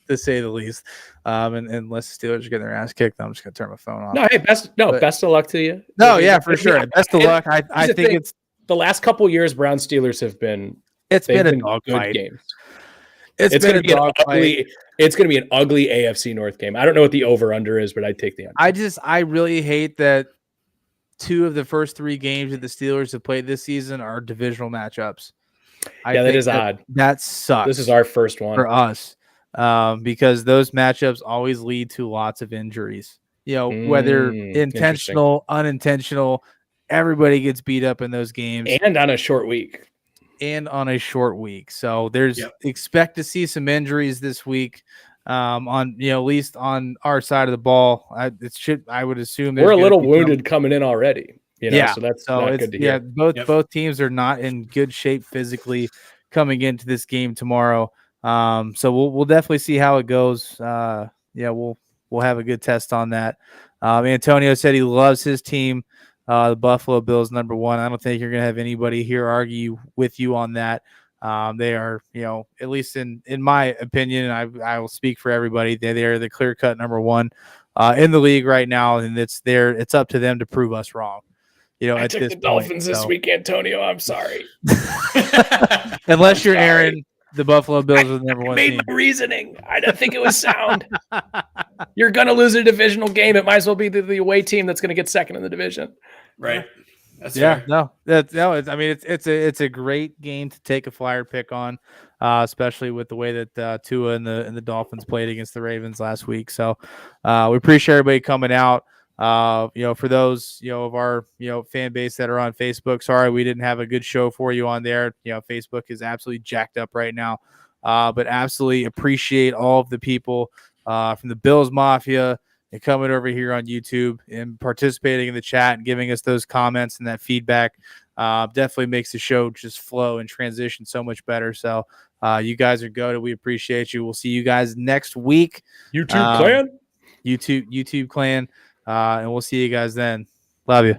to say the least. And unless the Steelers are getting their ass kicked, I'm just gonna turn my phone off. No, hey, best of luck to you. No, yeah, for sure. Best of luck. I think it's the last couple years. Brown Steelers have been. It's been a dogfight. Games. It's been a dogfight. It's going to be an ugly AFC North game. I don't know what the over/under is, but I'd take the under. I really hate that 2 of the first 3 games that the Steelers have played this season are divisional matchups. That is odd. That sucks. This is our first one for us, because those matchups always lead to lots of injuries. Whether intentional, unintentional, everybody gets beat up in those games, and on a short week. So there's expect to see some injuries this week. On at least on our side of the ball, I would assume we're a little wounded coming in already. So that's not good to hear. Both teams are not in good shape physically coming into this game tomorrow. So we'll definitely see how it goes. We'll have a good test on that. Antonio said he loves his team. The Buffalo Bills #1. I don't think you're going to have anybody here argue with you on that. They are, at least in my opinion, and I will speak for everybody, they are the clear-cut #1 in the league right now, and it's up to them to prove us wrong. I took the Dolphins this week, Antonio. I'm sorry. Unless you're Aaron, the Buffalo Bills are the #1 team. I made my reasoning. I don't think it was sound. You're going to lose a divisional game. It might as well be the away team that's going to get second in the division. Right. That's fair. It's a great game to take a flyer pick on, especially with the way that Tua and the Dolphins played against the Ravens last week. So we appreciate everybody coming out. For those of our fan base that are on Facebook, sorry we didn't have a good show for you on there. Facebook is absolutely jacked up right now, but absolutely appreciate all of the people from the Bills Mafia and coming over here on YouTube and participating in the chat and giving us those comments and that feedback. Definitely makes the show just flow and transition so much better. So you guys are good. We appreciate you. We'll see you guys next week. YouTube clan. YouTube clan. And we'll see you guys then. Love you.